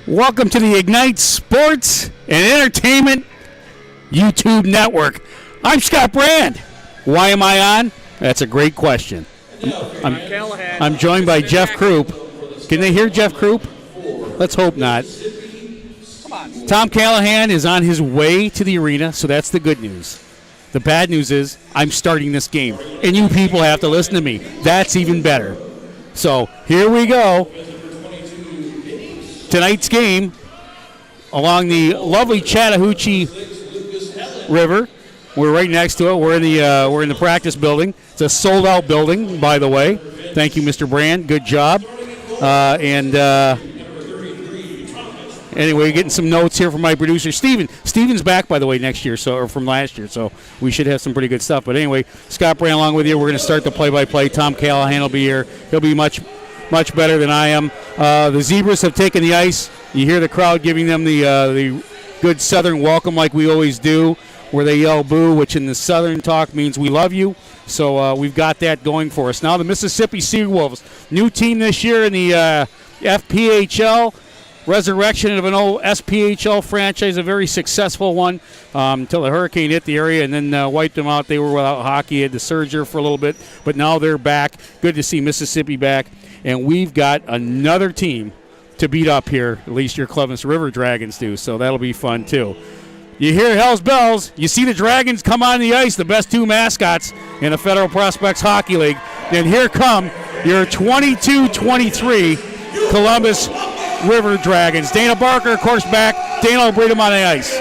Welcome to the Ignite Sports and Entertainment YouTube network. I'm Scott Brand. Why am I on? That's a great question. I'm joined by Jeff Krupp. Can they hear Jeff Krupp? Let's hope not. Tom Callahan is on his way to the arena, so that's the good news. The bad news is I'm starting this game, and you people have to listen to me. That's even better. So here we go. Tonight's game along the lovely Chattahoochee River. We're right next to it. We're in the practice building. It's a sold-out building, by the way. Thank you, Mr. Brand. Good job. Anyway, getting some notes here from my producer, Steven. Steven's back, by the way, next year, or from last year, so we should have some pretty good stuff. But anyway, Scott Brand along with you. We're going to start the play-by-play. Tom Callahan will be here. He'll be much better than I am. The Zebras have taken the ice. You hear the crowd giving them the good Southern welcome like we always do, where they yell boo, which in the Southern talk means we love you. So we've got that going for us. Now the Mississippi Seawolves, new team this year in the FPHL. Resurrection of an old SPHL franchise, a very successful one until the hurricane hit the area and then wiped them out. They were without hockey, had to surge here for a little bit, but now they're back. Good to see Mississippi back. And we've got another team to beat up here, at least your Cleveland River Dragons do, so that'll be fun too. You hear Hell's Bells, you see the Dragons come on the ice, the best two mascots in the Federal Prospects Hockey League. And here come your 22-23 Columbus River Dragons. Dana Barker, of course, back. Dana will bring them on the ice.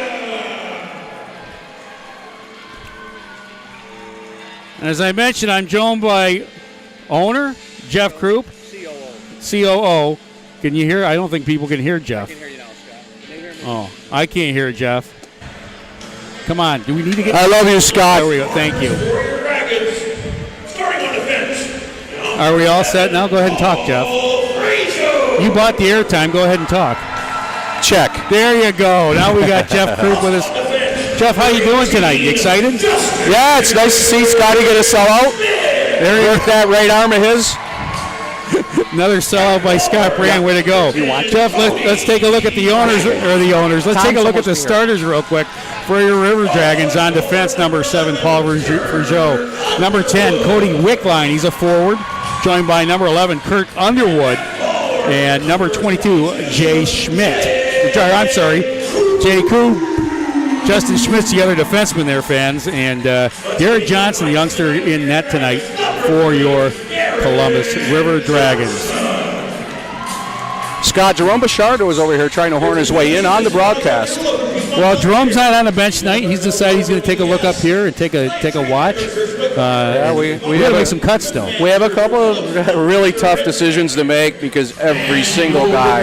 And as I mentioned, I'm joined by owner Jeff Krupp. COO. Can you hear? I don't think people can hear Jeff. I can hear you now, Scott. Can they hear me? Oh, I can't hear Jeff. Come on. Do we need to get... I love you, Scott. There we go. Thank you. Are we all set now? Go ahead and talk, Jeff. You bought the airtime. Go ahead and talk. Check. There you go. Now we got Jeff Krupp with us. Jeff, how you doing tonight? You excited? Yeah, it's nice to see Scotty get a sellout. There he worked that right arm of his. Another sellout by Scott Brand. Way to go. Jeff, let's take a look at the owners. Let's take a look at the starters real quick for your River Dragons. On defense, number 7, Paul Vergeau. Number 10, Cody Wickline. He's a forward. Joined by number 11, Kurt Underwood. And number 22, Jay Schmidt. Jay Koo. Justin Schmidt's the other defenseman there, fans. And Garrett Johnson, the youngster, in net tonight for your Columbus River Dragons. Scott, Jerome Bouchard was over here trying to horn his way in on the broadcast. Well, Jerome's not on the bench tonight. He's decided he's going to take a look up here and take a watch. We got to make some cuts still. We have a couple of really tough decisions to make because every single guy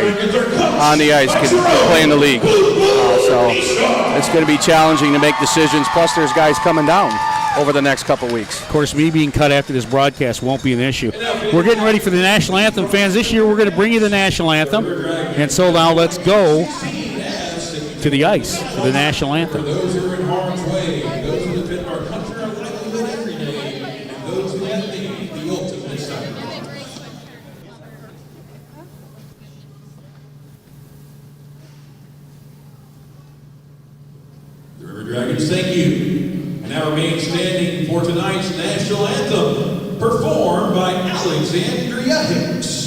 on the ice can play in the league. So it's going to be challenging to make decisions. Plus, there's guys coming down over the next couple weeks. Of course, me being cut after this broadcast won't be an issue. We're getting ready for the National Anthem, fans. This year we're going to bring you the National Anthem. And so now let's go to the ice for the National Anthem. Those who are in harm's way, those who defend our country are likely to every day, and those who have made the ultimate sacrifice. The River Dragons, thank you. And now remain standing for tonight's National Anthem, performed by Alexandria Hicks.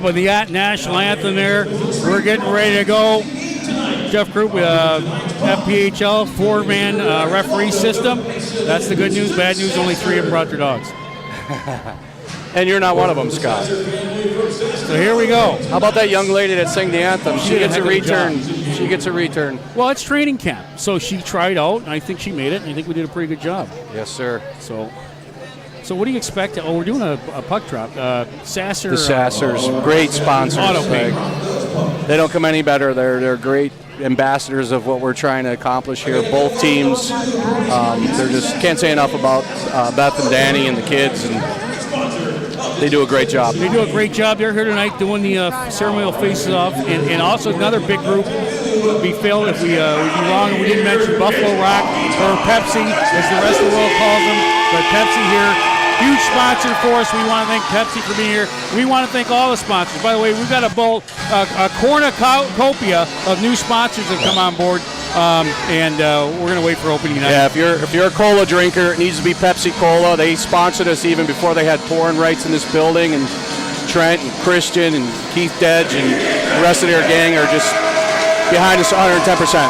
job of the national anthem there. We're getting ready to go. Jeff Group, FPHL, 4-man referee system. That's the good news. Bad news, only 3 of them brought their dogs. And you're not one of them, Scott. So here we go. How about that young lady that sang the anthem? She gets a return. She gets a return. Well, it's training camp. So she tried out, and I think she made it, and I think we did a pretty good job. Yes, sir. So what do you expect? Oh, we're doing a puck drop. Sasser. The Sassers, great sponsors. They don't come any better. They're great ambassadors of what we're trying to accomplish here. Both teams, they're just can't say enough about Beth and Danny and the kids, and they do a great job. They do a great job. They're here tonight doing the ceremonial faces-off, and also another big group. We failed if we would be wrong and we didn't mention Buffalo Rock or Pepsi, as the rest of the world calls them. But Pepsi here, huge sponsor for us. We want to thank Pepsi for being here. We want to thank all the sponsors. By the way, we've got a cornucopia of new sponsors that come on board, and we're going to wait for opening night. Yeah, if you're a cola drinker, it needs to be Pepsi Cola. They sponsored us even before they had pouring rights in this building, and Trent and Christian and Keith Dedge and the rest of their gang are just behind us 110%.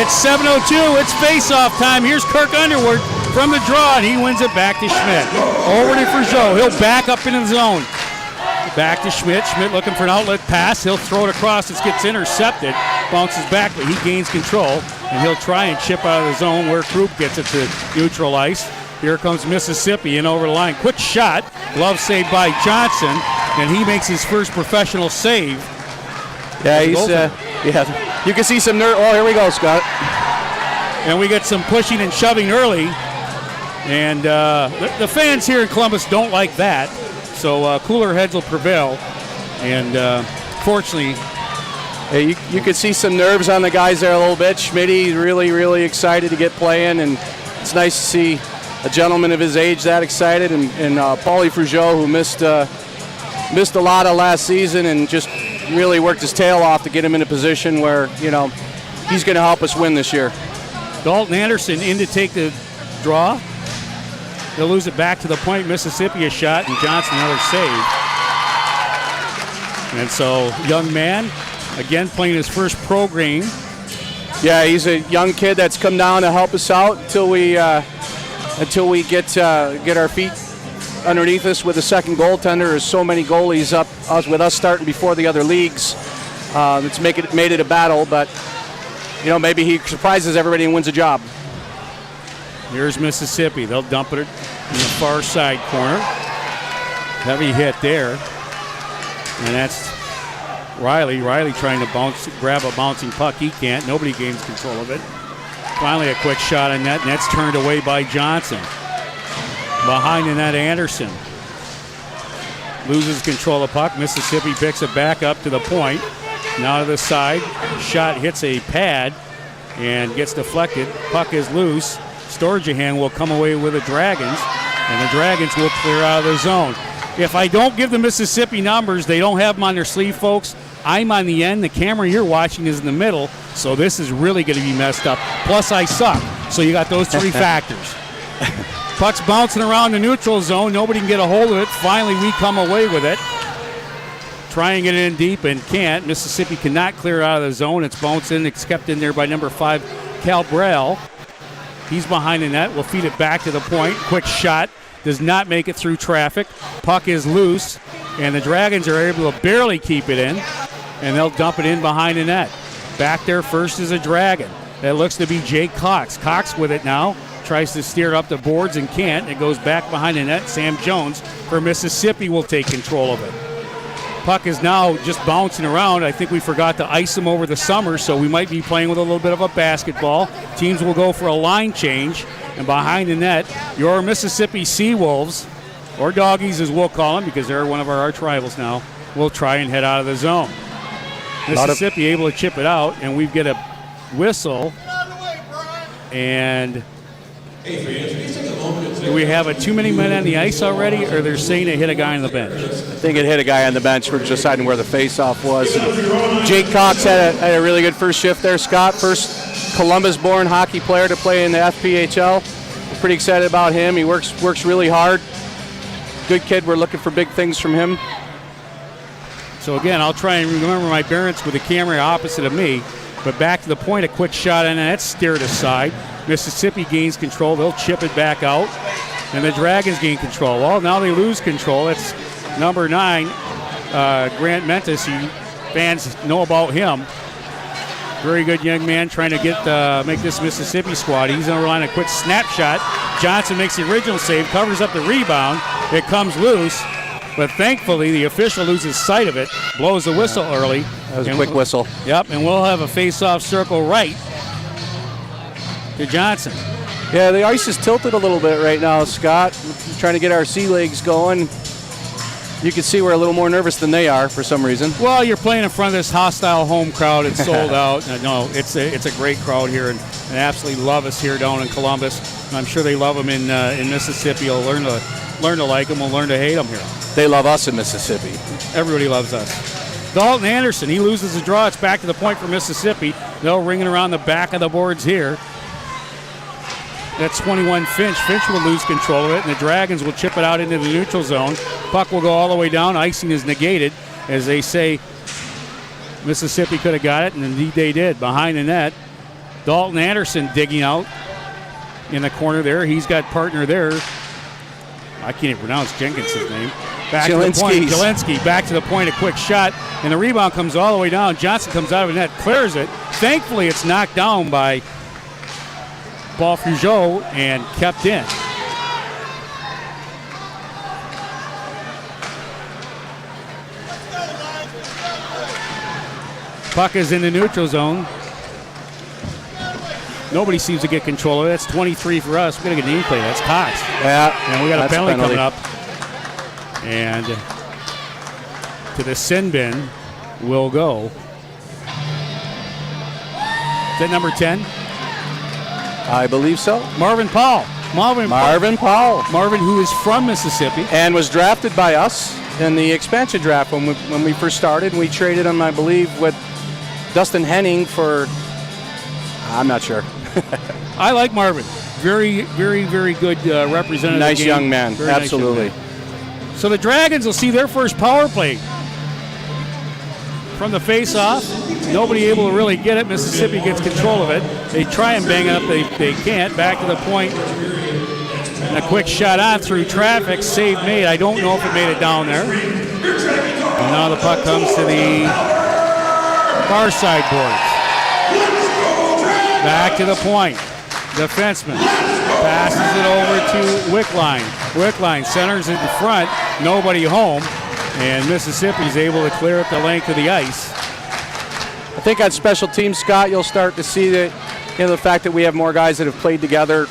It's 7:02. It's face-off time. Here's Kirk Underwood from the draw, and he wins it back to Schmidt. Over to Frigeau. He'll back up into the zone. Back to Schmidt. Schmidt looking for an outlet pass. He'll throw it across. It gets intercepted. Bounces back, but he gains control, and he'll try and chip out of the zone where Krupp gets it to neutral ice. Here comes Mississippi in over the line. Quick shot. Glove saved by Johnson, and he makes his first professional save. Yeah, you can see some nerve. Oh, here we go, Scott. And we get some pushing and shoving early. And the fans here in Columbus don't like that. So cooler heads will prevail. And fortunately, you could see some nerves on the guys there a little bit. Schmitty really, really excited to get playing. And it's nice to see a gentleman of his age that excited. And Paulie Frigeau, who missed a lot of last season and just really worked his tail off to get him in a position where, he's going to help us win this year. Dalton Anderson in to take the draw. They'll lose it back to the point. Mississippi a shot, and Johnson another save. And so, young man, again playing his first pro game. Yeah, he's a young kid that's come down to help us out until we get our feet underneath us with a second goaltender. There's so many goalies up with us starting before the other leagues. It's made it a battle, but maybe he surprises everybody and wins a job. Here's Mississippi. They'll dump it in the far side corner. Heavy hit there. And that's Riley. Riley trying to grab a bouncing puck. He can't. Nobody gains control of it. Finally a quick shot on net. Net's turned away by Johnson. Behind the net, Anderson loses control of the puck. Mississippi picks it back up to the point. Now to the side. Shot hits a pad and gets deflected. Puck is loose. Sturgeon will come away with the Dragons, and the Dragons will clear out of the zone. If I don't give the Mississippi numbers, they don't have them on their sleeve, folks. I'm on the end. The camera you're watching is in the middle, so this is really going to be messed up. Plus, I suck. So you got those 3 factors. Puck's bouncing around the neutral zone. Nobody can get a hold of it. Finally, we come away with it. Try and get it in deep and can't. Mississippi cannot clear out of the zone. It's bounced in. It's kept in there by number 5, Cal Brell. He's behind the net. We'll feed it back to the point. Quick shot. Does not make it through traffic. Puck is loose, and the Dragons are able to barely keep it in, and they'll dump it in behind the net. Back there first is a Dragon. That looks to be Jake Cox. Cox with it now. Tries to steer up the boards and can't. It goes back behind the net. Sam Jones for Mississippi will take control of it. Puck is now just bouncing around. I think we forgot to ice him over the summer, so we might be playing with a little bit of a basketball. Teams will go for a line change, and behind the net, your Mississippi Seawolves, or Doggies as we'll call them because they're one of our arch rivals now, will try and head out of the zone. Mississippi able to chip it out, and we get a whistle, and do we have a too many men on the ice already, or they're saying it hit a guy on the bench? I think it hit a guy on the bench. We're deciding where the face-off was. And Jake Cox had a really good first shift there, Scott. First Columbus-born hockey player to play in the FPHL. We're pretty excited about him. He works really hard. Good kid. We're looking for big things from him. So again, I'll try and remember my bearings with the camera opposite of me. But back to the point, a quick shot and that's steered aside. Mississippi gains control. They'll chip it back out. And the Dragons gain control. Well, now they lose control. It's number 9, Grant Mentis. Fans know about him. Very good young man trying to get make this Mississippi squad. He's on the line, a quick snapshot. Johnson makes the original save, covers up the rebound. It comes loose. But thankfully, the official loses sight of it, blows the whistle early. That was a quick whistle. Yep, and we'll have a face-off circle right to Johnson. Yeah, the ice is tilted a little bit right now, Scott. We're trying to get our sea legs going. You can see we're a little more nervous than they are for some reason. Well, you're playing in front of this hostile home crowd. It's sold out. No, it's a great crowd here, and absolutely love us here down in Columbus. I'm sure they love them in Mississippi. We'll learn to like them. We'll learn to hate them here. They love us in Mississippi. Everybody loves us. Dalton Anderson, he loses the draw. It's back to the point for Mississippi. They'll ring it around the back of the boards here. That's 21 Finch. Finch will lose control of it, and the Dragons will chip it out into the neutral zone. Puck will go all the way down. Icing is negated. As they say, Mississippi could have got it, and indeed they did. Behind the net, Dalton Anderson digging out in the corner there. He's got partner there. I can't even pronounce Jenkins' name. Back to the point. Jelinski back to the point, a quick shot, and the rebound comes all the way down. Johnson comes out of the net, clears it. Thankfully, it's knocked down by Paul Fougeau and kept in. Puck is in the neutral zone. Nobody seems to get control of it. That's 23 for us. We're going to get an play. That's Cox. Yeah. And we got a penalty coming up. And to the sin bin will go. Is that number 10? I believe so. Marvin Powell. Marvin Powell. Marvin, who is from Mississippi. And was drafted by us in the expansion draft when we first started. We traded him, I believe, with Dustin Henning for, I'm not sure. I like Marvin. Very, very, very good representative. Nice young man. Very absolutely. Nice young man. So the Dragons will see their first power play from the face-off. Nobody able to really get it. Mississippi gets control of it. They try and bang it up. They can't. Back to the point. And a quick shot on through traffic. Save made. I don't know if it made it down there. And now the puck comes to the far side boards. Back to the point. Defenseman passes it over to Wickline. Wickline centers it in front. Nobody home. And Mississippi's able to clear up the length of the ice. I think on special teams, Scott, you'll start to see that, the fact that we have more guys that have played together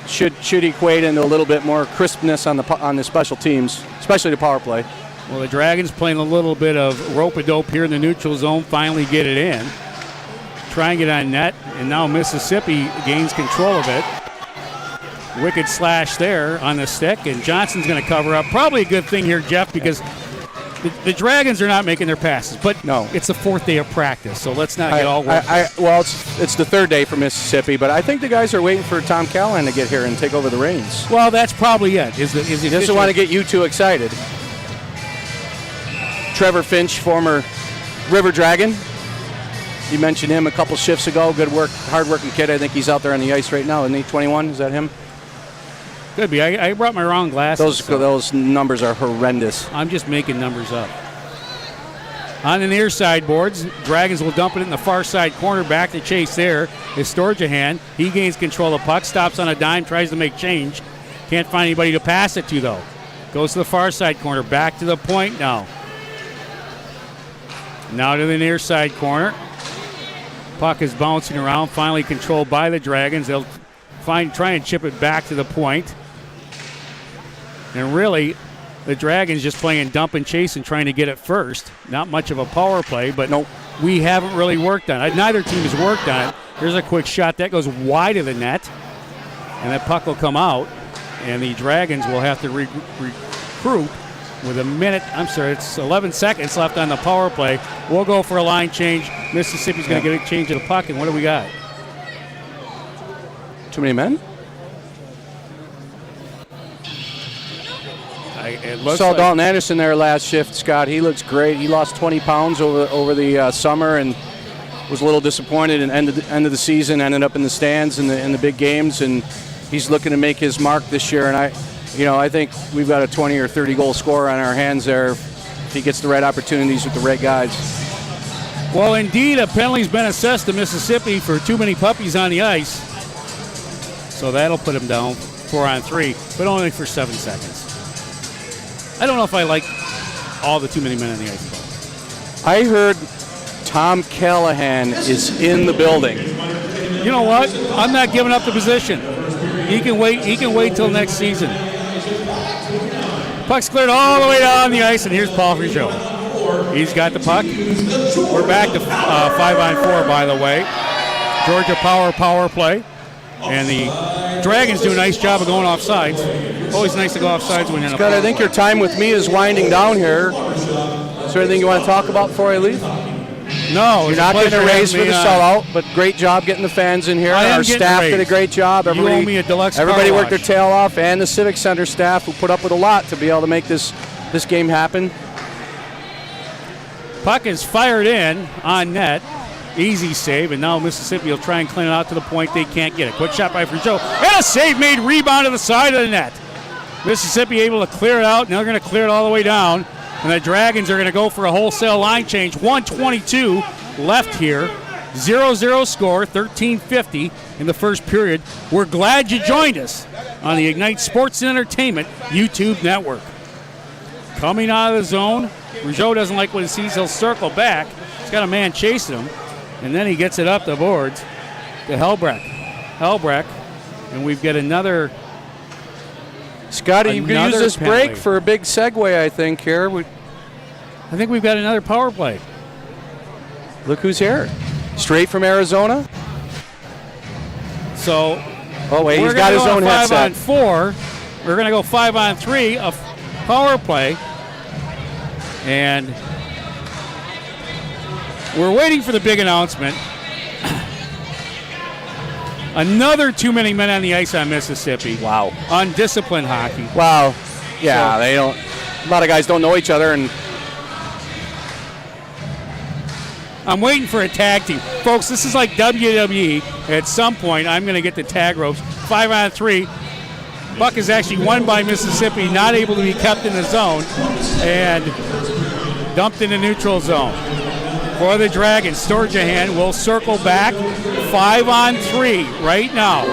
should equate into a little bit more crispness on the special teams, especially the power play. Well, the Dragons playing a little bit of rope-a-dope here in the neutral zone, finally get it in. Trying it on net, and now Mississippi gains control of it. Wicked slash there on the stick, and Johnson's going to cover up. Probably a good thing here, Jeff, because the Dragons are not making their passes, but no, it's the 4th day of practice, so let's not get all worked. Well, it's the 3rd day for Mississippi, but I think the guys are waiting for Tom Callahan to get here and take over the reins. Well, that's probably it. He doesn't want to get you too excited. Trevor Finch, former River Dragon. You mentioned him a couple shifts ago. Good work, hard-working kid. I think he's out there on the ice right now. Isn't he 21? Is that him? Could be. I brought my wrong glasses. Those numbers are horrendous. I'm just making numbers up. On the near side boards, Dragons will dump it in the far side corner. Back to chase there is Storjahan. He gains control of the puck, stops on a dime, tries to make change. Can't find anybody to pass it to, though. Goes to the far side corner. Back to the point now. Now to the near side corner. Puck is bouncing around, finally controlled by the Dragons. They'll try and chip it back to the point. And really, the Dragons just playing dump and chase and trying to get it first. Not much of a power play, but nope. We haven't really worked on it. Neither team has worked on it. Here's a quick shot. That goes wide of the net. And that puck will come out. And the Dragons will have to recruit with it's 11 seconds left on the power play. We'll go for a line change. Mississippi's going to get a change of the puck, and what do we got? Too many men? It looks Saw like Dalton Anderson there last shift, Scott. He looks great. He lost 20 pounds over the summer and was a little disappointed and end of the season, ended up in the stands in the big games, and he's looking to make his mark this year. And I think we've got a 20 or 30 goal scorer on our hands there if he gets the right opportunities with the right guys. Well, indeed, a penalty's been assessed to Mississippi for too many puppies on the ice. So that'll put him down 4-on-3, but only for 7 seconds. I don't know if I like all the too many men on the ice. I heard Tom Callahan is in the building. You know what? I'm not giving up the position. He can wait. He can wait till next season. Puck's cleared all the way down the ice, and here's Paul Frigeau. He's got the puck. We're back to 5-on-4, by the way. Georgia power play. And the Dragons do a nice job of going off sides. Always nice to go off sides when you're in a Scott, I think your time with me is winding down here. Is there anything you want to talk about before I leave? No. You're not getting a raise for the sellout, but great job getting the fans in here. Our staff did a great job. You owe me a deluxe Everybody car worked their wash. tail off, and the Civic Center staff who put up with a lot to be able to make this game happen. Puck is fired in on net. Easy save, and now Mississippi will try and clean it out to the point they can't get it. Quick shot by Frigeau, and a save made, rebound to the side of the net. Mississippi able to clear it out, and they're going to clear it all the way down. And the Dragons are going to go for a wholesale line change. 1:22 left here. 0-0 score, 13:50 in the first period. We're glad you joined us on the Ignite Sports and Entertainment YouTube network. Coming out of the zone, Frigeau doesn't like what he sees. He'll circle back. He's got a man chasing him. And then he gets it up the boards to Helbrecht. And we've got another. Scotty, you can use this break for a big segue, I think, here. I think we've got another power play. Look who's here. Straight from Arizona. So, oh, wait, he's got his own headset. 5-on-4. We're going to go 5-on-3, a power play. And we're waiting for the big announcement. Another too many men on the ice on Mississippi. Wow. Undisciplined hockey. Wow. Yeah, so, they don't. A lot of guys don't know each other, and I'm waiting for a tag team. Folks, this is like WWE. At some point, I'm going to get the tag ropes. 5-on-3. Buck is actually won by Mississippi, not able to be kept in the zone, and dumped in the neutral zone. For the Dragons, Storjahan will circle back. 5-on-3 right now.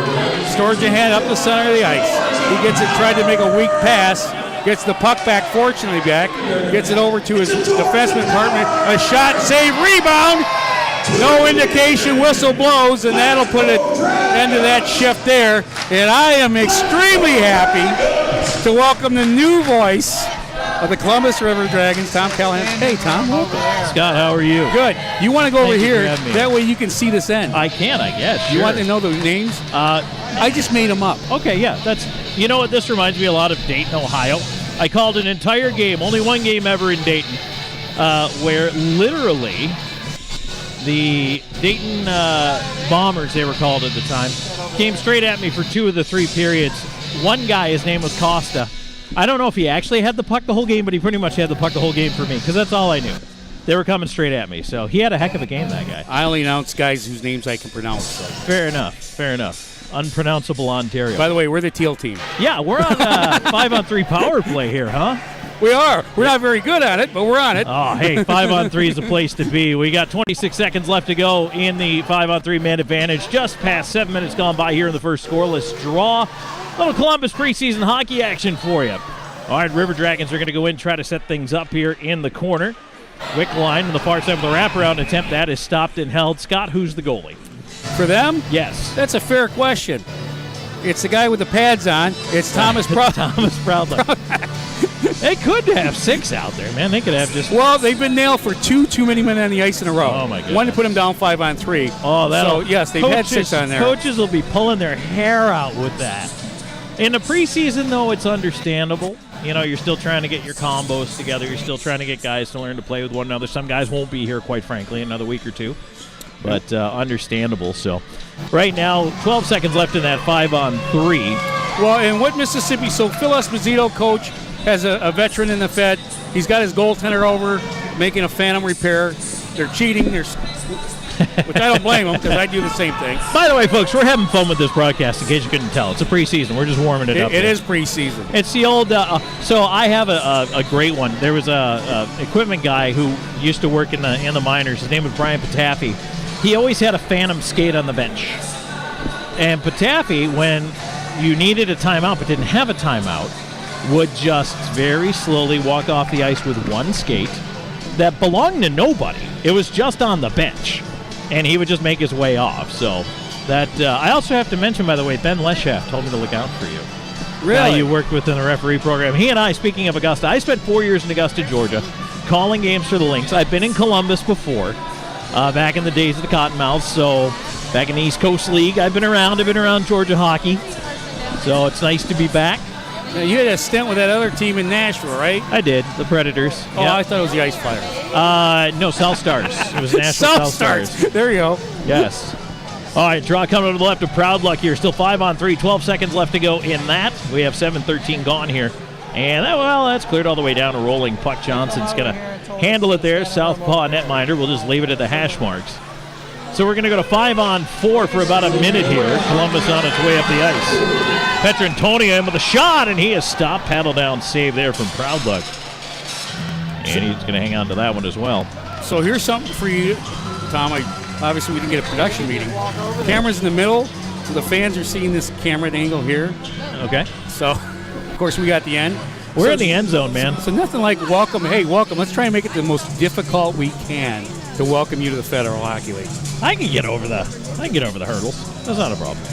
Storjahan up the center of the ice. He gets it, tried to make a weak pass. Gets the puck back, fortunately back. Gets it over to his defenseman partner. A shot, save, rebound. No indication, whistle blows, and that'll put an end to that shift there. And I am extremely happy to welcome the new voice of the Columbus River Dragons, Tom Callahan. Hey, Tom, welcome. Scott, how are you? Good. You want to go over Thank you here? for having me. That way you can see this end. I can, I guess. You sure. want to know the names? I just made them up. Okay, yeah. That's. You know what? This reminds me a lot of Dayton, Ohio. I called an entire game, only one game ever in Dayton, where literally the Dayton Bombers, they were called at the time, came straight at me for 2 of the 3 periods. One guy, his name was Costa. I don't know if he actually had the puck the whole game, but he pretty much had the puck the whole game for me, because that's all I knew. They were coming straight at me, so he had a heck of a game, that guy. I only announce guys whose names I can pronounce. So. Fair enough. Unpronounceable Ontario. By the way, we're the teal team. Yeah, we're on 5-on-3 power play here, huh? We are. We're not very good at it, but we're on it. Oh, hey, 5-on-3 is the place to be. We got 26 seconds left to go in the 5-on-3 man advantage. Just past 7 minutes gone by here in the first scoreless draw. Little Columbus preseason hockey action for you. All right, River Dragons are going to go in and try to set things up here in the corner. Quick line on the far side with a wraparound attempt. That is stopped and held. Scott, who's the goalie? For them? Yes. That's a fair question. It's the guy with the pads on. It's Thomas Proudler. Thomas Proudler. They could have 6 out there, man. They could have just... Well, they've been nailed for too many men on the ice in a row. Oh, my goodness. One to put them down 5-on-3. Oh, that'll... So, yes, they've had 6 on there. Coaches will be pulling their hair out with that. In the preseason, though, it's understandable. You know, you're still trying to get your combos together. You're still trying to get guys to learn to play with one another. Some guys won't be here, quite frankly, another week or two. But understandable. So right now, 12 seconds left in that 5-on-3. Well, and what Mississippi, so Phil Esposito, coach, has a veteran in the Fed. He's got his goaltender over making a phantom repair. They're cheating. Which I don't blame them because I do the same thing. By the way, folks, we're having fun with this broadcast in case you couldn't tell. It's a preseason. We're just warming it up. It is preseason. It's the old so I have a great one. There was a equipment guy who used to work in the minors. His name was Brian Pataffi. He always had a phantom skate on the bench. And Pataffi, when you needed a timeout but didn't have a timeout, would just very slowly walk off the ice with one skate that belonged to nobody. It was just on the bench. And he would just make his way off. So that I also have to mention, by the way, Ben Leshaft told me to look out for you. Really? You worked within the referee program. He and I, speaking of Augusta, I spent 4 years in Augusta, Georgia, calling games for the Lynx. I've been in Columbus before, back in the days of the Cottonmouths. So back in the East Coast League, I've been around Georgia hockey. So it's nice to be back. Now, you had a stint with that other team in Nashville, right? I did, the Predators. Oh, Yep. I thought it was the Ice Flyers. No, South Stars. It was National South Stars. There you go. Yes. All right, draw coming to the left of Proud Luck here. Still 5-on-3, 12 seconds left to go in that. We have 7:13 gone here. And, that's cleared all the way down to rolling puck. Johnson's going to handle it there. Southpaw netminder. We'll just leave it at the hash marks. So we're going to go to 5-on-4 for about a minute here. Columbus on its way up the ice. Petrantonia in with a shot, and he is stopped. Paddle down save there from Proud Luck. And he's going to hang on to that one as well. So here's something for you, Tom. Obviously, we didn't get a production meeting. Camera's in the middle, so the fans are seeing this camera angle here. Okay. So, of course, we got the end. We're in the end zone, man. So nothing like welcome. Hey, welcome. Let's try and make it the most difficult we can to welcome you to the Federal Hockey League. I can get over the hurdles. That's not a problem.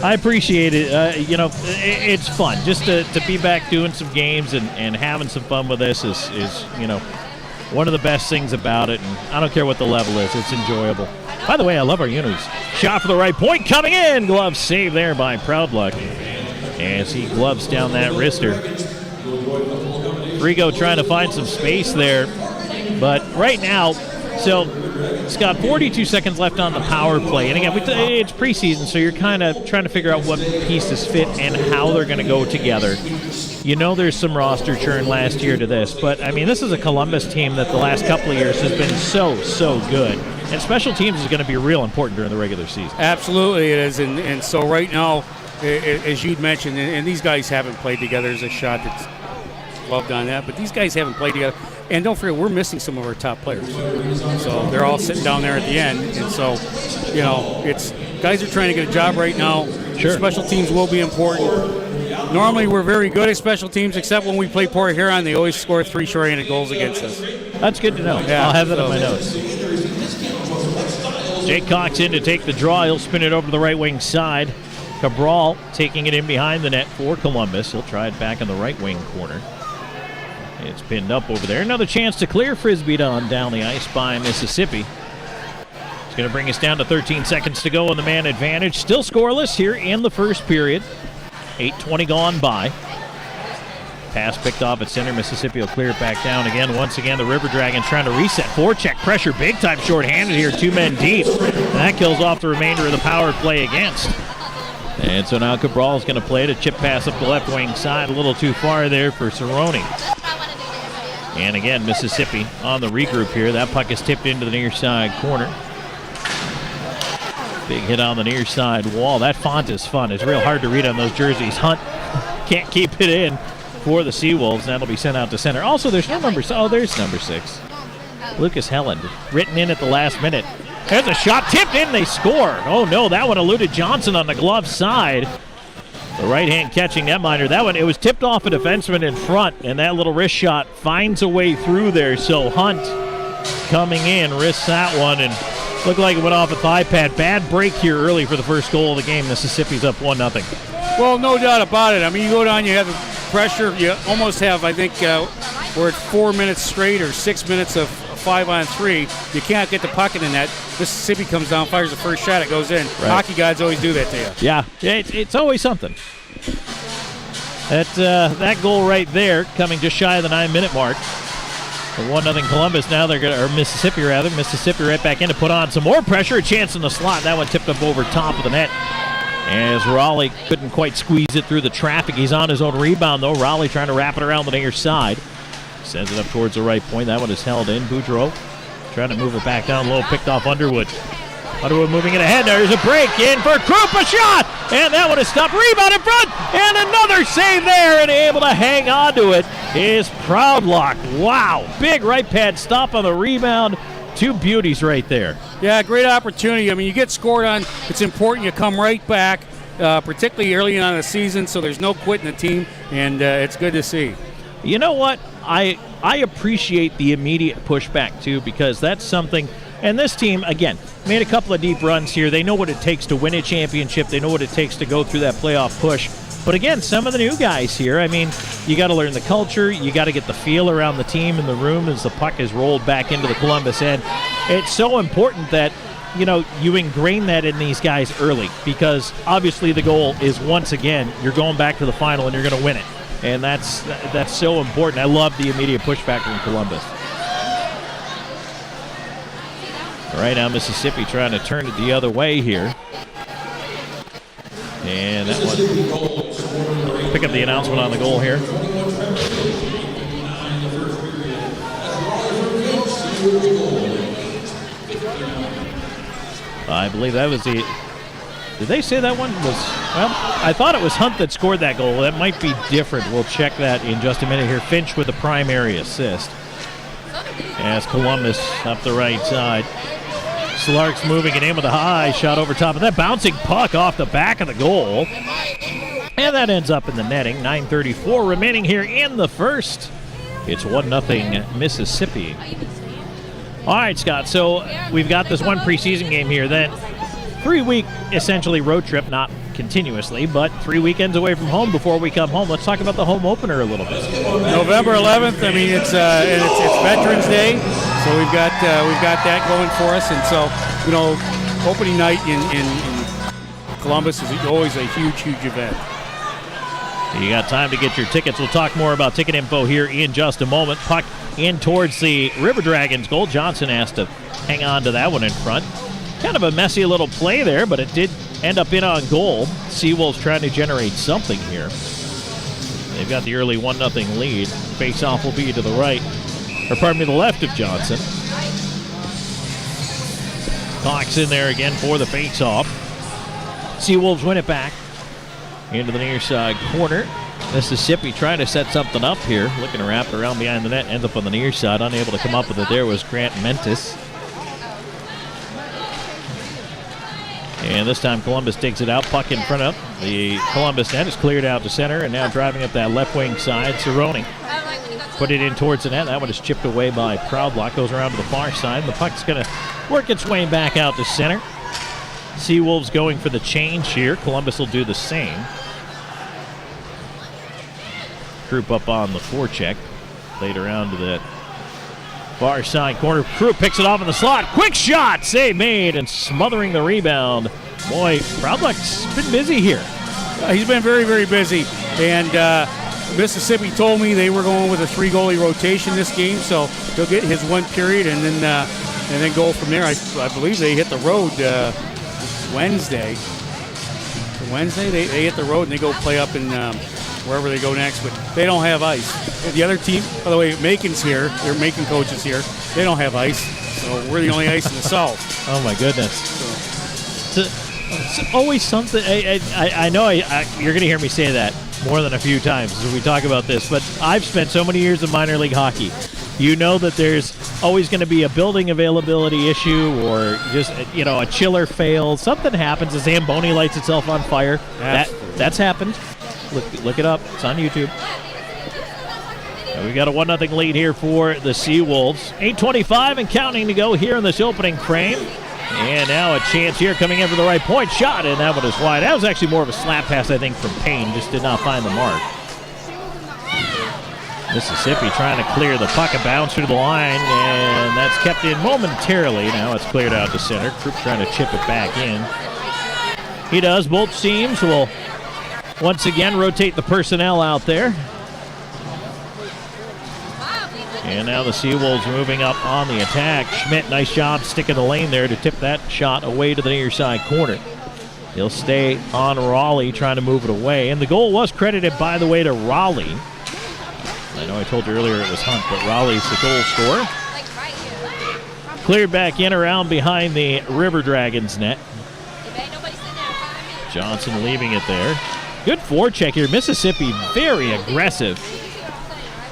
I appreciate it. It's fun just to be back doing some games and having some fun with this is one of the best things about it. And I don't care what the level is; it's enjoyable. By the way, I love our unis. Shot for the right point, coming in. Glove save there by Proud Luck as he gloves down that wrister. Frigo trying to find some space there, but right now, so Scott, 42 seconds left on the power play. And again, it's preseason, so you're kind of trying to figure out what pieces fit and how they're going to go together. There's some roster churn last year to this, but, this is a Columbus team that the last couple of years has been so good. And special teams is going to be real important during the regular season. Absolutely it is. And so right now, as you'd mentioned, and these guys haven't played together. There's a shot that's loved on that, but these guys haven't played together. And don't forget, we're missing some of our top players. So they're all sitting down there at the end. And so, it's guys are trying to get a job right now. Sure. Special teams will be important. Normally, we're very good at special teams, except when we play Port Huron, they always score 3 short-handed goals against us. That's good to know. Yeah, I'll have that on my notes. Jake Cox in to take the draw. He'll spin it over to the right wing side. Cabral taking it in behind the net for Columbus. He'll try it back in the right wing corner. It's pinned up over there. Another chance to clear Frisbee down the ice by Mississippi. It's going to bring us down to 13 seconds to go on the man advantage. Still scoreless here in the first period. 8:20 gone by. Pass picked off at center. Mississippi will clear it back down again. Once again, the River Dragons trying to reset. Forecheck pressure, big time short-handed here. 2 men deep. And that kills off the remainder of the power play against. And so now Cabral is going to play it. A chip pass up the left wing side. A little too far there for Cerrone. And again, Mississippi on the regroup here. That puck is tipped into the near side corner. Big hit on the near side wall. That font is fun. It's real hard to read on those jerseys. Hunt can't keep it in for the Seawolves. That'll be sent out to center. Also, there's no number. Oh, there's number 6. Lucas Helland, written in at the last minute. There's a shot tipped in. They score. Oh, no, that one eluded Johnson on the glove side. The right hand catching netminder. That one, it was tipped off a defenseman in front, and that little wrist shot finds a way through there. So Hunt coming in, risks that one, and looked like it went off a thigh pad. Bad break here early for the first goal of the game. Mississippi's up 1-0. Well, no doubt about it. You go down, you have the pressure. You almost have, I think, we're at 4 minutes straight or 6 minutes of 5-on-3. You can't get the puck in the net. Mississippi comes down, fires the first shot, it goes in. Right. Hockey gods always do that to you. Yeah, it's always something. That goal right there, coming just shy of the 9-minute mark. The 1-0 Columbus now, Mississippi right back in to put on some more pressure. A chance in the slot. That one tipped up over top of the net. As Raleigh couldn't quite squeeze it through the traffic. He's on his own rebound, though. Raleigh trying to wrap it around the near side. Sends it up towards the right point. That one is held in. Boudreau trying to move it back down low. Picked off Underwood. Underwood moving it ahead. There's a break in for Krupp. A shot! And that one is stopped. Rebound in front. And another save there. And able to hang on to it is Proudlock. Wow. Big right pad stop on the rebound. Two beauties right there. Yeah, great opportunity. I mean, you get scored on. It's important you come right back, particularly early on in the season, so there's no quitting the team, and it's good to see. You know what? I appreciate the immediate pushback, too, because that's something. And this team, again, made a couple of deep runs here. They know what it takes to win a championship. They know what it takes to go through that playoff push. But again, some of the new guys here, I mean, you got to learn the culture. You got to get the feel around the team in the room as the puck is rolled back into the Columbus end. It's so important that, you know, you ingrain that in these guys early, because obviously the goal is, once again, you're going back to the final and you're going to win it. And that's so important. I love the immediate pushback from Columbus. Right now, Mississippi trying to turn it the other way here. And that one, pick up the announcement on the goal here. I believe that was the, did they say that one was, well, I thought it was Hunt that scored that goal. That might be different. We'll check that in just a minute here. Finch with the primary assist. As Columbus up the right side. Slark's moving it in with a high shot over top of that bouncing puck off the back of the goal. And that ends up in the netting. 9:34 remaining here in the first. It's 1-0 Mississippi. All right, Scott, so we've got this one preseason game here. Then 3-week essentially road trip, not continuously, but 3 weekends away from home before we come home. Let's talk about the home opener a little bit. November 11th. I mean, it's Veterans Day, so we've got that going for us, and so, you know, opening night in Columbus is always a huge event. You got time to get your tickets. We'll talk more about ticket info here in just a moment. Puck in towards the River Dragons goal. Johnson has to hang on to that one in front. Kind of a messy little play there, but it did end up in on goal. Seawolves trying to generate something here. They've got the early 1-0 lead. Face-off will be to the right, or pardon me, the left of Johnson. Cox in there again for the face-off. Seawolves win it back into the near side corner. Mississippi trying to set something up here. Looking to wrap it around behind the net. Ends up on the near side. Unable to come up with it there was Grant Mentis. And this time Columbus digs it out. Puck in front of the Columbus net is cleared out to center, and now driving up that left wing side, Cerrone. Put it in towards the net. That one is chipped away by Proudlock. Goes around to the far side. The puck's going to work its way back out to center. Seawolves going for the change here. Columbus will do the same. Croup up on the forecheck. Played around to the far side corner. Croup picks it off in the slot. Quick shot. Save made and smothering the rebound. Boy, Proudlock's been busy here. He's been very busy. And Mississippi told me they were going with a 3-goalie rotation this game, so he'll get his one period and then go from there. I believe they hit the road Wednesday. They hit the road and they go play up in wherever they go next, but they don't have ice. The other team, by the way, Macon's here. Their Macon coaches here. They don't have ice, so we're the only ice in the South. Oh my goodness! It's always something. I know you're going to hear me say that more than a few times as we talk about this, but I've spent so many years in minor league hockey. You know that there's always going to be a building availability issue, or just, you know, a chiller fails. Something happens. A Zamboni lights itself on fire. That's happened. Look it up. It's on YouTube. We've got a 1-0 lead here for the Seawolves. 8:25 and counting to go here in this opening frame. And now a chance here coming in for the right point shot, and that one is wide. That was actually more of a slap pass, I think, from Payne. Just did not find the mark. Mississippi trying to clear the puck and bounce through the line, and that's kept in momentarily. Now it's cleared out to center. Krupp trying to chip it back in. He does. Both teams will once again rotate the personnel out there. And now the Seawolves moving up on the attack. Schmidt, nice job sticking the lane there to tip that shot away to the near side corner. He'll stay on Raleigh, trying to move it away. And the goal was credited, by the way, to Raleigh. I know I told you earlier it was Hunt, but Raleigh's the goal scorer. Cleared back in around behind the River Dragons net. Johnson leaving it there. Good forecheck here. Mississippi very aggressive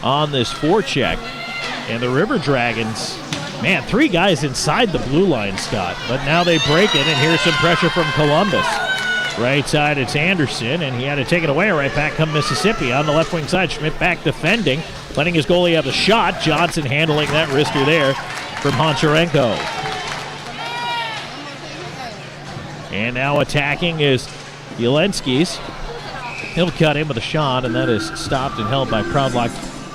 on this forecheck. And the River Dragons, man, 3 guys inside the blue line, Scott. But now they break it, and here's some pressure from Columbus. Right side, it's Anderson, and he had to take it away. Right back come Mississippi. On the left wing side, Schmidt back defending, letting his goalie have the shot. Johnson handling that wrister there from Honcharenko. And now attacking is Yelensky's. He'll cut in with a shot, and that is stopped and held by Proudlock.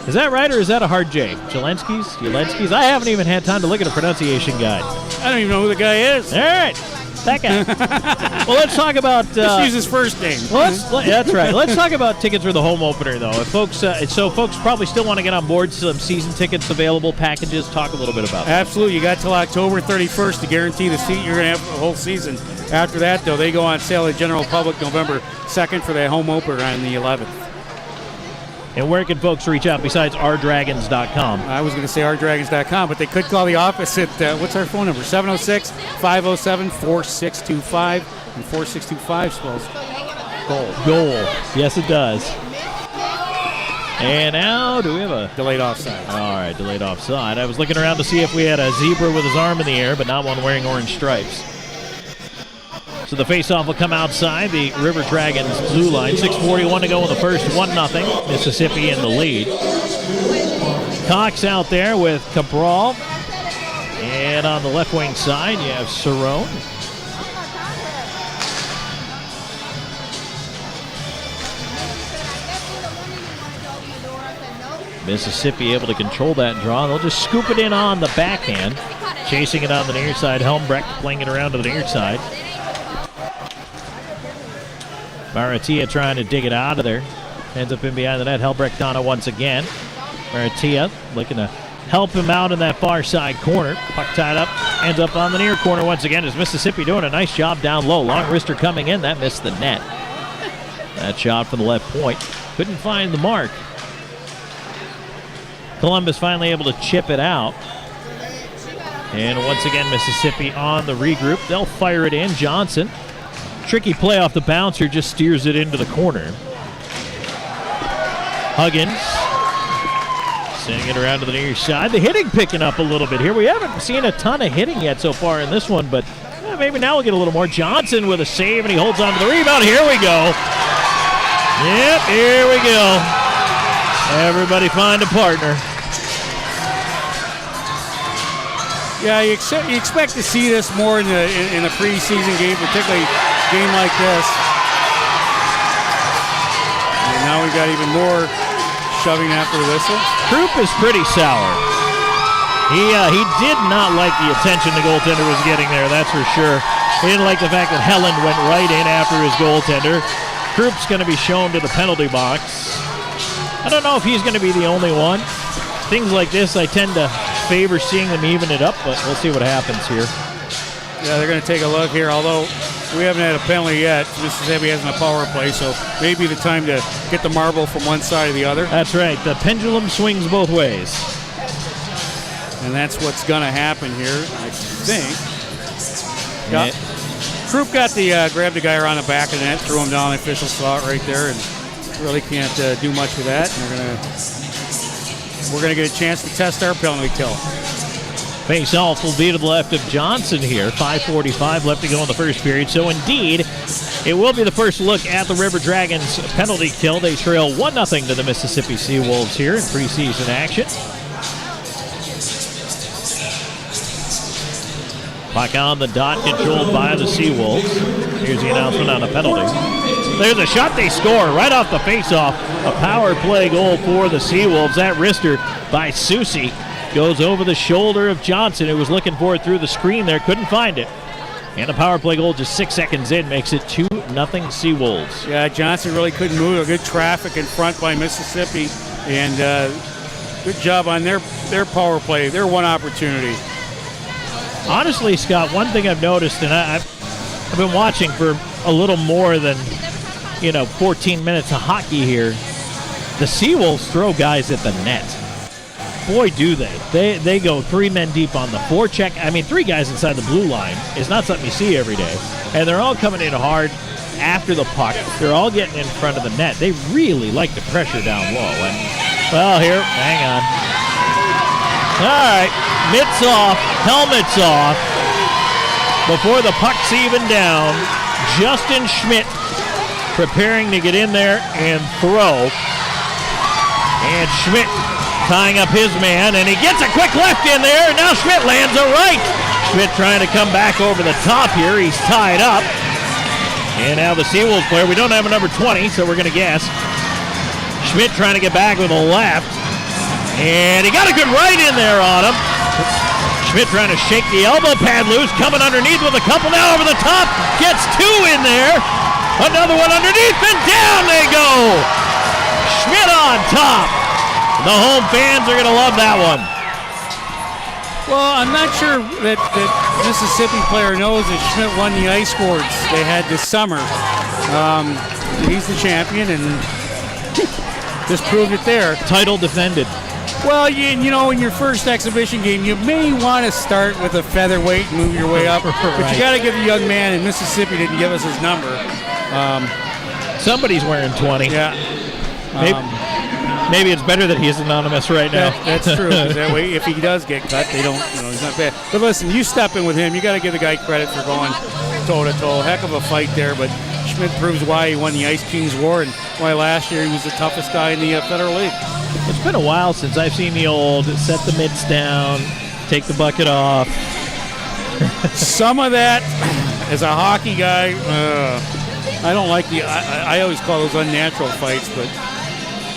Is that right, or is that a hard J? Yelensky's? I haven't even had time to look at a pronunciation guide. I don't even know who the guy is. All right, that guy. Well, let's talk about... Just use his first name. That's right. Let's talk about tickets for the home opener, though. If folks probably still want to get on board, some season tickets available, packages. Talk a little bit about that. Absolutely. You got till October 31st to guarantee the seat you're going to have for the whole season. After that, though, they go on sale at general public November 2nd for that home opener on the 11th. And where can folks reach out besides rdragons.com? I was going to say rdragons.com, but they could call the office at, what's our phone number? 706-507-4625. And 4625 spells Goal. Yes, it does. And now, do we have a... delayed offside. All right, delayed offside. I was looking around to see if we had a zebra with his arm in the air, but not one wearing orange stripes. So the faceoff will come outside the River Dragons blue line. 6:41 to go in the first, 1-0. Mississippi in the lead. Cox out there with Cabral. And on the left wing side, you have Cerrone. Mississippi able to control that draw. They'll just scoop it in on the backhand. Chasing it on the near side. Helmbrecht playing it around to the near side. Maratia trying to dig it out of there. Ends up in behind the net. Helmbrecht on it once again. Maratia looking to help him out in that far side corner. Puck tied up. Ends up on the near corner once again. Is Mississippi doing a nice job down low. Long wrister coming in. That missed the net. That shot from the left point. Couldn't find the mark. Columbus finally able to chip it out. And once again, Mississippi on the regroup. They'll fire it in. Johnson. Tricky play off the bouncer, just steers it into the corner. Huggins sending it around to the near side. The hitting picking up a little bit here. We haven't seen a ton of hitting yet so far in this one, but maybe now we'll get a little more. Johnson with a save, and he holds on to the rebound. Here we go. Yep, here we go. Everybody find a partner. Yeah, you expect to see this more in the preseason game, particularly a game like this. And now we've got even more shoving after the whistle. Krupp is pretty sour. He did not like the attention the goaltender was getting there, that's for sure. He didn't like the fact that Helen went right in after his goaltender. Krupp's going to be shown to the penalty box. I don't know if he's going to be the only one. Things like this, I tend to favor seeing them even it up, but we'll see what happens here. Yeah, they're going to take a look here, although we haven't had a penalty yet. Mississippi hasn't a power play, so maybe the time to get the marble from one side or the other. That's right. The pendulum swings both ways. And that's what's going to happen here, I think. Yeah. Krupp got grabbed the guy around the back of the net, threw him down. The official saw it right there, and really can't do much with that. And we're going to get a chance to test our penalty kill. Face-off will be to the left of Johnson here. 5:45 left to go in the first period. So, indeed, it will be the first look at the River Dragons penalty kill. They trail 1-0 to the Mississippi Seawolves here in preseason action. Puck on the dot, controlled by the Seawolves. Here's the announcement on the penalty. There's a shot, they score right off the face-off. A power play goal for the Seawolves. That wrister by Susi goes over the shoulder of Johnson, who was looking for it through the screen there, couldn't find it. And a power play goal just 6 seconds in makes it 2-0 Seawolves. Yeah, Johnson really couldn't move. A good traffic in front by Mississippi, and good job on their power play, their one opportunity. Honestly, Scott, one thing I've noticed, and I've been watching for a little more than, 14 minutes of hockey here. The Seawolves throw guys at the net. Boy, do they. They go 3 men deep on the forecheck. I mean, 3 guys inside the blue line is not something you see every day. And they're all coming in hard after the puck. They're all getting in front of the net. They really like the pressure down low. And, well, here, hang on. All right, mitts off, helmets off. Before the puck's even down, Justin Schmidt preparing to get in there and throw. And Schmidt tying up his man, and he gets a quick left in there, and now Schmidt lands a right. Schmidt trying to come back over the top here. He's tied up. And now the Seawolves player, we don't have a number 20, so we're going to guess. Schmidt trying to get back with a left. And he got a good right in there on him. Schmidt trying to shake the elbow pad loose, coming underneath with a couple now over the top. Gets 2 in there. Another one underneath, and down they go. Schmidt on top. The home fans are going to love that one. Well, I'm not sure that Mississippi player knows that Schmidt won the ice awards they had this summer. He's the champion, and just proved it there. Title defended. Well, in your first exhibition game, you may want to start with a featherweight and move your way up. But you got to give the young man, and Mississippi didn't give us his number. Somebody's wearing 20. Yeah. Maybe it's better that he's anonymous right now. That's true. 'Cause that way, if he does get cut, they don't. He's not bad. But listen, you step in with him. You got to give the guy credit for going toe to toe. Heck of a fight there. But Schmidt proves why he won the Ice Kings War and why last year he was the toughest guy in the Federal League. It's been a while since I've seen the old set the mitts down, take the bucket off. Some of that, as a hockey guy, I don't like I always call those unnatural fights, but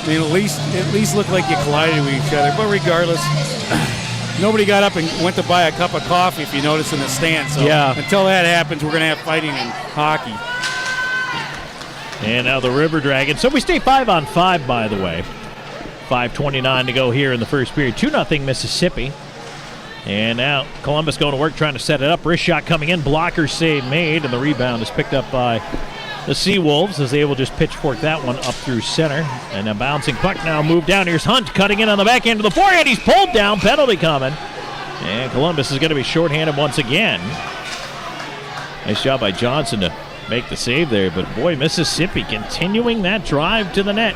I mean, at least look like you collided with each other. But regardless, nobody got up and went to buy a cup of coffee, if you notice, in the stand. So until that happens, we're going to have fighting in hockey. And now the River Dragons. So we stay 5-on-5, by the way. 5:29 to go here in the first period. 2-0 Mississippi. And now Columbus going to work trying to set it up. Wrist shot coming in. Blocker save made. And the rebound is picked up by the Seawolves as they will just pitchfork that one up through center. And a bouncing puck now moved down. Here's Hunt cutting in on the back end of the forehand. He's pulled down. Penalty coming. And Columbus is going to be shorthanded once again. Nice job by Johnson to make the save there. But boy, Mississippi continuing that drive to the net.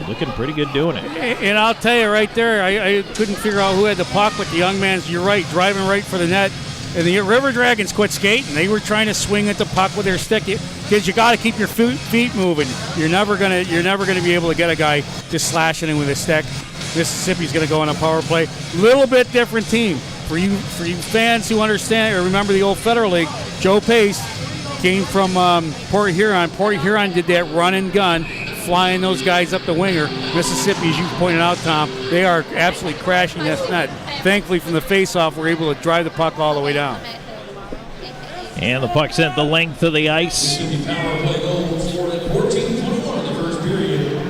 Looking pretty good doing it. And I'll tell you right there, I couldn't figure out who had the puck, but the young man's, you're right, driving right for the net. And the River Dragons quit skating. They were trying to swing at the puck with their stick. Kids, you got to keep your feet moving. You're never gonna be able to get a guy just slashing in with a stick. Mississippi's going to go on a power play. Little bit different team. For you fans who understand or remember the old Federal League, Joe Pace came from Port Huron. Port Huron did that run and gun, flying those guys up the winger. Mississippi, as you pointed out, Tom, they are absolutely crashing this net. Thankfully, from the face-off, we're able to drive the puck all the way down. And the puck sent the length of the ice. Power play goal scored at 14:21 in the first period.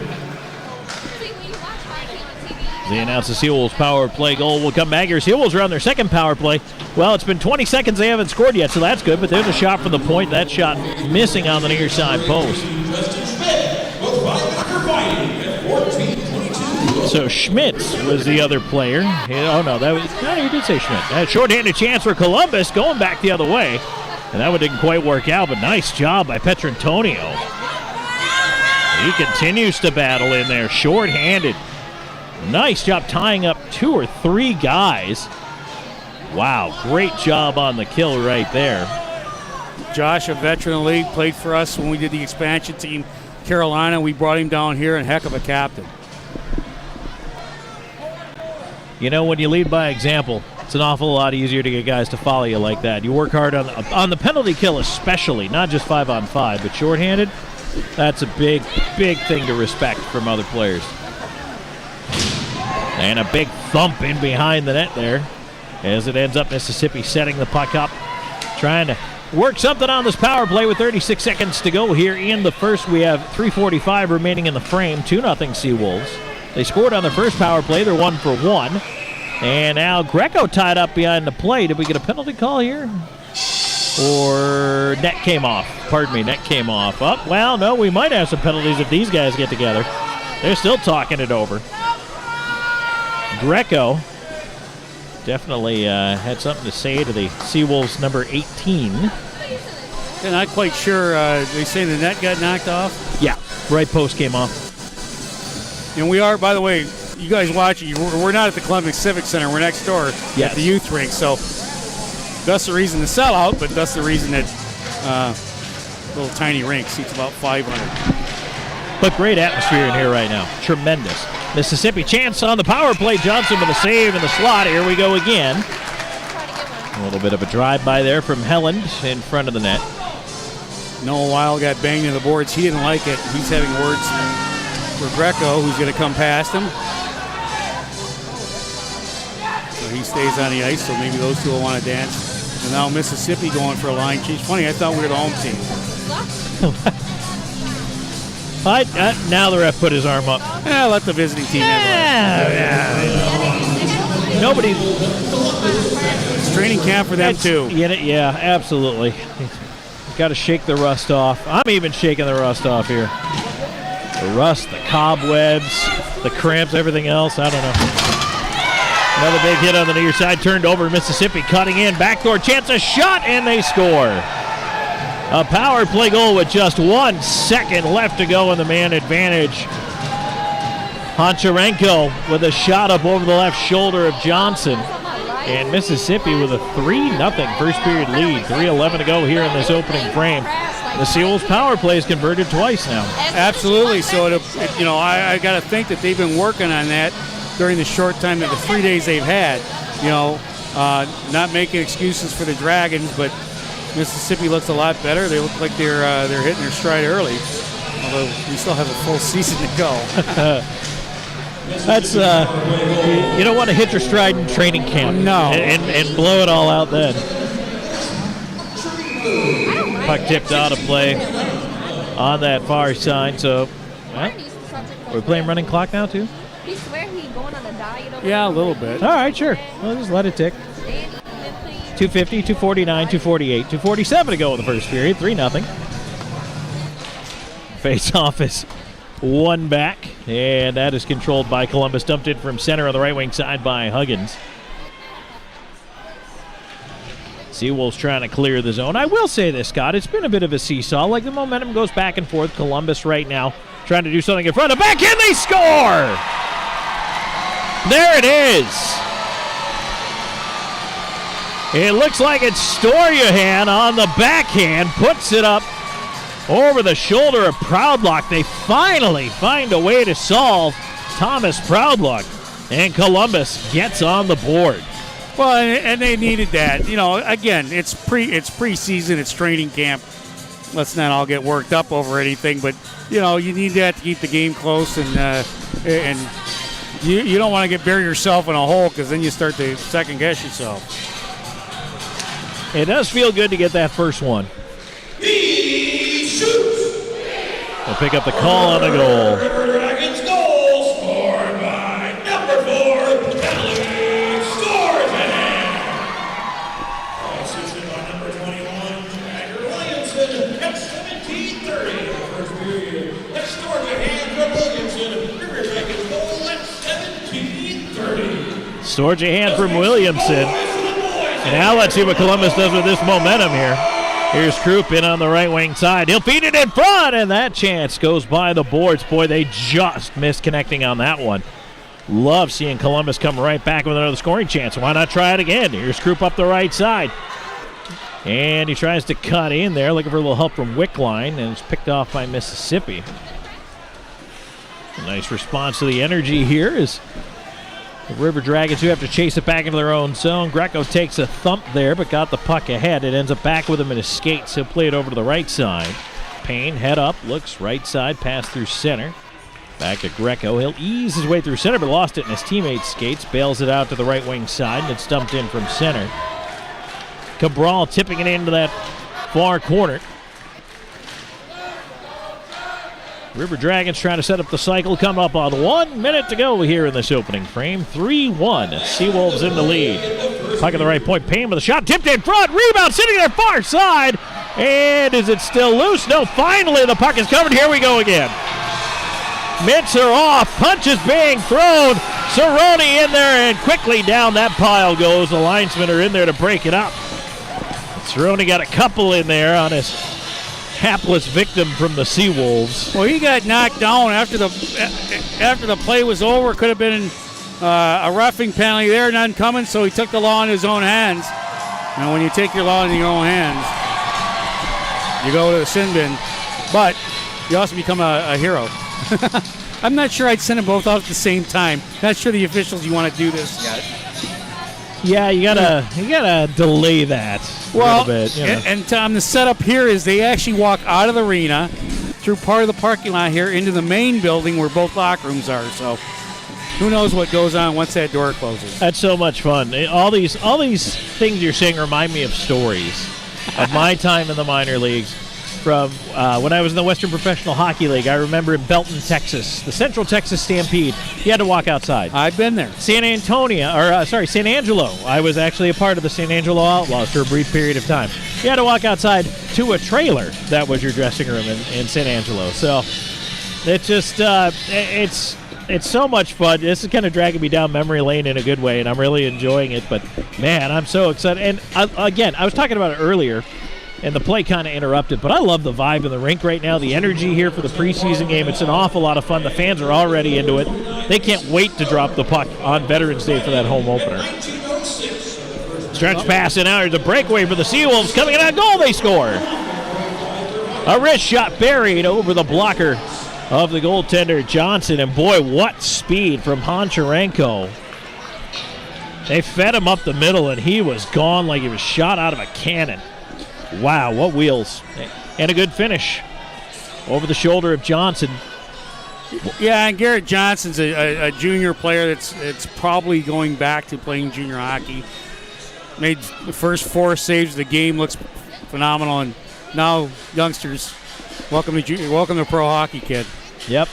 They announce the Seawolves power play goal will come back here. Seawolves are on their second power play. Well, it's been 20 seconds. They haven't scored yet, so that's good. But there's a shot from the point. That shot missing on the near side post. So Schmitz was the other player. Oh, no, you did say Schmidt. A shorthanded chance for Columbus going back the other way. And that one didn't quite work out, but nice job by Petrantonio. He continues to battle in there, shorthanded. Nice job tying up 2 or 3 guys. Wow, great job on the kill right there. Josh, a veteran of the league, played for us when we did the expansion team, Carolina. We brought him down here, and heck of a captain. You know, when you lead by example, it's an awful lot easier to get guys to follow you like that. You work hard on the penalty kill especially, not just 5-on-5, but shorthanded, that's a big, big thing to respect from other players. And a big thump in behind the net there as it ends up Mississippi setting the puck up, trying to work something on this power play with 36 seconds to go here in the first. We have 3:45 remaining in the frame, 2-0 Seawolves. They scored on their first power play. They're 1 for 1. And now Greco tied up behind the play. Did we get a penalty call here? Or net came off. Pardon me, net came off. Oh, well, no, we might have some penalties if these guys get together. They're still talking it over. Greco definitely had something to say to the Seawolves number 18. And not quite sure. They say the net got knocked off? Yeah, right post came off. And we are, by the way, you guys watching, we're not at the Columbus Civic Center. We're next door at the youth rink. So that's the reason to sell out, but that's the reason that little tiny rink seats about 500. But great atmosphere in here right now. Tremendous. Mississippi chance on the power play. Johnson with a save in the slot. Here we go again. A little bit of a drive-by there from Helland in front of the net. Noah Weil got banged in the boards. He didn't like it. He's having words for Greco, who's going to come past him. So he stays on the ice, so maybe those two will want to dance. And now Mississippi going for a line change. Funny, I thought we were the home team. Now the ref put his arm up. Yeah, let the visiting team have it. Nobody. It's training camp for them, too. Yeah, absolutely. Got to shake the rust off. I'm even shaking the rust off here. The rust, the cobwebs, the cramps, everything else. I don't know. Another big hit on the near side. Turned over. Mississippi cutting in. Backdoor chance. A shot, and they score. A power play goal with just 1 second left to go in the man advantage. Honcharenko with a shot up over the left shoulder of Johnson. And Mississippi with a 3-0 first period lead. 3:11 to go here in this opening frame. The Seawolves power play is converted twice now. Absolutely. So, I got to think that they've been working on that during the short time, that the 3 days they've had. Not making excuses for the Dragons, but Mississippi looks a lot better. They look like they're hitting their stride early, although we still have a full season to go. That's you don't want to hit your stride in training camp. No, and blow it all out then. Puck tipped out of play on that far side. So, we're playing running clock now too. He swear he going on a diet over Yeah, a little bit. All right, sure. We'll just let it tick. 250, 249, 248, 247 to go in the first period. 3-0. Face-off is one back, and that is controlled by Columbus. Dumped in from center on the right wing side by Huggins. Seawolves trying to clear the zone. I will say this, Scott. It's been a bit of a seesaw. Like the momentum goes back and forth. Columbus right now trying to do something in front of back, and they score! There it is. It looks like it's Storyahan on the backhand. Puts it up over the shoulder of Proudlock. They finally find a way to solve Thomas Proudlock. And Columbus gets on the board. Well, and they needed that. Again, it's preseason, it's training camp. Let's not all get worked up over anything, but you need that to keep the game close, and you don't want to bury yourself in a hole, because then you start to second guess yourself. It does feel good to get that first one. He shoots. We'll pick up the call on the goal. River Dragons goal scored by number 4, Kelly Storjan. Assisted by number 21, Jagger Williamson at 17:30 of the first period. That's Storjan from Williamson. River Dragons goal at 17:30. Storjahan from Williamson. And now let's see what Columbus does with this momentum here. Here's Krupp in on the right wing side. He'll feed it in front, and that chance goes by the boards. Boy, they just missed connecting on that one. Love seeing Columbus come right back with another scoring chance. Why not try it again? Here's Krupp up the right side. And he tries to cut in there, looking for a little help from Wickline, and it's picked off by Mississippi. A nice response to the energy here is the River Dragons, who have to chase it back into their own zone. Greco takes a thump there, but got the puck ahead. It ends up back with him in his skates. He'll play it over to the right side. Payne, head up, looks right side, pass through center. Back to Greco. He'll ease his way through center, but lost it in his teammate's skates. Bails it out to the right wing side, and it's dumped in from center. Cabral tipping it into that far corner. River Dragons trying to set up the cycle, come up on 1 minute to go here in this opening frame. 3-1, Seawolves in the lead. Puck at the right point. Payne with a shot. Tipped in front. Rebound sitting there far side. And is it still loose? No, finally the puck is covered. Here we go again. Mitts are off. Punches being thrown. Cerrone in there, and quickly down that pile goes. The linesmen are in there to break it up. Cerrone got a couple in there on his hapless victim from the Seawolves. Well, he got knocked down after the play was over. Could have been a roughing penalty there, none coming, so he took the law in his own hands. And when you take your law in your own hands, you go to the sin bin, but you also become a hero. I'm not sure I'd send them both out at the same time. Not sure the officials you want to do this. Yeah, you gotta delay that a little bit. You know. And Tom, the setup here is they actually walk out of the arena through part of the parking lot here into the main building where both locker rooms are. So who knows what goes on once that door closes. That's so much fun. All these things you're saying remind me of stories of my time in the minor leagues. From when I was in the Western Professional Hockey League, I remember in Belton, Texas, the Central Texas Stampede, you had to walk outside. I've been there. San Angelo. I was actually a part of the San Angelo Outlaws for a brief period of time. You had to walk outside to a trailer that was your dressing room in San Angelo. So it's just it's so much fun. This is kind of dragging me down memory lane in a good way, and I'm really enjoying it. But man, I'm so excited. And I was talking about it earlier. And the play kind of interrupted, but I love the vibe in the rink right now, the energy here for the preseason game. It's an awful lot of fun. The fans are already into it. They can't wait to drop the puck on Veterans Day for that home opener. Stretch pass, and now there's a breakaway for the Seawolves. Coming in on goal, they score. A wrist shot buried over the blocker of the goaltender, Johnson. And boy, what speed from Honcharenko. They fed him up the middle, and he was gone like he was shot out of a cannon. Wow, what wheels. And a good finish over the shoulder of Johnson. Yeah, and Garrett Johnson's a junior player that's probably going back to playing junior hockey. Made the first 4 saves of the game, looks phenomenal. And now, youngsters, welcome to pro hockey, kid. Yep,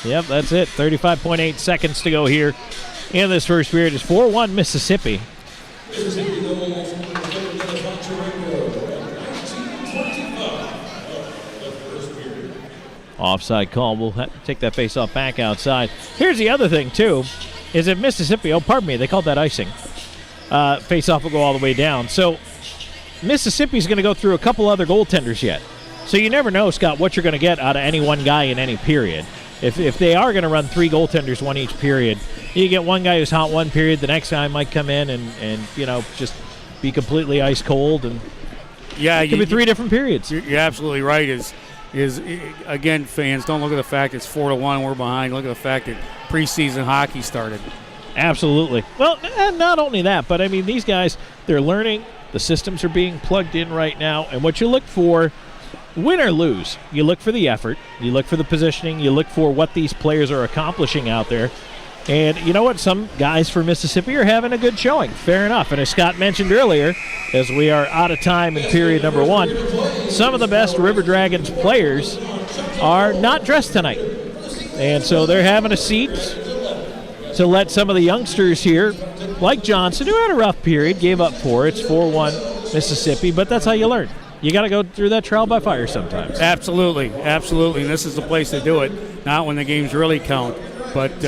that's it. 35.8 seconds to go here in this first period. It's 4-1 Mississippi. Offside call. We'll have to take that face-off back outside. Here's the other thing, too, is if Mississippi, they called that icing. Face-off will go all the way down. So Mississippi's going to go through a couple other goaltenders yet. So you never know, Scott, what you're going to get out of any one guy in any period. If they are going to run 3 goaltenders one each period, you get one guy who's hot one period, the next guy might come in and just be completely ice cold. And yeah, it could be 3 different periods. You're absolutely right. Is again, fans, don't look at the fact it's 4-1, we're behind. Look at the fact that preseason hockey started. Absolutely. Well, and not only that, but I mean, these guys, they're learning. The systems are being plugged in right now. And what you look for, win or lose, you look for the effort, you look for the positioning, you look for what these players are accomplishing out there. And you know what? Some guys for Mississippi are having a good showing. Fair enough. And as Scott mentioned earlier, as we are out of time in period number 1, some of the best River Dragons players are not dressed tonight. And so they're having a seat to let some of the youngsters here, like Johnson, who had a rough period, gave up 4. It's 4-1 Mississippi, but that's how you learn. You got to go through that trial by fire sometimes. Absolutely. And this is the place to do it, not when the games really count. But,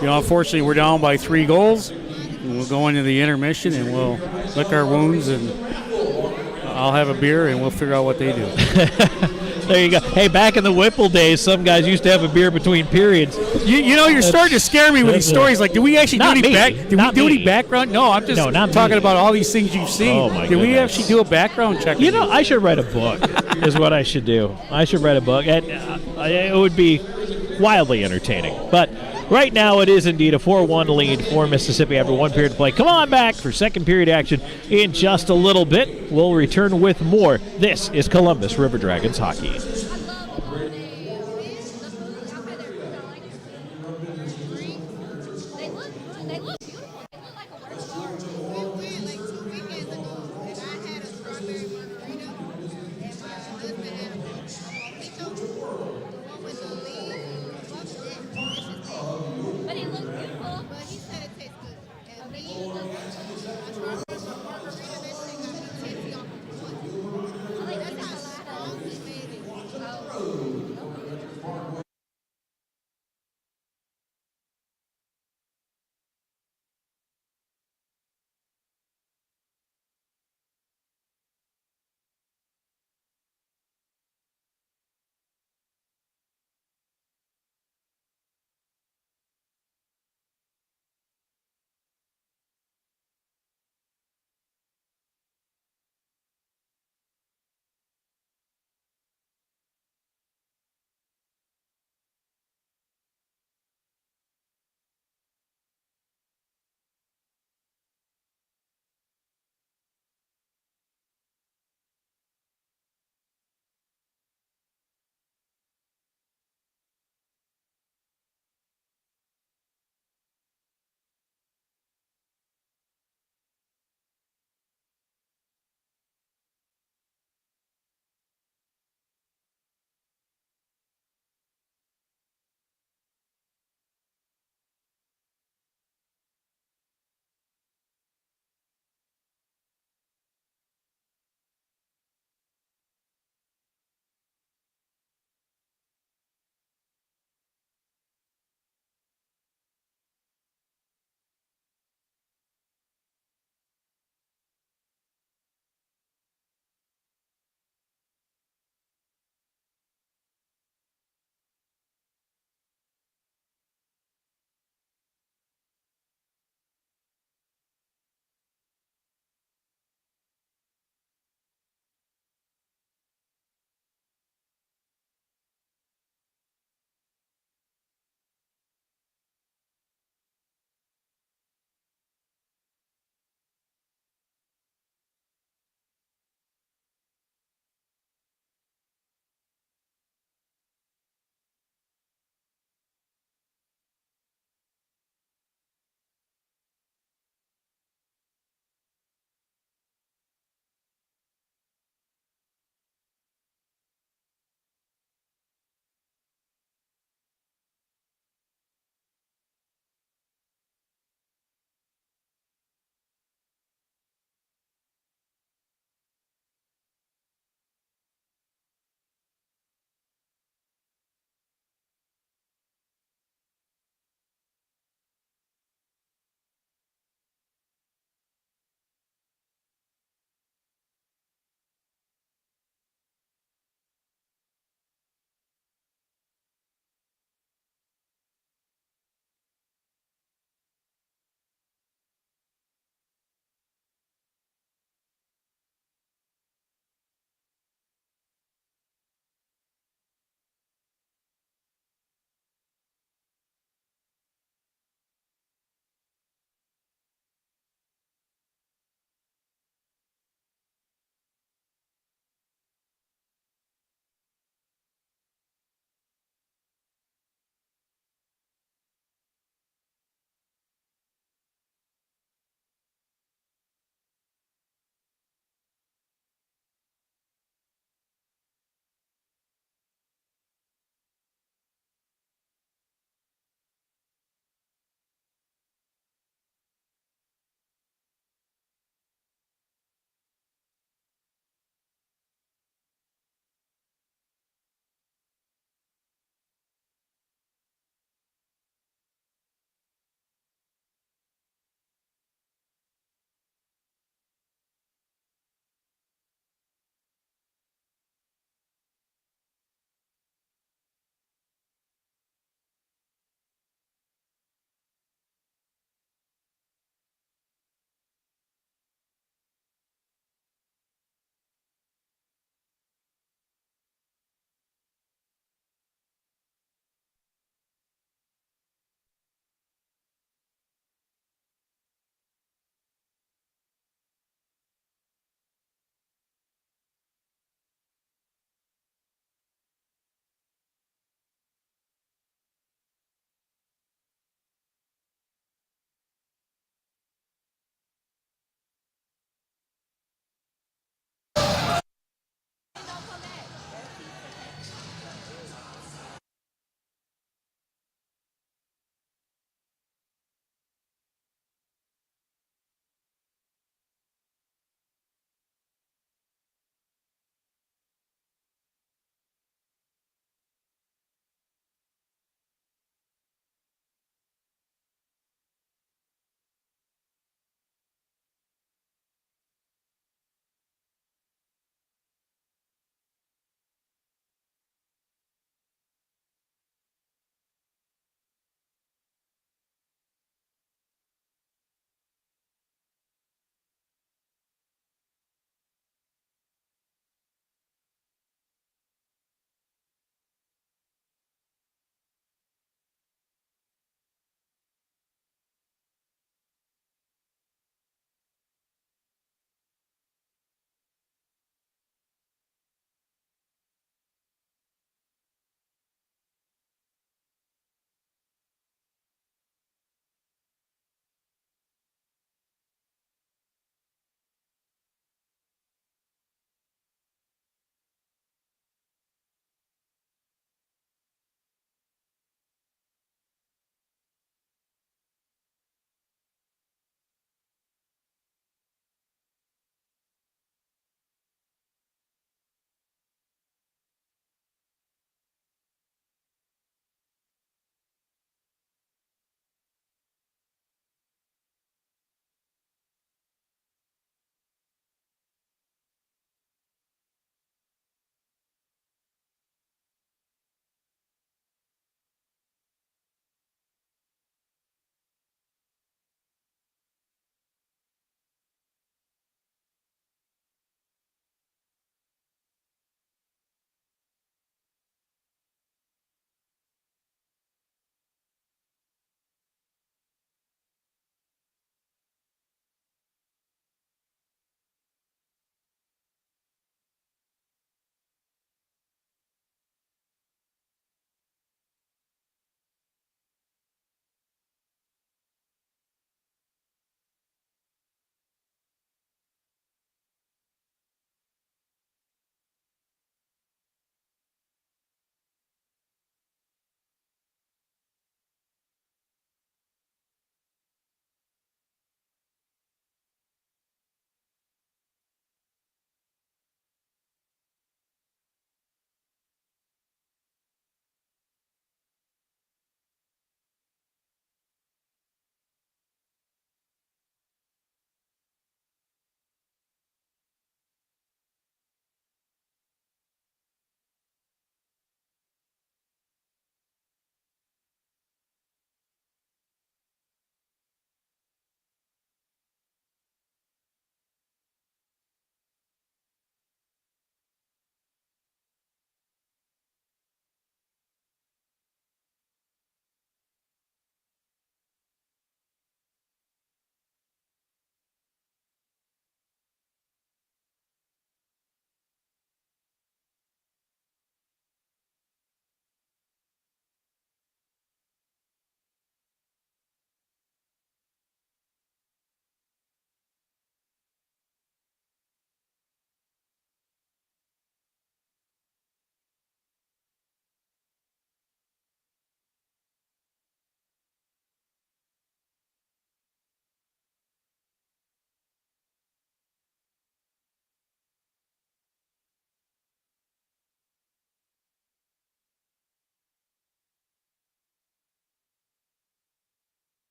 unfortunately, we're down by 3 goals. And we'll go into the intermission, and we'll lick our wounds, and I'll have a beer, and we'll figure out what they do. There you go. Hey, back in the Whipple days, some guys used to have a beer between periods. You're starting to scare me with these stories. Like, did we actually do any background? No, I'm just talking about all these things you've seen. Oh, my Did we goodness. actually do a background check? I should write a book is what I should do. I should write a book. And it would be wildly entertaining. But right now it is indeed a 4-1 lead for Mississippi after 1 period to play. Come on back for second period action in just a little bit. We'll return with more. This is Columbus River Dragons hockey. But it looks beautiful. But he said it tastes good.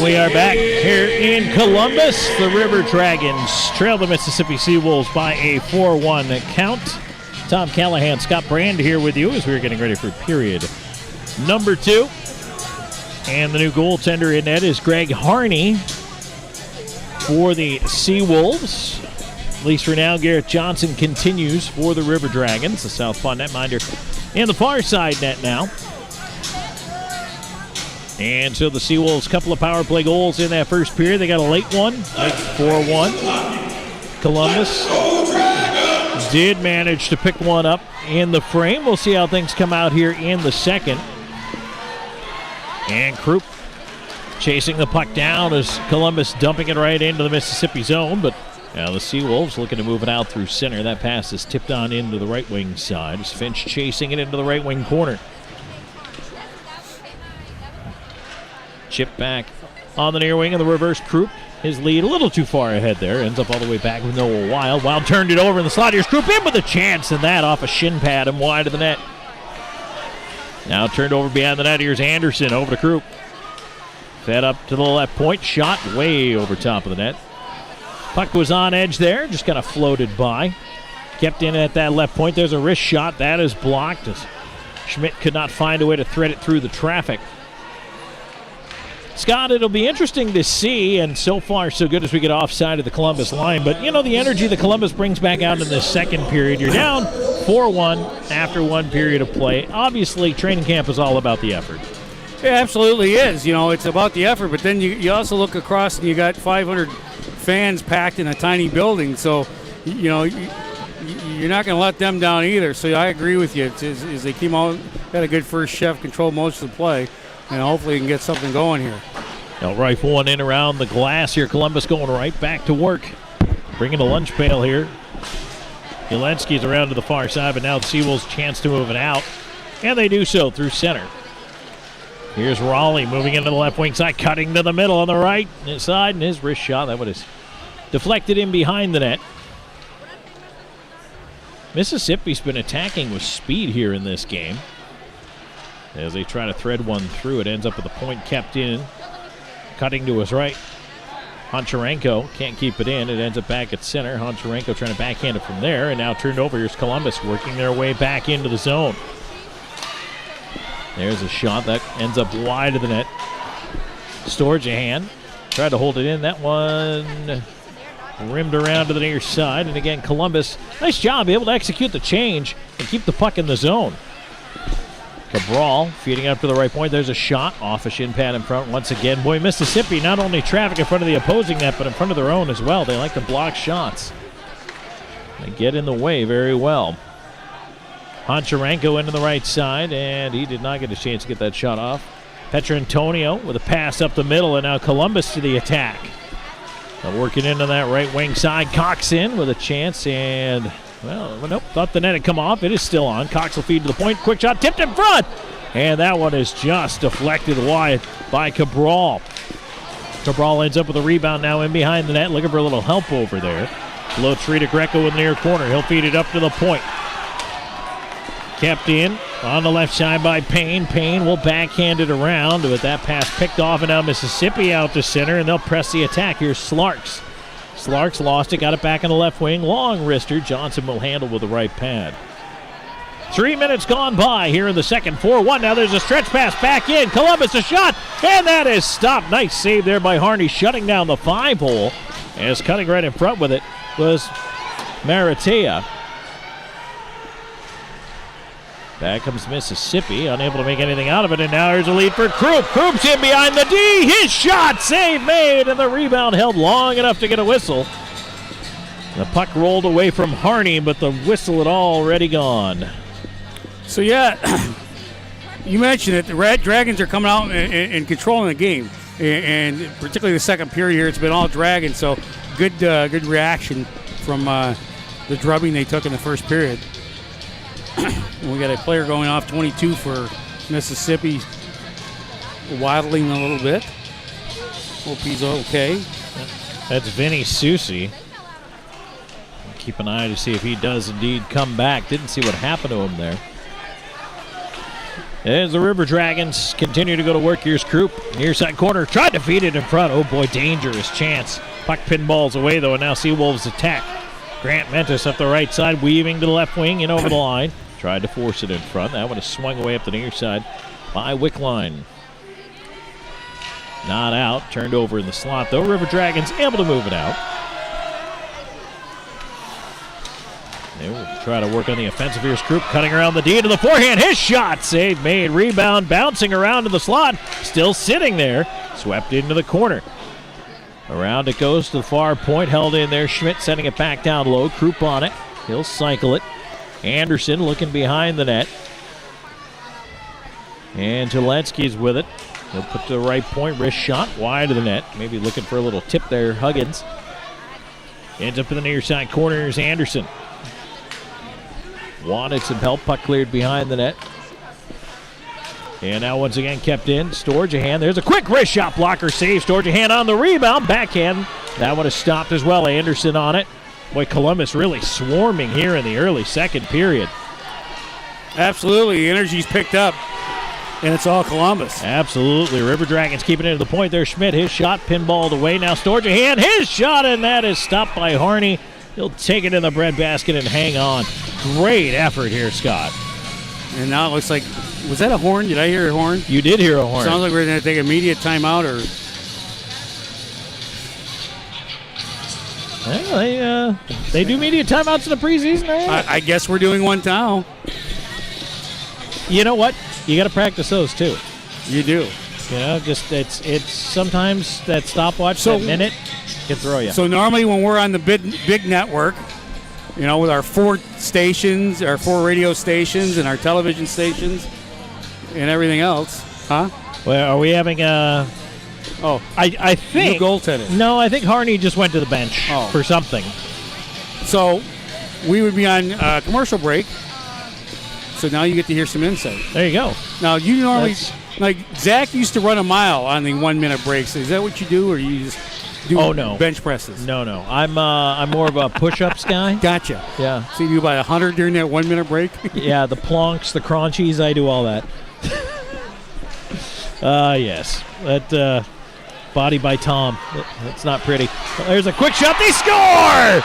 And we are back here in Columbus. The River Dragons trail the Mississippi Seawolves by a 4-1 count. Tom Callahan, Scott Brand here with you as we're getting ready for period number 2. And the new goaltender in net is Greg Harney for the Seawolves. At least for now, Garrett Johnson continues for the River Dragons, the southpaw netminder in the far side net now. And so the Seawolves, couple of power play goals in that first period. They got a late one, 4-1. Columbus did manage to pick one up in the frame. We'll see how things come out here in the second. And Krupp chasing the puck down as Columbus dumping it right into the Mississippi zone. But now the Seawolves looking to move it out through center. That pass is tipped on into the right wing side as Finch chasing it into the right wing corner. Chip back on the near wing of the reverse Krupp. His lead a little too far ahead there. Ends up all the way back with Noah Wild. Wild turned it over in the slot. Here's Krupp in with a chance, and that off a shin pad and wide of the net. Now turned over behind the net. Here's Anderson over to Krupp. Fed up to the left point. Shot way over top of the net. Puck was on edge there. Just kind of floated by. Kept in at that left point. There's a wrist shot. That is blocked as Schmidt could not find a way to thread it through the traffic. Scott, it'll be interesting to see, and so far so good as we get offside of the Columbus line, but the energy that Columbus brings back out in this second period. You're down 4-1 after one period of play. Obviously, training camp is all about the effort. It absolutely is. It's about the effort, but then you also look across and you got 500 fans packed in a tiny building, so, you're not going to let them down either. So I agree with you. As they came out, had a good first shift, controlled most of the play, and hopefully we can get something going here. They'll rifle one in around the glass here. Columbus going right back to work. Bringing a lunch pail here. Yelensky's around to the far side, but now the Seawolves chance to move it out. And they do so through center. Here's Raleigh moving into the left wing side, cutting to the middle on the right side, and his wrist shot, that one is deflected in behind the net. Mississippi's been attacking with speed here in this game. As they try to thread one through, it ends up with the point kept in. Cutting to his right. Honcharenko can't keep it in. It ends up back at center. Honcharenko trying to backhand it from there, and now turned over. Here's Columbus working their way back into the zone. There's a shot that ends up wide of the net. Storjahan tried to hold it in. That one rimmed around to the near side, and again, Columbus, nice job, able to execute the change and keep the puck in the zone. Cabral feeding up to the right point. There's a shot off a shin pad in front once again. Boy, Mississippi not only traffic in front of the opposing net, but in front of their own as well. They like to block shots. They get in the way very well. Honcharenko into the right side, and he did not get a chance to get that shot off. Petrantonio with a pass up the middle, and now Columbus to the attack. Working into that right wing side. Cox in with a chance, and nope, thought the net had come off. It is still on. Cox will feed to the point. Quick shot, tipped in front. And that one is just deflected wide by Cabral. Cabral ends up with a rebound now in behind the net, looking for a little help over there. Low tree to Greco in the near corner. He'll feed it up to the point. Kept in on the left side by Payne. Payne will backhand it around, but that pass picked off, and now Mississippi out to center, and they'll press the attack. Here's Slarks. Slarks lost it, got it back in the left wing. Long wrister. Johnson will handle with the right pad. 3 minutes gone by here in the second. 4-1. Now there's a stretch pass back in. Columbus a shot, and that is stopped. Nice save there by Harney, shutting down the 5-hole. As cutting right in front with it was Maratea. Back comes Mississippi, unable to make anything out of it, and now here's a lead for Krupp. Krupp's in behind the D. His shot, save made, and the rebound held long enough to get a whistle. The puck rolled away from Harney, but the whistle had already gone. So, yeah, you mentioned it. The Red Dragons are coming out and controlling the game, and particularly the second period here, it's been all Dragons, so good reaction from the drubbing they took in the first period. We got a player going off 22 for Mississippi, waddling a little bit. Hope he's okay. That's Vinny Susi. Keep an eye to see if he does indeed come back. Didn't see what happened to him there. As the River Dragons continue to go to work, here's Croup. Near side corner, tried to feed it in front. Oh boy, dangerous chance. Puck pinballs away though, and now Seawolves attack. Grant Mentis up the right side, weaving to the left wing and over the line. Tried to force it in front. That one is swung away up the near side by Wickline. Not out, turned over in the slot though. River Dragons able to move it out. They will try to work on the offensive. Here's Croup cutting around the D to the forehand. His shot, save made. Rebound bouncing around to the slot. Still sitting there. Swept into the corner. Around it goes to the far point. Held in there. Schmidt sending it back down low. Croup on it. He'll cycle it. Anderson looking behind the net. And Tuletsky's with it. He'll put to the right point. Wrist shot wide of the net. Maybe looking for a little tip there. Huggins. Ends up in the near side corner. Here's Anderson. Wanted some help. Puck cleared behind the net. And now once again kept in. Storjahan. There's a quick wrist shot. Blocker save. Storjahan on the rebound. Backhand. That one is stopped as well. Anderson on it. Boy, Columbus really swarming here in the early second period. Absolutely. The energy's picked up. And it's all Columbus. Absolutely. River Dragons keeping it to the point there. Schmidt, his shot pinballed away. Now Storjahan, his shot, and that is stopped by Harney. He'll take it in the breadbasket and hang on. Great effort here, Scott. And now it looks like, was that a horn? Did I hear a horn? You did hear a horn. Sounds like we're going to take immediate timeout, or... Well, they do immediate timeouts in the preseason, right? I guess we're doing one now. You know what? You got to practice those, too. You do. You know, just it's sometimes that stopwatch, that minute, can throw you. So normally when we're on the big network, you know, with our 4 stations, our 4 radio stations, and our television stations, and everything else, huh? Well, are we having a... Oh, I think... new goaltending. No, I think Harney just went to the bench for something. So we would be on commercial break. So now you get to hear some insight. There you go. Now you normally, like Zach used to run a mile on the 1 minute breaks. Is that what you do, or you just do bench presses? No. I'm more of a push-ups guy. Gotcha. Yeah. So you do about 100 during that 1 minute break? Yeah, the plonks, the crunchies, I do all that. Yes. That body by Tom. That's not pretty. There's a quick shot. They score!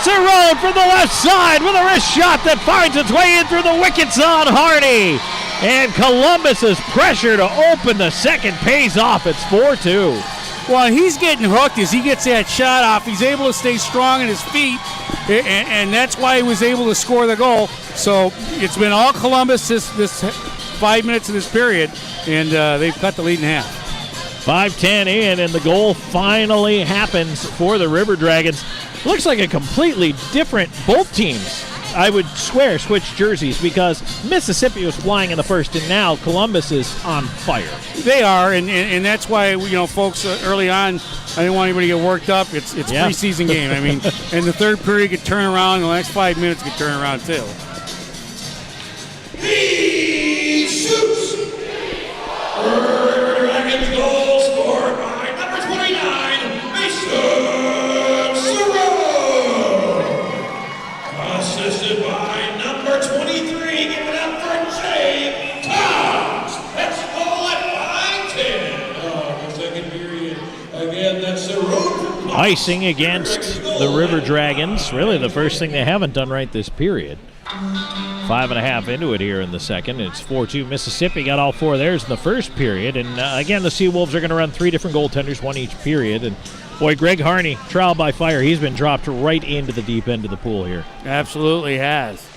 Cerrone from the left side with a wrist shot that finds its way in through the wickets on Harney. And Columbus's pressure to open the second pays off. It's 4-2. Well, he's getting hooked as he gets that shot off. He's able to stay strong on his feet, and that's why he was able to score the goal. So it's been all Columbus this 5 minutes of this period, and they've cut the lead in half. 5:10 in, and the goal finally happens for the River Dragons. Looks like a completely different, both teams, I would swear, switched jerseys, because Mississippi was flying in the first, and now Columbus is on fire. They are, and that's why, you know, folks, early on, I didn't want anybody to get worked up. It's preseason game. I mean, and the third period could turn around, and the next 5 minutes could turn around, too. He shoots. Dragons goal scored by number 29, Mason Cerrone. Assisted by number 23, give it up for Jay Cox. That's goal at 5:10 of the second period. Again, that's Cerrone. Icing against the River Dragons. Really the first thing they haven't done right this period. 5.5 into it here in the second. It's 4-2. Mississippi got all 4 of theirs in the first period. And again, the Seawolves are going to run 3 different goaltenders, 1 each period. And boy, Greg Harney, trial by fire. He's been dropped right into the deep end of the pool here. Absolutely has.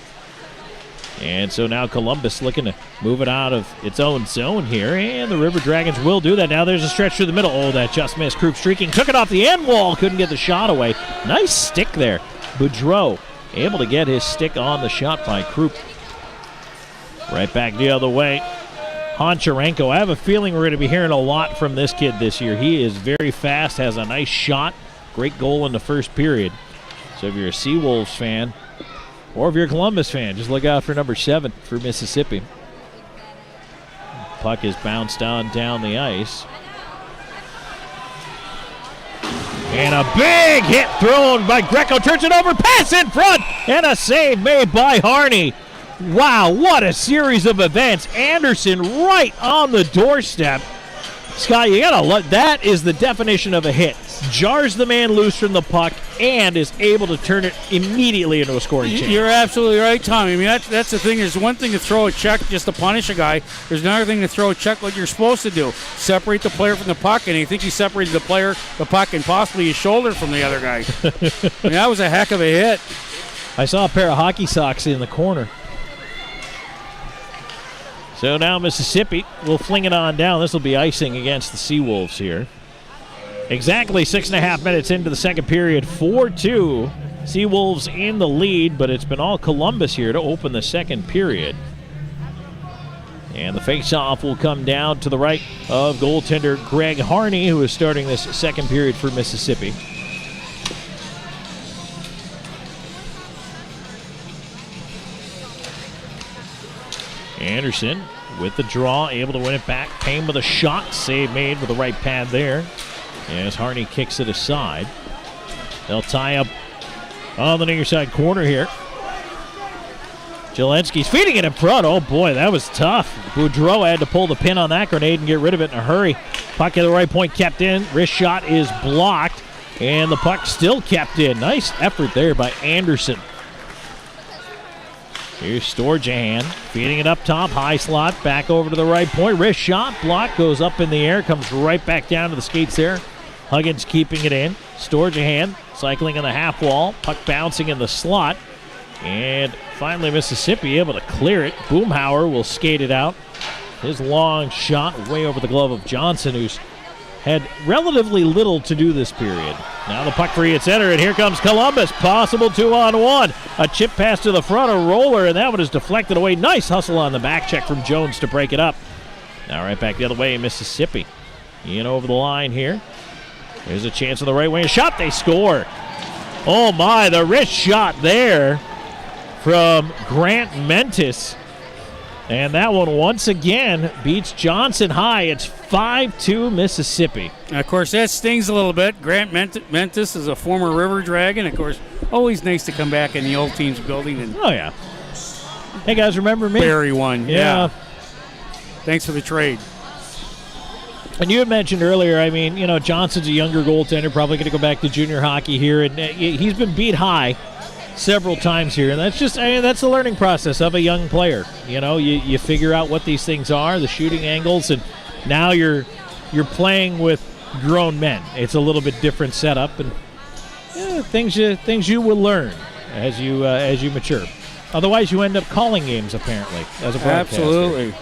And so now Columbus looking to move it out of its own zone here. And the River Dragons will do that. Now there's a stretch through the middle. Oh, that just missed. Croup streaking. Took it off the end wall. Couldn't get the shot away. Nice stick there. Boudreau able to get his stick on the shot by Croup. Right back the other way. Honcharenko. I have a feeling we're going to be hearing a lot from this kid this year. He is very fast, has a nice shot. Great goal in the first period. So if you're a Seawolves fan, or if you're a Columbus fan, just look out for number 7 for Mississippi. Puck is bounced on down the ice. And a big hit thrown by Greco. Turns it over. Pass in front. And a save made by Harney. Wow, what a series of events. Anderson right on the doorstep. Scott, you gotta look. That is the definition of a hit. Jars the man loose from the puck and is able to turn it immediately into a scoring chance. You're absolutely right, Tommy. I mean, that's the thing. There's one thing to throw a check just to punish a guy. There's another thing to throw a check like you're supposed to do. Separate the player from the puck, and I think he separated the puck, and possibly his shoulder from the other guy. I mean, that was a heck of a hit. I saw a pair of hockey socks in the corner. So now Mississippi will fling it on down. This will be icing against the Seawolves here. Exactly 6.5 minutes into the second period, 4-2. Seawolves in the lead, but it's been all Columbus here to open the second period. And the face-off will come down to the right of goaltender Greg Harney, who is starting this second period for Mississippi. Anderson with the draw, able to win it back. Payne with a shot, save made with the right pad there. As Harney kicks it aside. They'll tie up on the near side corner here. Jelensky's feeding it in front. Oh boy, that was tough. Boudreau had to pull the pin on that grenade and get rid of it in a hurry. Puck at the right point kept in. Wrist shot is blocked. And the puck still kept in. Nice effort there by Anderson. Here's Storjahan feeding it up top, high slot, back over to the right point. Wrist shot, block, goes up in the air, comes right back down to the skates there. Huggins keeping it in. Storjahan cycling in the half wall, puck bouncing in the slot. And finally Mississippi able to clear it. Boomhauer will skate it out. His long shot way over the glove of Johnson, who's had relatively little to do this period. Now the puck free at center, and here comes Columbus. Possible 2-on-1. A chip pass to the front, a roller, and that one is deflected away. Nice hustle on the back check from Jones to break it up. Now right back the other way, Mississippi. In over the line here. There's a chance on the right wing. Shot, they score. Oh my, the wrist shot there from Grant Mentis. And that one once again beats Johnson high. It's 5-2 Mississippi. And of course, that stings a little bit. Grant Mentis is a former River Dragon. Of course, always nice to come back in the old team's building. And oh, yeah. Hey, guys, remember me? Barry won. Yeah. Thanks for the trade. And you had mentioned earlier, I mean, you know, Johnson's a younger goaltender, probably going to go back to junior hockey here. And he's been beat high several times here, and that's just, I mean, that's the learning process of a young player. You know, you figure out what these things are, the shooting angles, and now you're playing with grown men. It's a little bit different setup, and things you will learn as you mature. Otherwise, you end up calling games apparently as a broadcaster. Absolutely.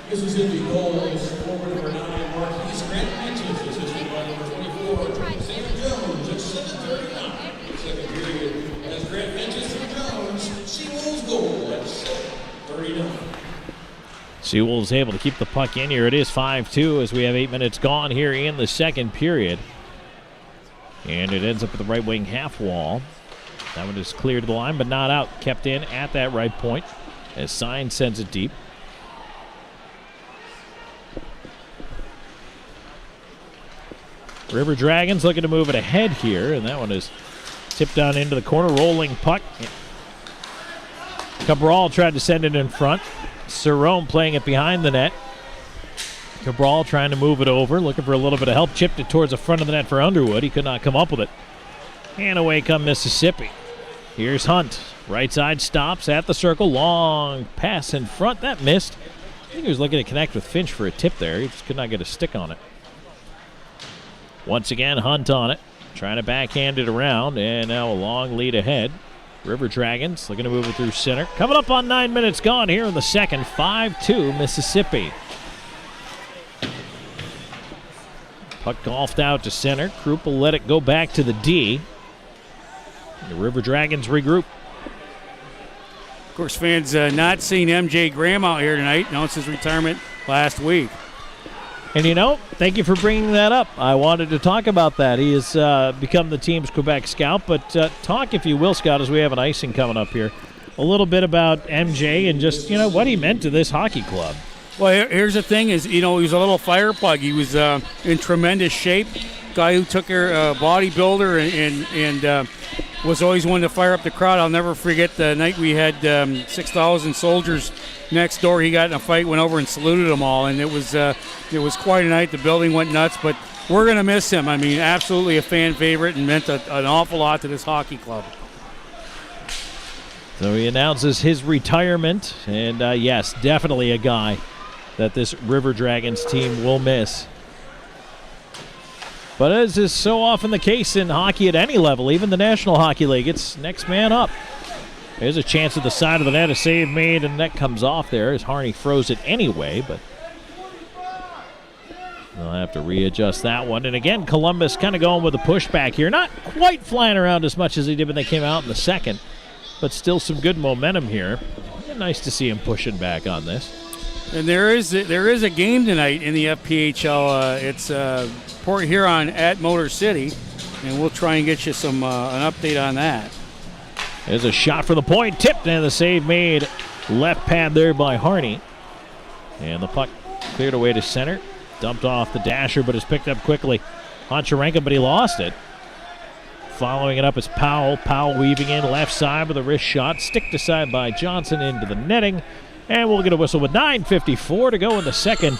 Mississippi goals forward number 9, Marquise Grant Mentis, assisted by number 24, Sam Jones at 7:39. Second period as Grant Mentis and Jones, Seawolves goal at 7:39. Seawolves able to keep the puck in here. It is 5-2 as we have 8 minutes gone here in the second period. And it ends up at the right wing half wall. That one is cleared to the line, but not out. Kept in at that right point as Sign sends it deep. River Dragons looking to move it ahead here, and that one is tipped down into the corner. Rolling puck. Cabral tried to send it in front. Cerrone playing it behind the net. Cabral trying to move it over, looking for a little bit of help. Chipped it towards the front of the net for Underwood. He could not come up with it. And away come Mississippi. Here's Hunt. Right side stops at the circle. Long pass in front. That missed. I think he was looking to connect with Finch for a tip there. He just could not get a stick on it. Once again, Hunt on it. Trying to backhand it around. And now a long lead ahead. River Dragons looking to move it through center. Coming up on 9 minutes gone here in the second. 5-2 Mississippi. Puck golfed out to center. Krupp will let it go back to the D. The River Dragons regroup. Of course, fans not seeing MJ Graham out here tonight. Announced his retirement last week. And you know, thank you for bringing that up. I wanted to talk about that. He has become the team's Quebec scout. But talk, if you will, Scott, as we have an icing coming up here, a little bit about MJ and just, you know, what he meant to this hockey club. Well, here's the thing is, you know, he was a little fire plug. He was in tremendous shape. Guy who took care bodybuilder and was always one to fire up the crowd. I'll never forget the night we had 6,000 soldiers next door. He got in a fight, went over and saluted them all, and it was quite a night. The building went nuts, but we're going to miss him. I mean, absolutely a fan favorite and meant an awful lot to this hockey club. So he announces his retirement, and yes, definitely a guy that this River Dragons team will miss. But as is so often the case in hockey at any level, even the National Hockey League, it's next man up. There's a chance at the side of the net, a save made, and net comes off there as Harney froze it anyway, but they'll have to readjust that one. And again, Columbus kind of going with a pushback here. Not quite flying around as much as they did when they came out in the second, but still some good momentum here. Nice to see him pushing back on this. And there is a game tonight in the FPHL. It's Port Huron at Motor City, and we'll try and get you some an update on that. There's a shot for the point, tipped, and the save made. Left pad there by Harney. And the puck cleared away to center. Dumped off the dasher, but is picked up quickly. Honcharenko, but he lost it. Following it up is Powell. Powell weaving in left side with a wrist shot. Stick to side by Johnson into the netting. And we'll get a whistle with 9:54 to go in the second.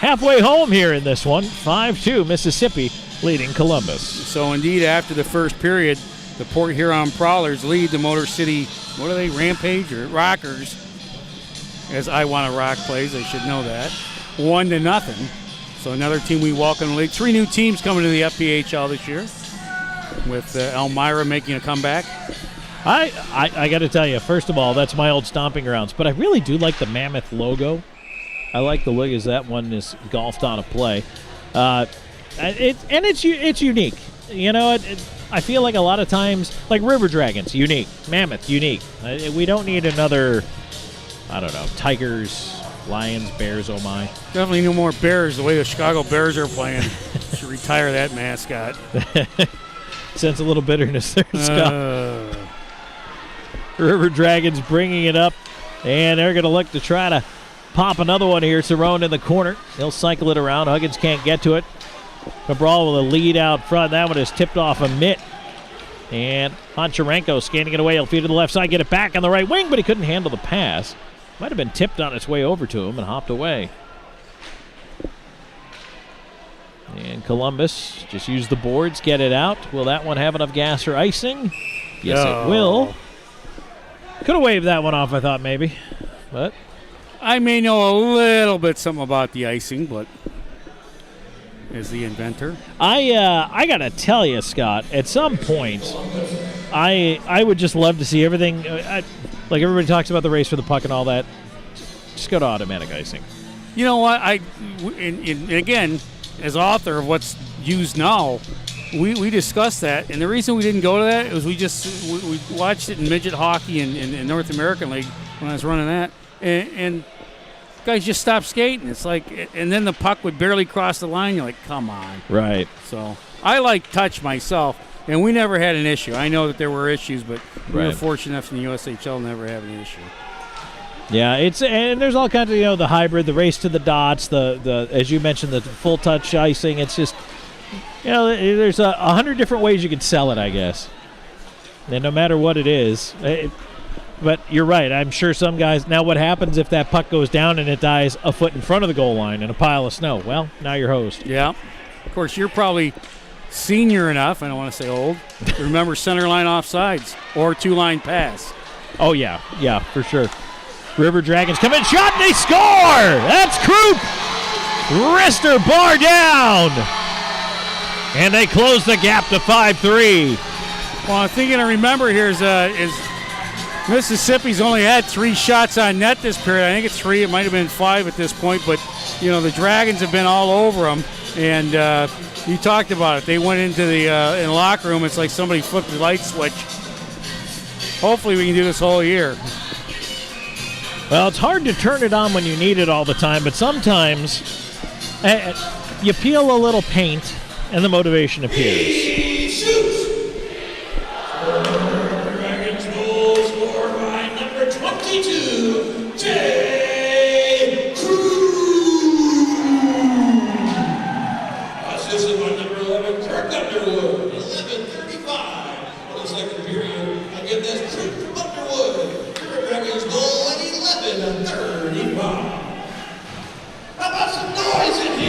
Halfway home here in this one. 5-2 Mississippi leading Columbus. So indeed, after the first period, the Port Huron Prowlers lead the Motor City, what are they, Rampage or Rockers? As I Want to Rock plays, I should know that. 1-0. So another team we welcome in the league. 3 new teams coming to the FPHL this year, with Elmira making a comeback. I got to tell you, first of all, that's my old stomping grounds, but I really do like the Mammoth logo. I like the look as that one is golfed on a play. It's unique. You know, I feel like a lot of times, like River Dragons, unique. Mammoth, unique. We don't need another, I don't know, Tigers, Lions, Bears, oh my. Definitely no more Bears the way the Chicago Bears are playing. Should retire that mascot. Sense a little bitterness there, Scott. River Dragons bringing it up, and they're going to look to try to pop another one here. Cerrone in the corner. He'll cycle it around. Huggins can't get to it. Cabral with a lead out front. That one is tipped off a mitt. And Honcharenko scanning it away. He'll feed to the left side, get it back on the right wing, but he couldn't handle the pass. Might have been tipped on its way over to him and hopped away. And Columbus just use the boards, get it out. Will that one have enough gas or icing? Yes, it will. Could have waved that one off, I thought, maybe. But I may know a little bit something about the icing, but as the inventor. I got to tell you, Scott, at some point, I would just love to see everything. Like everybody talks about the race for the puck and all that. Just go to automatic icing. You know what? And again, as author of what's used now, we discussed that, and the reason we didn't go to that is we watched it in midget hockey in North American League when I was running that, and guys just stopped skating. It's like, and then the puck would barely cross the line. You're like, come on. Right. So I like touch myself, and we never had an issue. I know that there were issues, but we were fortunate enough in the USHL never have an issue. Yeah, and there's all kinds of, the hybrid, the race to the dots, the as you mentioned, the full touch icing. It's just, there's 100 different ways you could sell it, I guess. And no matter what it is, but you're right. I'm sure some guys. Now, what happens if that puck goes down and it dies a foot in front of the goal line in a pile of snow? Well, now you're hosed. Yeah. Of course, you're probably senior enough, I don't want to say old, to remember center line offsides or 2-line pass. Oh, yeah, for sure. River Dragons come in, shot, and they score! That's Krupp! Wrister bar down! And they close the gap to 5-3. Well, I'm thinking to remember here is Mississippi's only had 3 shots on net this period. I think it's 3. It might have been 5 at this point, but, the Dragons have been all over them. And you talked about it. They went into the in the locker room. It's like somebody flipped the light switch. Hopefully we can do this whole year. Well, it's hard to turn it on when you need it all the time, but sometimes you peel a little paint and the motivation appears. Dragons goal scored by number 22, Jay Cruz. Assisted by number 11, Kirk Underwood. 11:35 for the second period.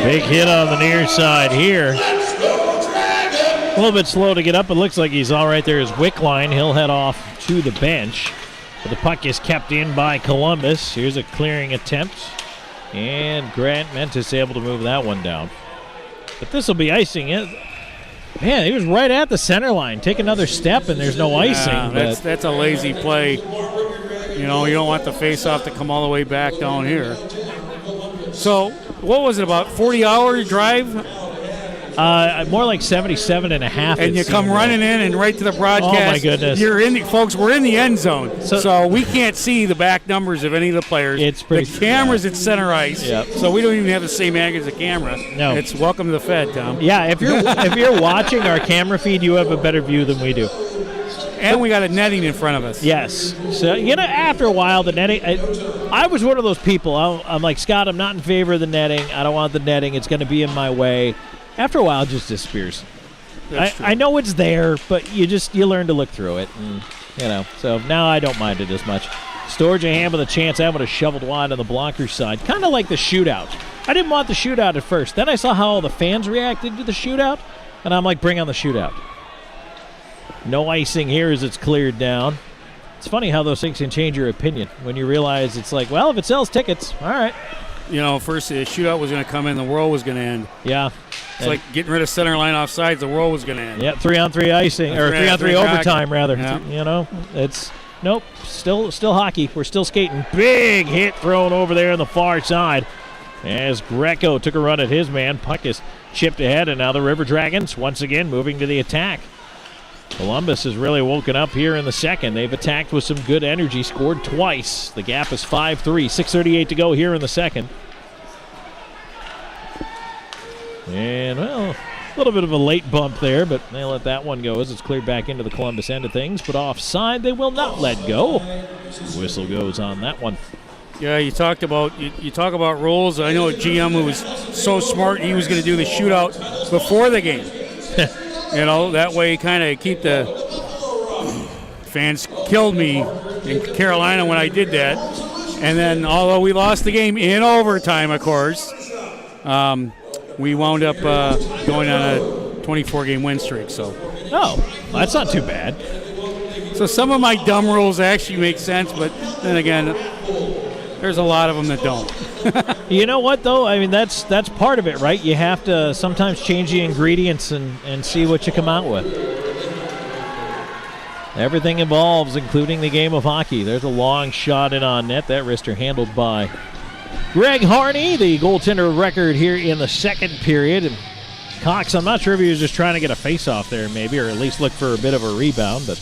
Big hit on the near side here. A little bit slow to get up. It looks like he's all right there is Wickline. He'll head off to the bench. But the puck is kept in by Columbus. Here's a clearing attempt. And Grant Mentis able to move that one down. But this will be icing it. Man, he was right at the center line. Take another step and there's no icing. That's a lazy play. You know, you don't want the face-off to come all the way back down here. So, what was it, about 40-hour drive? More like 77 and a half. And you come running in and right to the broadcast. Oh, my goodness. You're in folks, we're in the end zone. So we can't see the back numbers of any of the players. It's pretty. The camera's at center ice. Yep. So we don't even have the same angle as the camera. No. It's welcome to the Fed, Tom. Yeah, if you're watching our camera feed, you have a better view than we do. And we got a netting in front of us. Yes. So, after a while, the netting, I was one of those people. I'm like, Scott, I'm not in favor of the netting. I don't want the netting. It's going to be in my way. After a while, it just disappears. I know it's there, but you learn to look through it. And, so now I don't mind it as much. Sturgeon with a chance. That would have shoveled wide on the blocker side. Kind of like the shootout. I didn't want the shootout at first. Then I saw how all the fans reacted to the shootout, and I'm like, bring on the shootout. No icing here as it's cleared down. It's funny how those things can change your opinion when you realize it's like, well, if it sells tickets, all right. First the shootout was going to come in, the world was going to end. Yeah. It's like getting rid of center line offsides, the world was going to end. Yeah, 3-on-3 icing, or 3-on-3 overtime, rather. Yeah. It's nope, still hockey. We're still skating. Big hit thrown over there on the far side as Greco took a run at his man. Puck is chipped ahead, and now the River Dragons once again moving to the attack. Columbus has really woken up here in the second. They've attacked with some good energy, scored twice. The gap is 5-3, 6:38 to go here in the second. And, well, a little bit of a late bump there, but they let that one go as it's cleared back into the Columbus end of things. But offside, they will not let go. Whistle goes on that one. Yeah, you talk about rules. I know a GM who was so smart, he was going to do the shootout before the game. That way kind of keep the fans killed me in Carolina when I did that. And then, although we lost the game in overtime, of course, we wound up going on a 24-game win streak. So, that's not too bad. So some of my dumb rules actually make sense, but then again, there's a lot of them that don't. You know what, though? I mean, that's part of it, right? You have to sometimes change the ingredients and see what you come out with. Everything evolves, including the game of hockey. There's a long shot in on net. That wrister handled by Greg Harney, the goaltender record here in the second period. And Cox, I'm not sure if he was just trying to get a face-off there maybe, or at least look for a bit of a rebound, but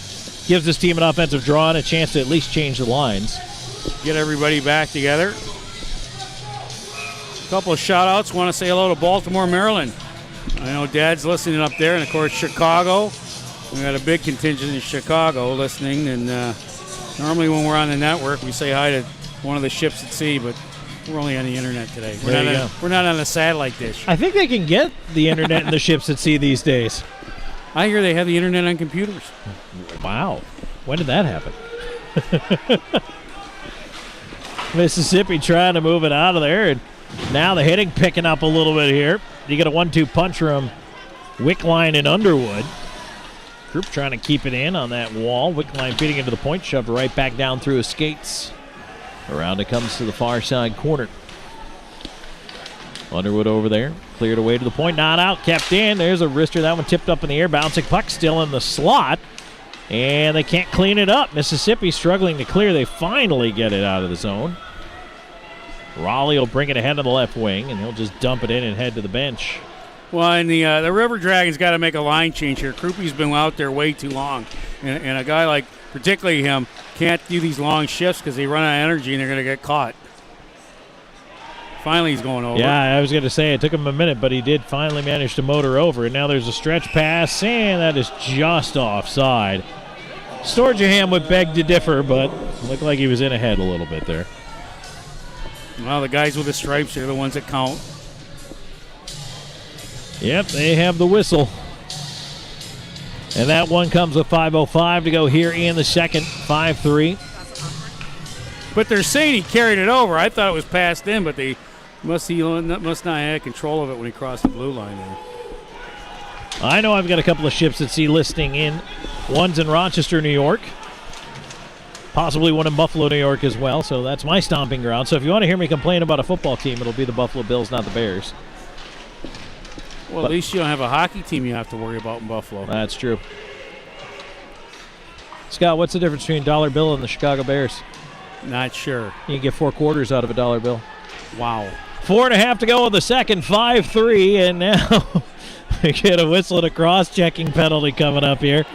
gives this team an offensive draw and a chance to at least change the lines. Get everybody back together. A couple of shout-outs. Want to say hello to Baltimore, Maryland. I know Dad's listening up there, and, of course, Chicago. We got a big contingent in Chicago listening, and normally when we're on the network, we say hi to one of the ships at sea, but we're only on the internet today. We're not on a satellite dish. I think they can get the internet in the ships at sea these days. I hear they have the internet on computers. Wow. When did that happen? Mississippi trying to move it out of there, and now the hitting picking up a little bit here. You get a 1-2 punch from Wickline and Underwood. Group trying to keep it in on that wall. Wickline feeding into the point, shoved right back down through his skates. Around it comes to the far side corner. Underwood over there, cleared away to the point, not out, kept in. There's a wrister, that one tipped up in the air, bouncing puck still in the slot. And they can't clean it up. Mississippi struggling to clear. They finally get it out of the zone. Raleigh will bring it ahead on the left wing, and he'll just dump it in and head to the bench. Well, and the River Dragons got to make a line change here. Krupe's been out there way too long. And a guy like, particularly him, can't do these long shifts because they run out of energy and they're going to get caught. Finally, he's going over. Yeah, I was going to say it took him a minute, but he did finally manage to motor over. And now there's a stretch pass, and that is just offside. Sturgeon would beg to differ, but looked like he was in ahead a little bit there. Well, the guys with the stripes are the ones that count. Yep, they have the whistle. And that one comes with 5:05 to go here in the second, 5-3. But they're saying he carried it over. I thought it was passed in, but they must not have control of it when he crossed the blue line there. I know I've got a couple of ships at sea listing in. One's in Rochester, New York. Possibly one in Buffalo, New York as well. So that's my stomping ground. So if you want to hear me complain about a football team, it'll be the Buffalo Bills, not the Bears. Well, at least you don't have a hockey team you have to worry about in Buffalo. That's true. Scott, what's the difference between a dollar bill and the Chicago Bears? Not sure. You can get 4 quarters out of a dollar bill. Wow. 4.5 to go in the second, 5-3, and now we get a whistle and a cross-checking penalty coming up here.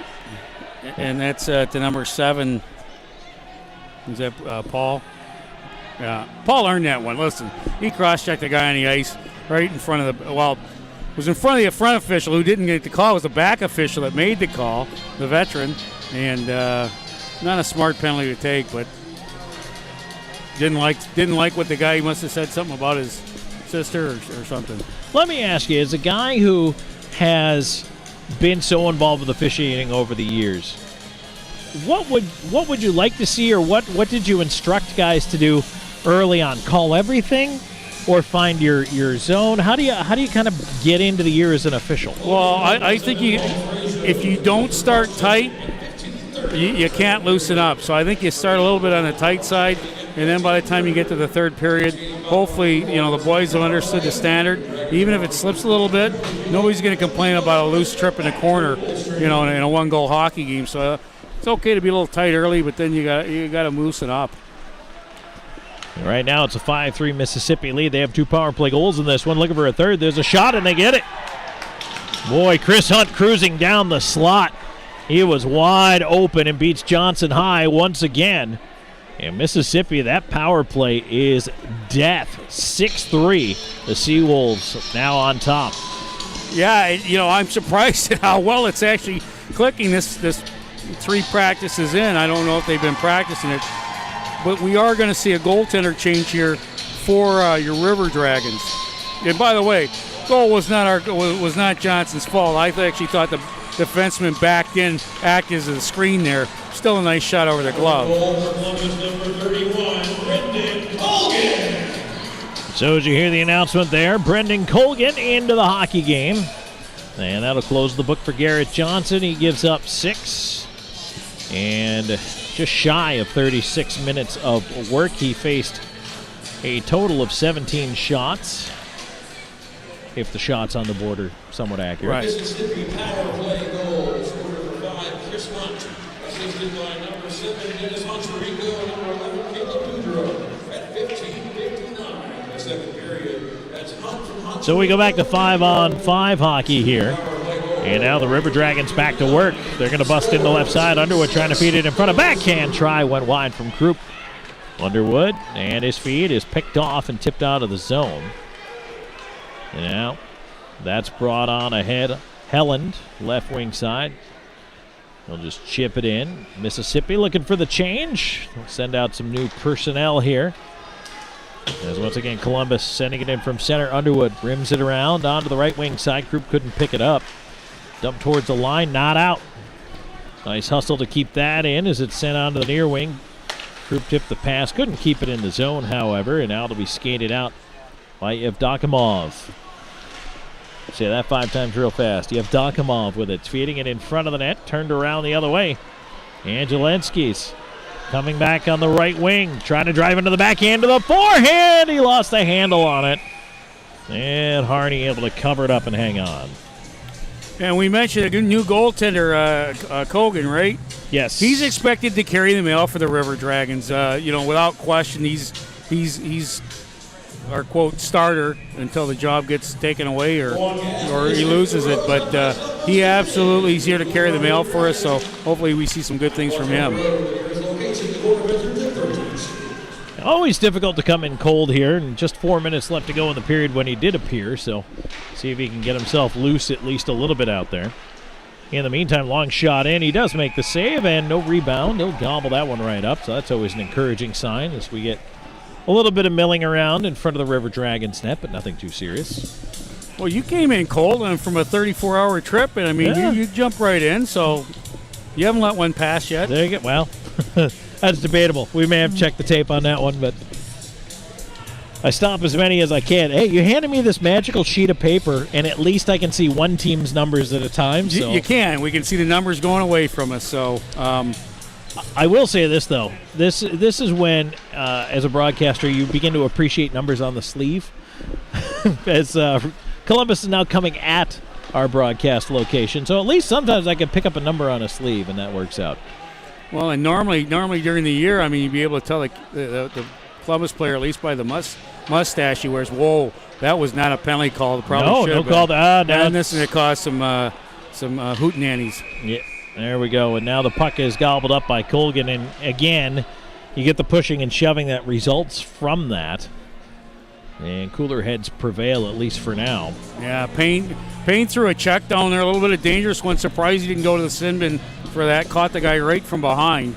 And that's to number 7. Is that Paul? Yeah. Paul earned that one. Listen, he cross-checked the guy on the ice right in front of it was in front of the front official who didn't get the call. It was the back official that made the call, the veteran, and not a smart penalty to take, but didn't like what the guy, he must have said something about his sister or something. Let me ask you, as a guy who has been so involved with officiating over the years, what would you like to see, or what did you instruct guys to do early on? Call everything, or find your zone? How do you kind of get into the year as an official? Well, I think if you don't start tight, you can't loosen up. So I think you start a little bit on the tight side, and then by the time you get to the third period, hopefully, the boys have understood the standard. Even if it slips a little bit, nobody's going to complain about a loose trip in a corner, in a one-goal hockey game. So it's okay to be a little tight early, but then you got to loosen up. Right now it's a 5-3 Mississippi lead. They have 2 power play goals in this one. Looking for a third. There's a shot, and they get it. Boy, Chris Hunt cruising down the slot. He was wide open and beats Johnson High once again. And Mississippi, that power play is death. 6-3. The Seawolves now on top. Yeah, I'm surprised at how well it's actually clicking this 3 practices in. I don't know if they've been practicing it. But we are going to see a goaltender change here for your River Dragons. And by the way, goal was not Johnson's fault. I actually thought the defenseman backed in, acted as a screen there. Still a nice shot over the glove. So as you hear the announcement there, Brendan Colgan into the hockey game. And that'll close the book for Garrett Johnson. He gives up 6. And just shy of 36 minutes of work. He faced a total of 17 shots, if the shots on the board are somewhat accurate. Right. Mississippi power play goals. Number 5, Chris Hunt. Assisted by number 7, Dennis Hunterico, and number 11, Caleb Boudreau. At 15:59, the second period. That's Hunt from Hunt. So we go back to 5-on-5 hockey here. And now the River Dragons back to work. They're going to bust in the left side. Underwood trying to feed it in front of backhand try. Went wide from Krupp. Underwood, and his feed is picked off and tipped out of the zone. And now that's brought on ahead. Helland, left wing side. They'll just chip it in. Mississippi looking for the change. They'll send out some new personnel here. As once again, Columbus sending it in from center. Underwood rims it around onto the right wing side. Krupp couldn't pick it up. Dumped towards the line, not out. Nice hustle to keep that in as it's sent onto the near wing. Krupp tipped the pass, couldn't keep it in the zone, however, and now it'll be skated out by Yevdokimov. Say that 5 times real fast. Yevdokimov with it, feeding it in front of the net, turned around the other way. Angelinski's coming back on the right wing, trying to drive into the backhand to the forehand. He lost the handle on it. And Harney able to cover it up and hang on. And we mentioned a new goaltender, Colgan, right? Yes. He's expected to carry the mail for the River Dragons. Without question, he's our quote starter until the job gets taken away or he loses it. But he absolutely is here to carry the mail for us. So hopefully we see some good things from him. Always difficult to come in cold here, and just 4 minutes left to go in the period when he did appear, so see if he can get himself loose at least a little bit out there. In the meantime, long shot in. He does make the save, and no rebound. He'll gobble that one right up, so that's always an encouraging sign as we get a little bit of milling around in front of the River Dragons net, but nothing too serious. Well, you came in cold and from a 34-hour trip, and I mean, Yeah. you jumped right in, so you haven't let one pass yet. There you go. Well, That's debatable. We may have checked the tape on that one, but I stop as many as I can. Hey, you handed me this magical sheet of paper, and at least I can see one team's numbers at a time. So You can. We can see the numbers going away from us. So I will say this, though. This is when, as a broadcaster, you begin to appreciate numbers on the sleeve. As Columbus is now coming at our broadcast location. So at least sometimes I can pick up a number on a sleeve, and that works out. well, and normally during the year, I mean, you'd be able to tell the Columbus player, at least by the mustache he wears, whoa, that was not a penalty call. Probably No call. And this is going to cause some hootenannies. Yeah, there we go. And now the puck is gobbled up by Colgan, and again, you get the pushing and shoving that results from that. And cooler heads prevail, at least for now. Yeah, Payne threw a check down there, a little bit of dangerous one. Surprised he didn't go to the sin bin for that. Caught the guy right from behind.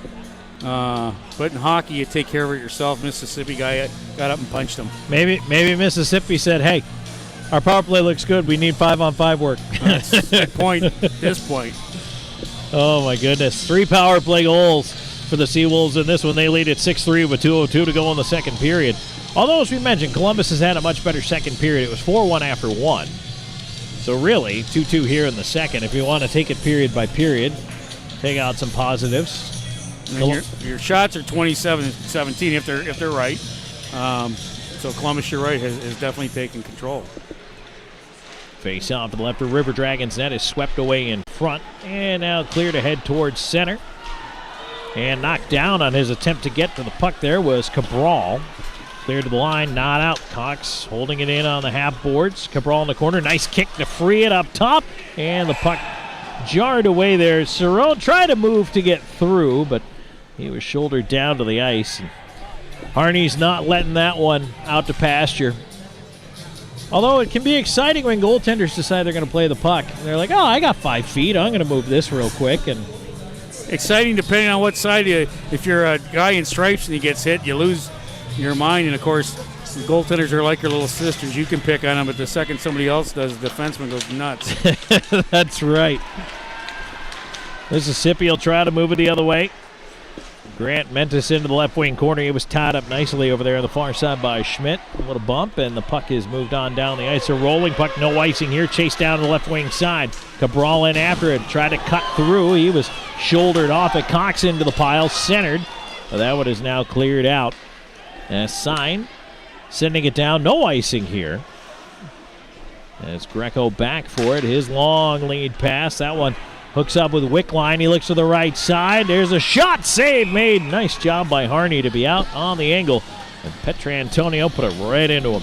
But in hockey, you take care of it yourself. Mississippi guy got up and punched him. Maybe Mississippi said, hey, our power play looks good. We need 5-on-5 work. That's the point at this point. Oh, my goodness. 3 power play goals for the Seawolves in this one. They lead at 6-3 with 2:02 to go in the second period. Although, as we mentioned, Columbus has had a much better second period. It was 4-1 after 1. So really, 2-2 here in the second. If you want to take it period by period, take out some positives. And your shots are 27-17 if they're right. So Columbus, you're right, has definitely taken control. Face off to the left of River Dragons. Net is swept away in front. And now clear to head towards center. And knocked down on his attempt to get to the puck there was Cabral. Cleared to the line, not out. Cox holding it in on the half boards. Cabral in the corner. Nice kick to free it up top. And the puck jarred away there. Cerrone tried to move to get through, but he was shouldered down to the ice. Harney's not letting that one out to pasture. Although it can be exciting when goaltenders decide they're going to play the puck. They're like, oh, I got 5 feet. I'm going to move this real quick. And exciting depending on what side if you're a guy in stripes and he gets hit, you lose your mind. And, of course, the goaltenders are like your little sisters. You can pick on them, but the second somebody else does, the defenseman goes nuts. That's right. Mississippi will try to move it the other way. Grant Mentis into the left wing corner. He was tied up nicely over there on the far side by Schmidt. A little bump, and the puck is moved on down the ice. A rolling puck, no icing here. Chased down to the left wing side. Cabral in after it. Tried to cut through. He was shouldered off at Cox into the pile. Centered. But that one is now cleared out. And a sign sending it down. No icing here. As Greco back for it. His long lead pass. That one hooks up with Wickline. He looks to the right side. There's a shot. Save made. Nice job by Harney to be out on the angle. And Petrantonio put it right into him.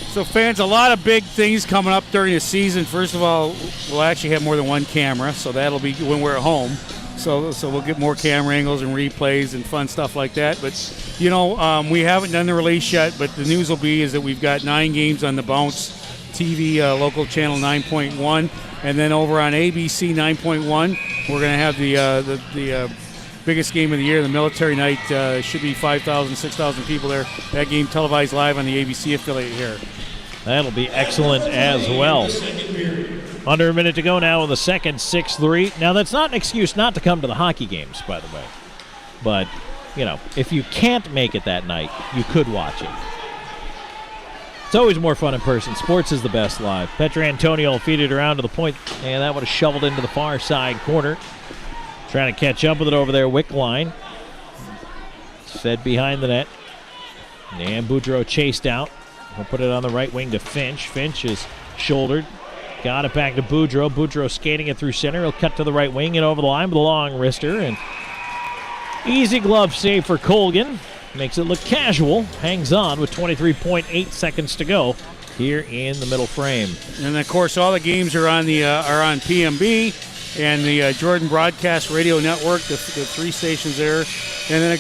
So, fans, a lot of big things coming up during the season. First of all, we'll actually have more than one camera, so that'll be when we're at home. So we'll get more camera angles and replays and fun stuff like that. But, you know, we haven't done the release yet, but the news will be is that we've got 9 games on the Bounce TV local channel 9.1. And then over on ABC 9.1, we're going to have the biggest game of the year, the military night. Should be 5,000, 6,000 people there. That game televised live on the ABC affiliate here. That'll be excellent as well. Under a minute to go now in the second, 6-3. Now, that's not an excuse not to come to the hockey games, by the way. But, you know, if you can't make it that night, you could watch it. It's always more fun in person. Sports is the best live. Petrantonio will feed it around to the point, and that one is shoveled into the far side corner. Trying to catch up with it over there. Wickline. Fed behind the net. And Boudreau chased out. He'll put it on the right wing to Finch. Finch is shouldered. Got it back to Boudreau. Boudreau skating it through center. He'll cut to the right wing and over the line with a long wrister. And easy glove save for Colgan. Makes it look casual. Hangs on with 23.8 seconds to go here in the middle frame. And, of course, all the games are on on PMB and the Jordan Broadcast Radio Network, the 3 stations there. And then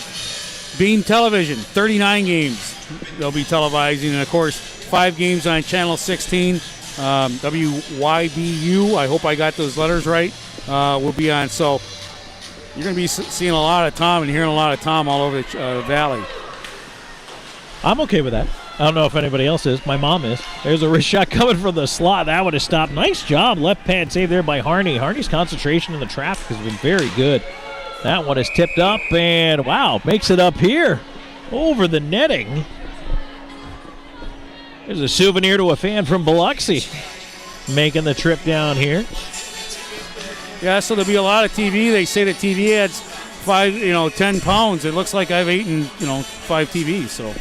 Beam Television, 39 games they'll be televising. And, of course, 5 games on Channel 16. WYBU, I hope I got those letters right, will be on. So you're going to be seeing a lot of Tom and hearing a lot of Tom all over the valley. I'm okay with that. I don't know if anybody else is. My mom is. There's a wrist shot coming from the slot. That would have stopped. Nice job. Left pad save there by Harney. Harney's concentration in the traffic has been very good. That one is tipped up, and wow, makes it up here over the netting. There's a souvenir to a fan from Biloxi making the trip down here. Yeah, so there'll be a lot of TV. They say the TV adds 10 pounds. It looks like I've eaten, 5 TVs. So,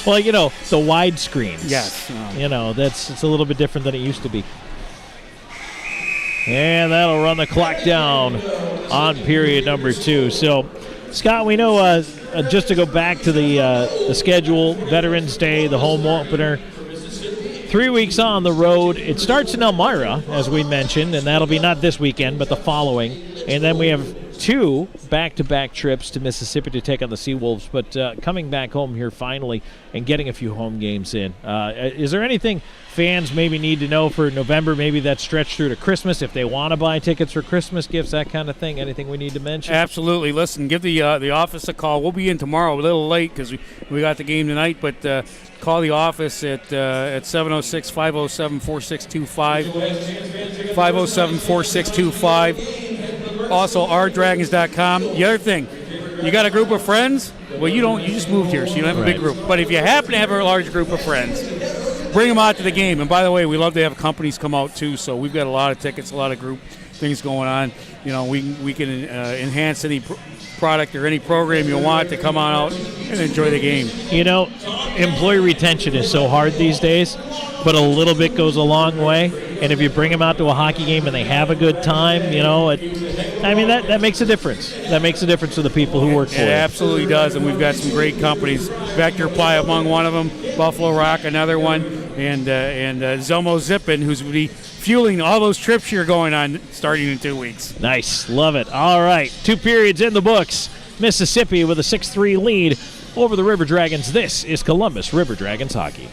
well, the widescreens. Yes. It's a little bit different than it used to be. And that'll run the clock down on period number 2. So, Scott, we know just to go back to the schedule, Veterans Day, the home opener. 3 weeks on the road. It starts in Elmira, as we mentioned, and that'll be not this weekend, but the following. And then we have 2 back-to-back trips to Mississippi to take on the Seawolves, but coming back home here finally and getting a few home games in. Is there anything fans maybe need to know for November, maybe that's stretched through to Christmas, if they want to buy tickets for Christmas gifts, that kind of thing? Anything we need to mention? Absolutely. Listen, give the office a call. We'll be in tomorrow, a little late because we got the game tonight, but call the office at 706-507-4625, 507-4625. Also, rdragons.com. The other thing, you got a group of friends? Well, you just moved here, so you don't have a big group. But if you happen to have a large group of friends, bring them out to the game. And by the way, we love to have companies come out too, so we've got a lot of tickets, a lot of group things going on. We can enhance any product or any program you want to come on out and enjoy the game. Employee retention is so hard these days, but a little bit goes a long way. And if you bring them out to a hockey game and they have a good time, that makes a difference. That makes a difference to the people who work for it. It absolutely does, and we've got some great companies. Vector Ply among one of them, Buffalo Rock another one, and Zomo Zippin, who's going to be fueling all those trips you're going on starting in 2 weeks. Nice. Love it. All right. 2 periods in the books. Mississippi with a 6-3 lead over the River Dragons. This is Columbus River Dragons hockey.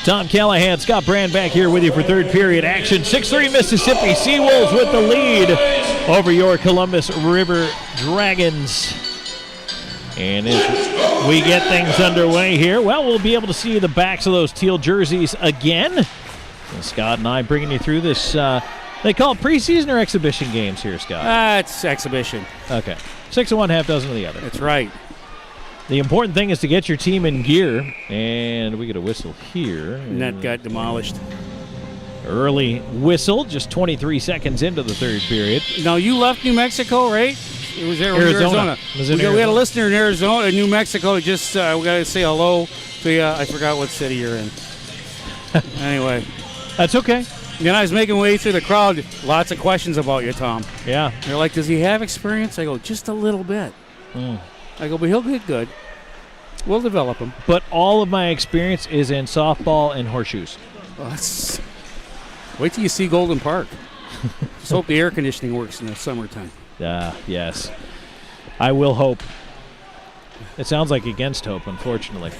Tom Callahan, Scott Brand back here with you for third period action. 6-3 Mississippi Seawolves with the lead over your Columbus River Dragons. And as we get things underway here, well, we'll be able to see the backs of those teal jerseys again. And Scott and I bringing you through this, they call it preseason or exhibition games here, Scott? It's exhibition. Okay. 6 of one, half dozen of the other. That's right. The important thing is to get your team in gear, and we get a whistle here. And that got demolished. Early whistle, just 23 seconds into the third period. Now, you left New Mexico, right? It was Arizona. We had a listener in Arizona, New Mexico. Just we got to say hello to you. I forgot what city you're in. Anyway. That's okay. Then I was making my way through the crowd. Lots of questions about you, Tom. Yeah. They're like, does he have experience? I go, just a little bit. I go, but he'll get good. We'll develop him. But all of my experience is in softball and horseshoes. Well, wait till you see Golden Park. Just hope the air conditioning works in the summertime. Yes. I will hope. It sounds like against hope, unfortunately.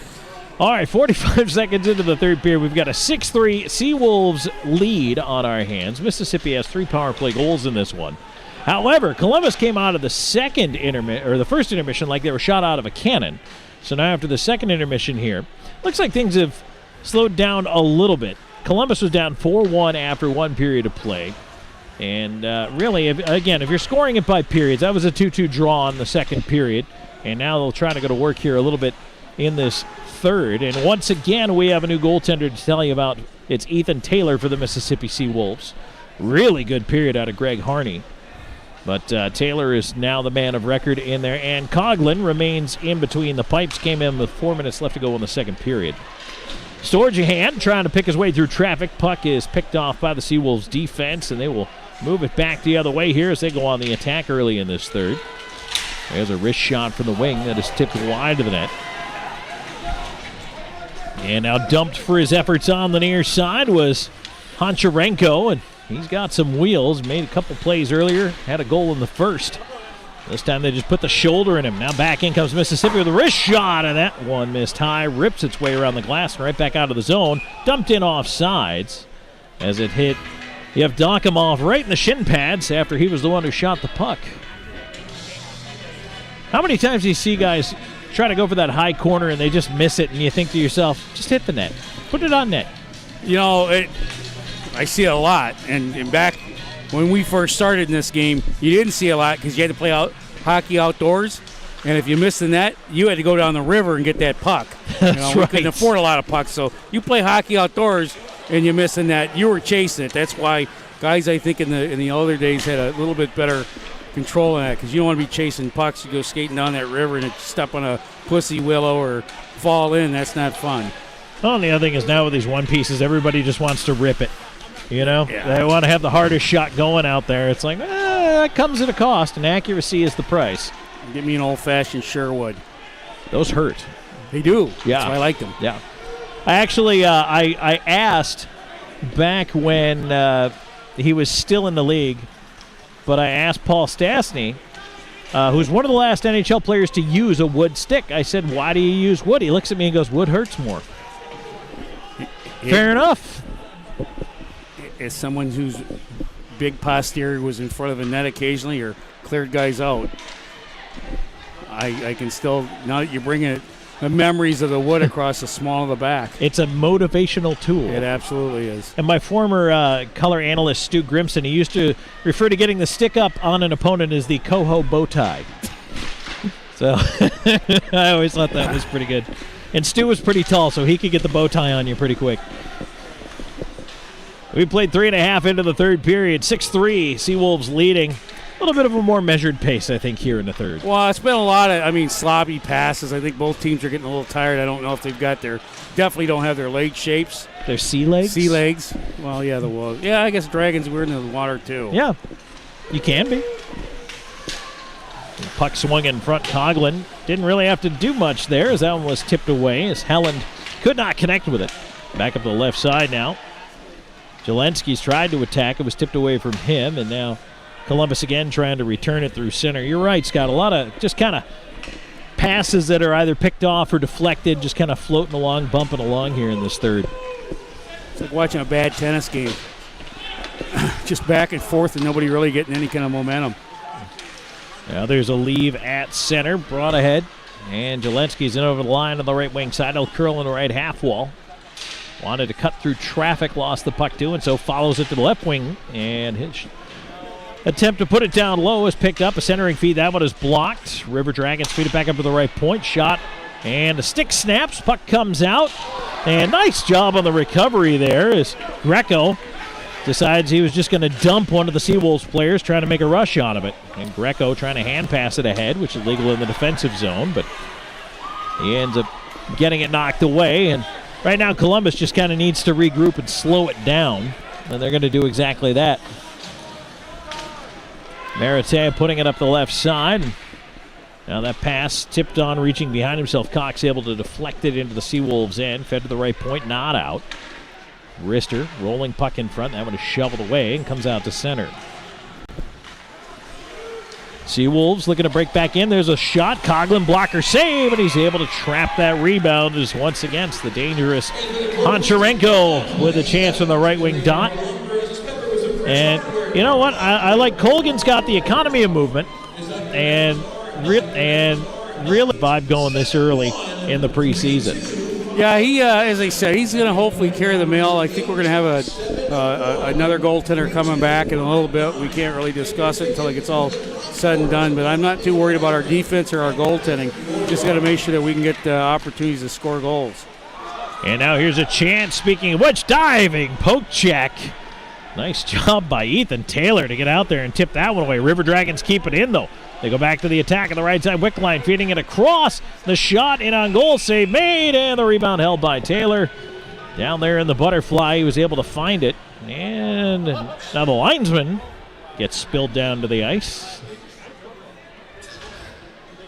All right, 45 seconds into the third period, we've got a 6-3 Seawolves lead on our hands. Mississippi has 3 power play goals in this one. However, Columbus came out of the first intermission like they were shot out of a cannon. So now after the second intermission here, looks like things have slowed down a little bit. Columbus was down 4-1 after 1 period of play. And really, if you're scoring it by periods, that was a 2-2 draw in the second period. And now they'll try to go to work here a little bit in this third. And once again, we have a new goaltender to tell you about. It's Ethan Taylor for the Mississippi Seawolves. Really good period out of Greg Harney. But Taylor is now the man of record in there. And Coughlin remains in between the pipes. Came in with 4 minutes left to go in the second period. Storjahan trying to pick his way through traffic. Puck is picked off by the Seawolves defense, and they will move it back the other way here as they go on the attack early in this third. There's a wrist shot from the wing that is tipped wide of the net. And now dumped for his efforts on the near side was Honcharenko, and he's got some wheels. Made a couple plays earlier, had a goal in the first. This time they just put the shoulder in him. Now back in comes Mississippi with a wrist shot, and that one missed high. Rips its way around the glass and right back out of the zone. Dumped in off sides as it hit Yevdokimov right in the shin pads after he was the one who shot the puck. How many times do you see guys try to go for that high corner and they just miss it, and you think to yourself, just hit the net. Put it on net. You know, I see it a lot. And back when we first started in this game, you didn't see a lot because you had to play hockey outdoors. And if you missed the net, you had to go down the river and get that puck. That's we right. couldn't afford a lot of pucks. So you play hockey outdoors and you miss the net, you were chasing it. That's why guys, I think, in the older days had a little bit better control on that, because you don't want to be chasing pucks. You go skating down that river and step on a pussy willow or fall in. That's not fun. Well, and the other thing is now with these one pieces, everybody just wants to rip it. You know, They want to have the hardest shot going out there. It's like, that comes at a cost, and accuracy is the price. Give me an old-fashioned Sherwood. Those hurt. They do. Yeah. That's why I like them. Yeah. I actually, I asked back when he was still in the league, but I asked Paul Stastny, who's one of the last NHL players to use a wood stick. I said, why do you use wood? He looks at me and goes, wood hurts more. Fair enough. As someone whose big posterior was in front of the net occasionally or cleared guys out, I can still, now that you're bringing it, the memories of the wood across the small of the back. It's a motivational tool. It absolutely is. And my former color analyst, Stu Grimson, he used to refer to getting the stick up on an opponent as the coho bow tie. So I always thought that was pretty good. And Stu was pretty tall, so he could get the bow tie on you pretty quick. We played 3.5 into the third period. 6-3, Seawolves leading. A little bit of a more measured pace, I think, here in the third. Well, it's been a lot of, sloppy passes. I think both teams are getting a little tired. I don't know if they've got definitely don't have their leg shapes. Their sea legs? Sea legs. Well, yeah, I guess Dragons were in the water, too. Yeah, you can be. Puck swung in front. Coughlin didn't really have to do much there as that one was tipped away as Helland could not connect with it. Back up to the left side now. Jelensky's tried to attack. It was tipped away from him, and now Columbus again trying to return it through center. You're right, Scott. A lot of just kind of passes that are either picked off or deflected, just kind of floating along, bumping along here in this third. It's like watching a bad tennis game. Just back and forth and nobody really getting any kind of momentum. Now there's a leave at center, brought ahead. And Jelensky's in over the line on the right wing side. He'll curl in the right half wall. Wanted to cut through traffic, lost the puck doing so, follows it to the left wing. And his attempt to put it down low is picked up. A centering feed, that one is blocked. River Dragons feed it back up to the right point. Shot, and the stick snaps. Puck comes out. And nice job on the recovery there as Greco decides he was just going to dump one of the Seawolves players trying to make a rush out of it. And Greco trying to hand pass it ahead, which is legal in the defensive zone, but he ends up getting it knocked away. And right now Columbus just kind of needs to regroup and slow it down, and they're going to do exactly that. Meritea putting it up the left side. Now that pass tipped on, reaching behind himself. Cox able to deflect it into the Seawolves end, fed to the right point, not out. Rister rolling puck in front. That one is shoveled away and comes out to center. Seawolves looking to break back in. There's a shot. Coughlin blocker save, and he's able to trap that rebound as once against the dangerous Honcharenko with a chance from the right wing dot. And you know what? I like Colgan's got the economy of movement and really vibe going this early in the preseason. Yeah, he, as I said, he's going to hopefully carry the mail. I think we're going to have another goaltender coming back in a little bit. We can't really discuss it until it gets all said and done, but I'm not too worried about our defense or our goaltending. Just got to make sure that we can get opportunities to score goals. And now here's a chance, speaking of which, diving poke check. Nice job by Ethan Taylor to get out there and tip that one away. River Dragons keep it in, though. They go back to the attack on the right side. Wickline feeding it across. The shot in on goal. Save made. And the rebound held by Taylor. Down there in the butterfly, he was able to find it. And now the linesman gets spilled down to the ice.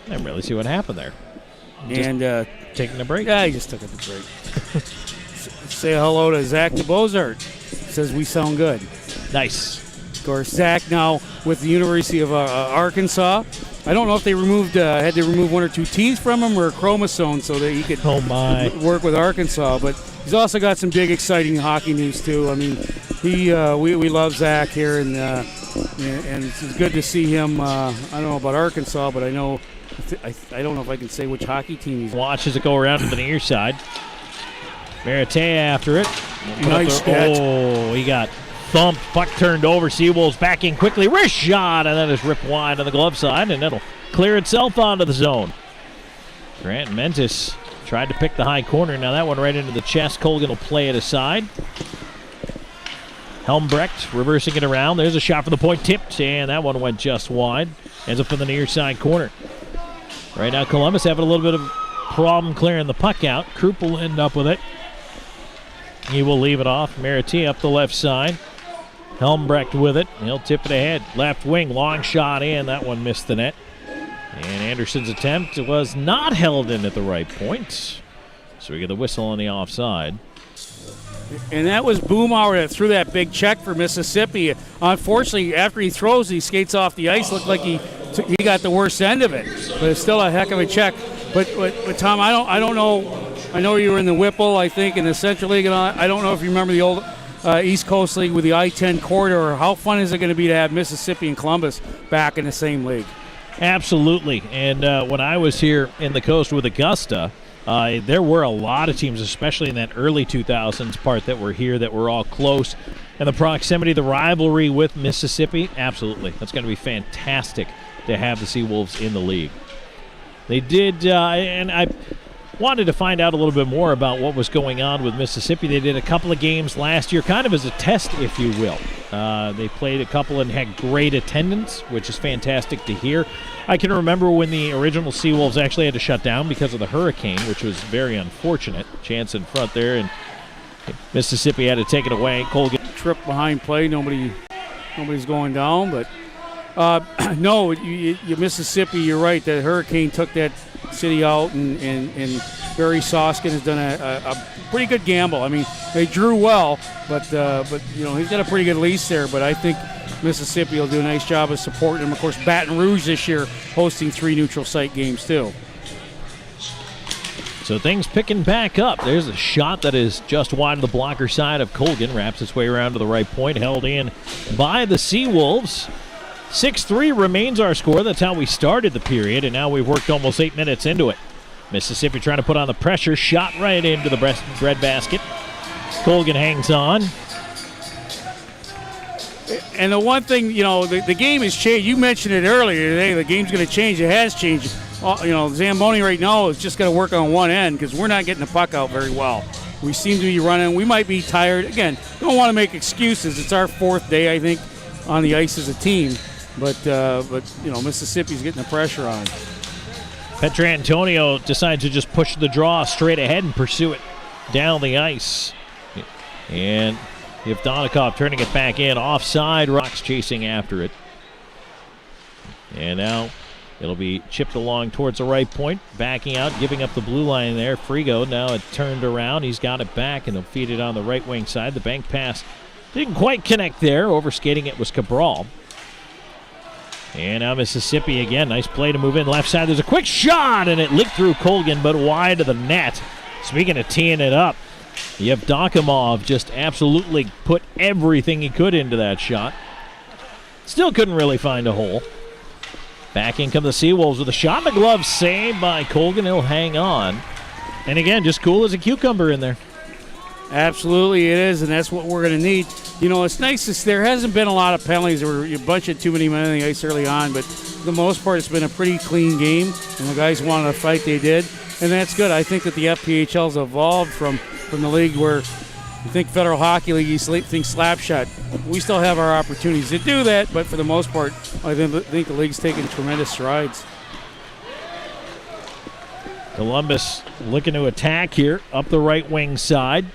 I didn't really see what happened there. And taking a break. Yeah, he just took a break. Say hello to Zach DeBozart. Says we sound good. Nice. Of course, Zach now with the University of Arkansas. I don't know if they had to remove one or two T's from him or a chromosome so that he could work with Arkansas. But he's also got some big, exciting hockey news too. I mean, we love Zach here, and it's good to see him. I don't know about Arkansas, but I know I don't know if I can say which hockey team he's. Watch as it go around to the near side. Meritea after it. Nice catch. Oh, he got thumped. Puck turned over. Seawolves back in quickly. Wrist shot, and then it's ripped wide on the glove side, and it'll clear itself onto the zone. Grant Mentis tried to pick the high corner. Now that one right into the chest. Colgan will play it aside. Helmbrecht reversing it around. There's a shot from the point. Tipped, and that one went just wide. Ends up in the near side corner. Right now Columbus having a little bit of problem clearing the puck out. Krupp will end up with it. He will leave it off. Meritea up the left side. Helmbrecht with it. He'll tip it ahead. Left wing, long shot in. That one missed the net. And Anderson's attempt was not held in at the right point. So we get the whistle on the offside. And that was Boomauer that threw that big check for Mississippi. Unfortunately, after he throws, he skates off the ice. Looked like he got the worst end of it. But it's still a heck of a check. But Tom, I don't know. I know you were in the Whipple, I think, in the Central League, and I don't know if you remember the old East Coast League with the I-10 corridor. How fun is it going to be to have Mississippi and Columbus back in the same league? Absolutely. And when I was here in the Coast with Augusta, there were a lot of teams, especially in that early 2000s part that were here that were all close. And the proximity, the rivalry with Mississippi, absolutely. That's going to be fantastic to have the Seawolves in the league. They did, and I wanted to find out a little bit more about what was going on with Mississippi. They did a couple of games last year, kind of as a test, if you will. They played a couple and had great attendance, which is fantastic to hear. I can remember when the original Seawolves actually had to shut down because of the hurricane, which was very unfortunate. Chance in front there, and Mississippi had to take it away. Colgan trip behind play. Nobody's going down, but no, you Mississippi, you're right. The hurricane took that city out, and Barry Soskin has done a pretty good gamble. I mean, they drew well, but he's got a pretty good lease there. But I think Mississippi will do a nice job of supporting him. Of course, Baton Rouge this year hosting 3 neutral site games too. So things picking back up. There's a shot that is just wide of the blocker side of Colgan. Wraps its way around to the right point. Held in by the Seawolves. 6-3 remains our score. That's how we started the period, and now we've worked almost 8 minutes into it. Mississippi trying to put on the pressure. Shot right into the breadbasket. Colgan hangs on. And the one thing, the game has changed. You mentioned it earlier today. The game's going to change. It has changed. Zamboni right now is just going to work on one end because we're not getting the puck out very well. We seem to be running. We might be tired. Again, don't want to make excuses. It's our 4th day, I think, on the ice as a team. But Mississippi's getting the pressure on. Petrantonio decides to just push the draw straight ahead and pursue it down the ice. And Yevdonikov turning it back in. Offside. Rocks chasing after it. And now it'll be chipped along towards the right point. Backing out, giving up the blue line there. Frigo now it turned around. He's got it back, and he'll feed it on the right wing side. The bank pass didn't quite connect there. Overskating it was Cabral. And now Mississippi again. Nice play to move in. Left side, there's a quick shot, and it licked through Colgan, but wide of the net. Speaking of teeing it up, Yevdokimov just absolutely put everything he could into that shot. Still couldn't really find a hole. Back in come the Seawolves with a shot in the glove, saved by Colgan. He'll hang on. And again, just cool as a cucumber in there. Absolutely it is, and that's what we're going to need. It's nice. There hasn't been a lot of penalties. There were a bunch of too many men on the ice early on, but for the most part, it's been a pretty clean game, and the guys wanted to fight. They did, and that's good. I think that the FPHL's evolved from the league where you think Federal Hockey League, you think slap shot. We still have our opportunities to do that, but for the most part, I think the league's taken tremendous strides. Columbus looking to attack here up the right wing side.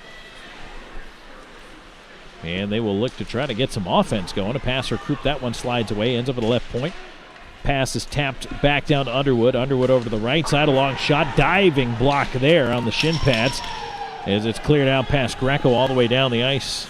And they will look to try to get some offense going. A pass or Krupp, that one slides away, ends up at the left point. Pass is tapped back down to Underwood. Underwood over to the right side, a long shot. Diving block there on the shin pads as it's cleared out past Greco all the way down the ice.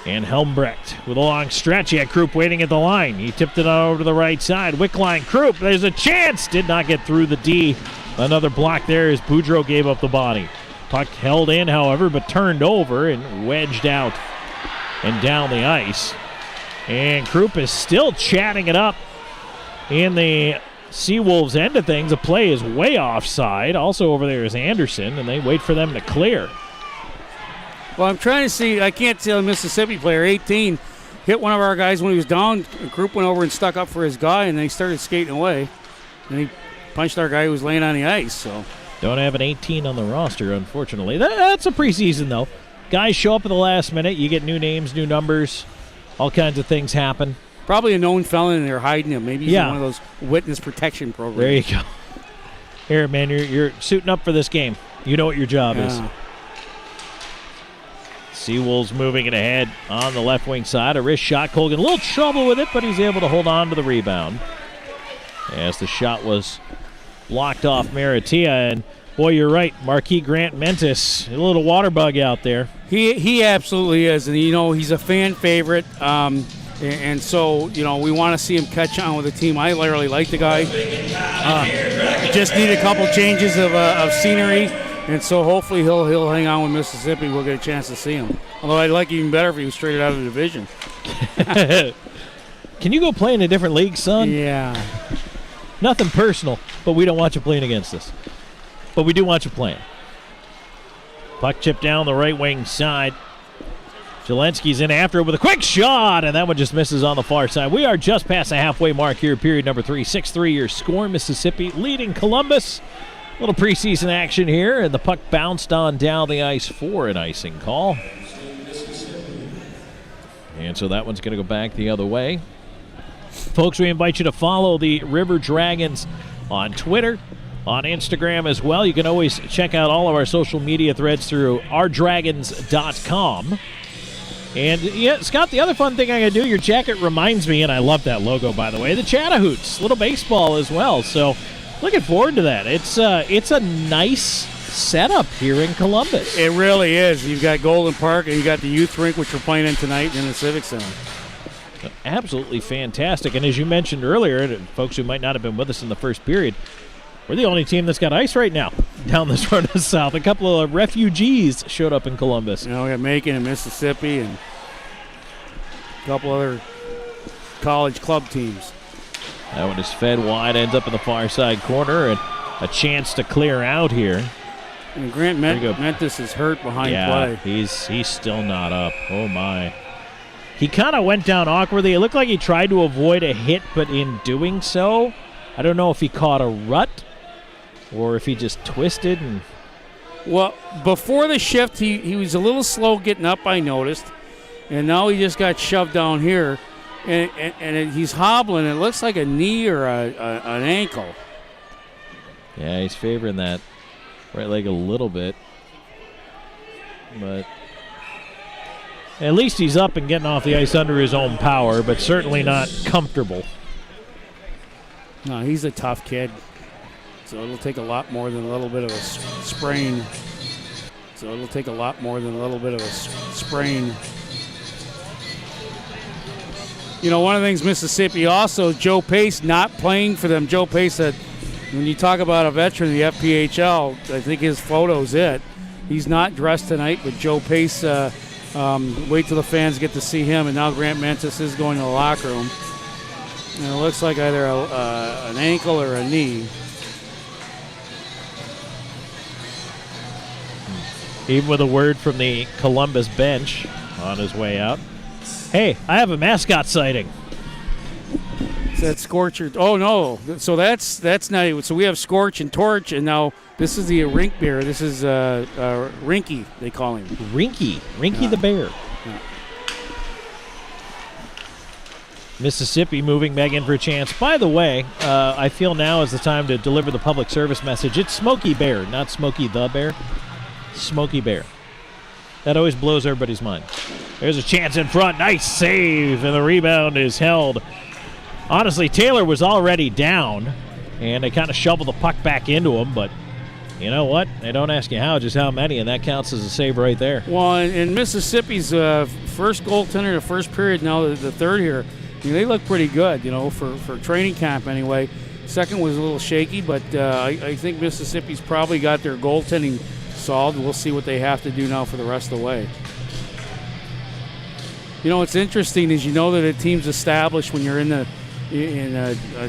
And Helmbrecht with a long stretch. He had Krupp waiting at the line. He tipped it over to the right side. Wickline, Krupp, there's a chance. Did not get through the D. Another block there as Boudreau gave up the body. Puck held in, however, but turned over and wedged out and down the ice. And Krupp is still chatting it up in the Seawolves end of things. The play is way offside. Also over there is Anderson, and they wait for them to clear. Well, I'm trying to see. I can't tell a Mississippi player, 18, hit one of our guys when he was down. Krupp went over and stuck up for his guy, and then he started skating away. And he punched our guy who was laying on the ice, so... Don't have an 18 on the roster, unfortunately. That's a preseason, though. Guys show up at the last minute. You get new names, new numbers. All kinds of things happen. Probably a known felon, and they're hiding him. Maybe he's in one of those witness protection programs. There you go. Here, man, you're suiting up for this game. You know what your job is. Seawolves moving it ahead on the left wing side. A wrist shot. Colgan a little trouble with it, but he's able to hold on to the rebound. As the shot was blocked off Maratia, and boy, you're right, Marquis Grant Mentis, a little water bug out there. He absolutely is, and he's a fan favorite, and so we want to see him catch on with the team. I literally like the guy. Just need a couple changes of scenery, and so hopefully he'll hang on with Mississippi. We'll get a chance to see him. Although I'd like even better if he was traded out of the division. Can you go play in a different league, son? Yeah. Nothing personal, but we don't want you playing against us. But we do want you playing. Puck chip down the right wing side. Jelensky's in after it with a quick shot, and that one just misses on the far side. We are just past the halfway mark here, period number 3. 6-3 your score. Mississippi leading Columbus. Little preseason action here, and the puck bounced on down the ice for an icing call. And so that one's going to go back the other way. Folks, we invite you to follow the River Dragons on Twitter, on Instagram as well. You can always check out all of our social media threads through ourdragons.com. And, yeah, Scott, the other fun thing I can do, your jacket reminds me, and I love that logo, by the way, the Chattahoots, little baseball as well. So looking forward to that. It's a nice setup here in Columbus. It really is. You've got Golden Park, and you got the youth rink, which we're playing in tonight in the Civic Center. Absolutely fantastic. And as you mentioned earlier, folks who might not have been with us in the first period, We're the only team that's got ice right now down this road to the south. A couple of refugees showed up in Columbus. You know, we got Macon and Mississippi and a couple other college club teams. That one is fed wide, ends up in the far side corner, and a chance to clear out here. And Grant Mentis is hurt behind play. He's still not up. Oh, my. He kind of went down awkwardly. It looked like he tried to avoid a hit, but in doing so, I don't know if he caught a rut or if he just twisted. Well, before the shift, he was a little slow getting up, I noticed. And now he just got shoved down here. And he's hobbling. It looks like a knee or an ankle. Yeah, he's favoring that right leg a little bit. But at least he's up and getting off the ice under his own power, but certainly not comfortable. No, he's a tough kid. So it'll take a lot more than a little bit of a sprain. You know, one of the things Mississippi also, Joe Pace not playing for them. Joe Pace said, when you talk about a veteran of the FPHL, I think his photo's it. He's not dressed tonight, but Joe Pace, wait till the fans get to see him. And now Grant Mentis is going to the locker room. And it looks like either an ankle or a knee. Even with a word from the Columbus bench on his way out. Hey, I have a mascot sighting. Is that Scorch or, oh no, so that's not, so we have Scorch and Torch, and now this is the rink bear. This is Rinky, they call him. Rinky the bear. Yeah. Mississippi moving back in for a chance. By the way, I feel now is the time to deliver the public service message. It's Smokey Bear, not Smokey the Bear. Smokey Bear. That always blows everybody's mind. There's a chance in front. Nice save, and the rebound is held. Honestly, Taylor was already down, and they kind of shoveled the puck back into him, but you know what? They don't ask you how, just how many, and that counts as a save right there. Well, in Mississippi's first goaltender, the first period, now the third here, they look pretty good, you know, for training camp anyway. Second was a little shaky, but I think Mississippi's probably got their goaltending solved. We'll see what they have to do now for the rest of the way. You know, what's interesting is you know that a team's established when you're in a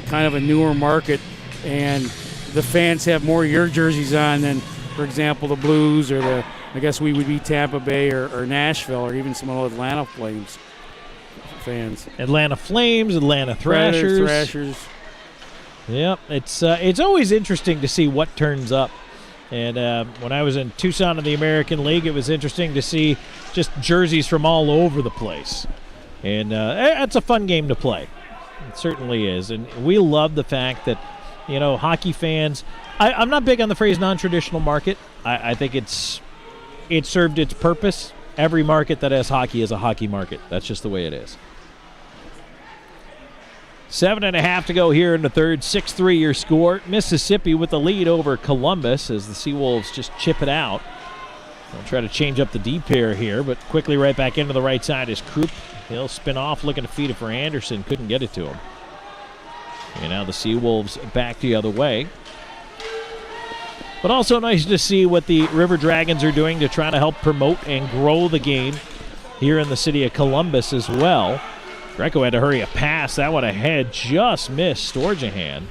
kind of a newer market, and the fans have more of your jerseys on than, for example, the Blues or I guess we would be Tampa Bay or Nashville or even some of the Atlanta Flames fans. Atlanta Flames, Atlanta Thrashers. Yep, it's always interesting to see what turns up. And when I was in Tucson in the American League, it was interesting to see just jerseys from all over the place. And it's a fun game to play. It certainly is. And we love the fact that, you know, hockey fans, I'm not big on the phrase non-traditional market. I think it served its purpose. Every market that has hockey is a hockey market. That's just the way it is. 7.5 to go here in the third. 6-3 your score. Mississippi with the lead over Columbus as the Seawolves just chip it out. They'll try to change up the D pair here, but quickly right back into the right side is Krupp. He'll spin off, looking to feed it for Anderson. Couldn't get it to him. And now the Seawolves back the other way. But also nice to see what the River Dragons are doing to try to help promote and grow the game here in the city of Columbus as well. Greco had to hurry a pass. That one ahead just missed Storjahan.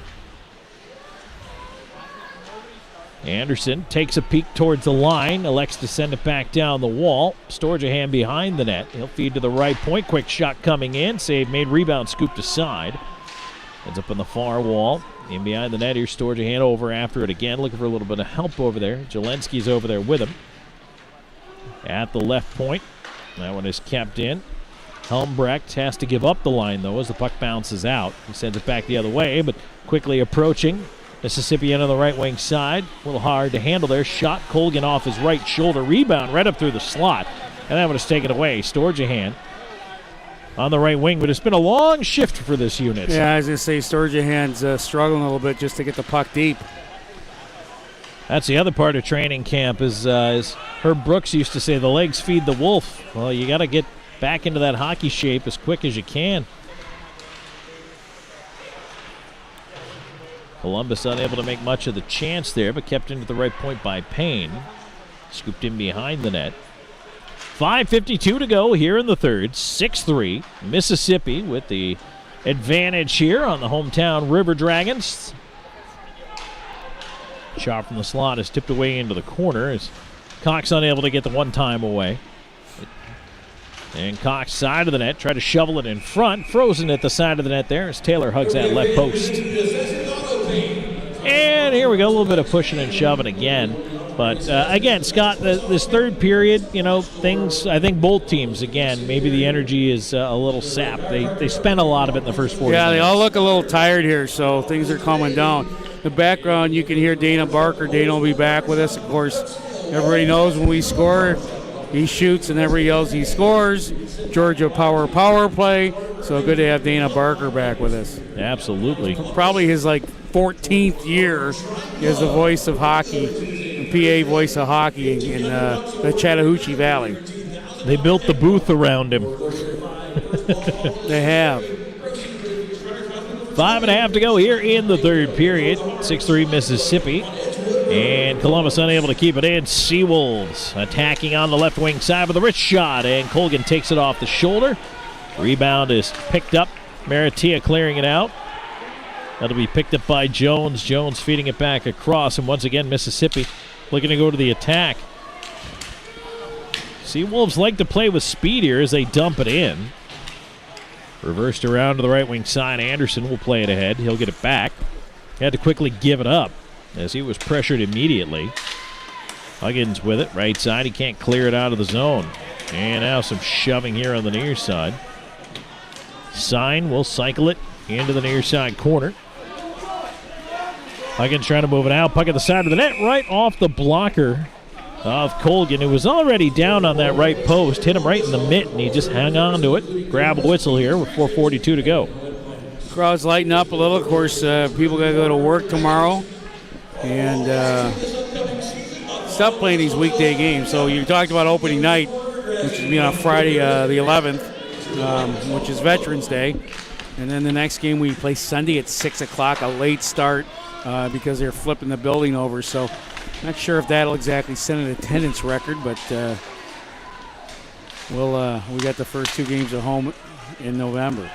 Anderson takes a peek towards the line, elects to send it back down the wall. Storjahan behind the net. He'll feed to the right point. Quick shot coming in. Save made, rebound scooped aside. Ends up on the far wall. In behind the net, here's Storjahan over after it again. Looking for a little bit of help over there. Jelensky's over there with him. At the left point. That one is kept in. Helmbrecht has to give up the line, though, as the puck bounces out. He sends it back the other way, but quickly approaching. Mississippi in on the right wing side. A little hard to handle there. Shot Colgan off his right shoulder. Rebound right up through the slot. And that one is taken away. Storjahan on the right wing, but it's been a long shift for this unit. Yeah, I was going to say Storjahan's struggling a little bit just to get the puck deep. That's the other part of training camp is Herb Brooks used to say, the legs feed the wolf. Well, you got to get back into that hockey shape as quick as you can. Columbus unable to make much of the chance there, but kept into the right point by Payne. Scooped in behind the net. 5:52 to go here in the third. 6-3. Mississippi with the advantage here on the hometown River Dragons. Shot from the slot is tipped away into the corner as Cox unable to get the one-time away. And Cox side of the net, tried to shovel it in front. Frozen at the side of the net there as Taylor hugs that left post. And here we go, a little bit of pushing and shoving again. But again, Scott, this third period, things, I think both teams, again, maybe the energy is a little sapped. They spent a lot of it in the first 40 minutes. Yeah, they all look a little tired here, so things are calming down. The background, you can hear Dana Barker. Dana will be back with us. Of course, everybody knows when we score, he shoots and everybody yells he scores. Georgia power play. So good to have Dana Barker back with us. Absolutely. Probably his 14th year as the voice of hockey, PA voice of hockey in the Chattahoochee Valley. They built the booth around him. They have. 5.5 to go here in the third period. 6-3 Mississippi. And Columbus unable to keep it in. Seawolves attacking on the left wing side with a wrist shot. And Colgan takes it off the shoulder. Rebound is picked up. Maratia clearing it out. That'll be picked up by Jones. Jones feeding it back across. And once again, Mississippi looking to go to the attack. Seawolves like to play with speed here as they dump it in. Reversed around to the right wing side. Anderson will play it ahead. He'll get it back. He had to quickly give it up as he was pressured immediately. Huggins with it. Right side. He can't clear it out of the zone. And now some shoving here on the near side. Sign will cycle it into the near side corner. Huggins trying to move it out. Puck at the side of the net, right off the blocker of Colgan, who was already down on that right post. Hit him right in the mitt, and he just hung on to it. Grab a whistle here with 4:42 to go. Crowd's lighting up a little. Of course, people got to go to work tomorrow and stop playing these weekday games. So you talked about opening night, which is on Friday the 11th, which is Veterans Day. And then the next game we play Sunday at 6 o'clock, a late start because they're flipping the building over. So not sure if that'll exactly set an attendance record, but we got the first two games at home in November.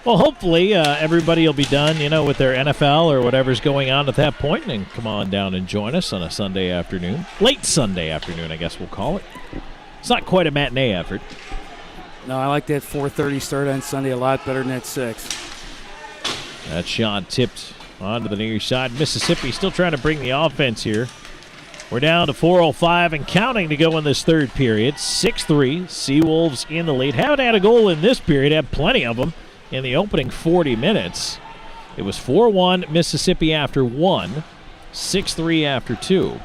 Well, hopefully everybody will be done, with their NFL or whatever's going on at that point, and come on down and join us on a Sunday afternoon. Late Sunday afternoon, I guess we'll call it. It's not quite a matinee effort. No, I like that 4:30 start on Sunday a lot better than that 6. That shot tipped onto the near side. Mississippi still trying to bring the offense here. We're down to 4:05 and counting to go in this third period. 6-3, Seawolves in the lead. Haven't had a goal in this period, had plenty of them in the opening 40 minutes. It was 4-1 Mississippi after 1, 6-3 after 2.